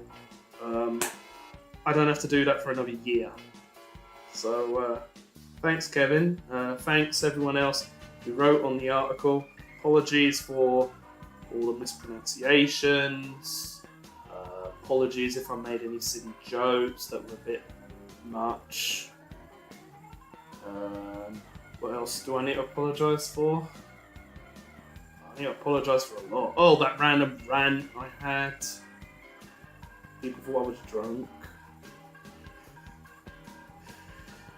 A: I don't have to do that for another year. So thanks, Kevin. Thanks everyone else who wrote on the article. Apologies for all the mispronunciations. Apologies if I made any silly jokes that were a bit much. What else do I need to apologise for? I need to apologise for a lot. Oh, that random rant I had. People thought I was drunk.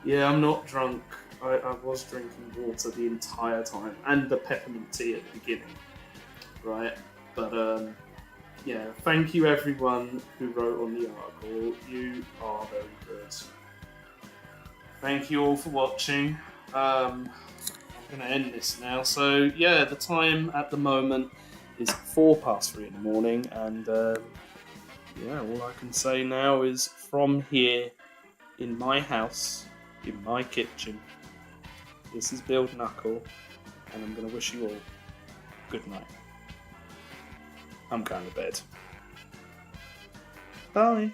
A: Yeah, I'm not drunk. I was drinking water the entire time, and the peppermint tea at the beginning. Right? But, yeah, thank you everyone who wrote on the article. You are very good. Thank you all for watching. I'm going to end this now. So, yeah, the time at the moment is 3:04 in the morning, and yeah, all I can say now is from here, in my house, in my kitchen, this is Build Knuckle, and I'm going to wish you all good night. I'm going to bed. Bye.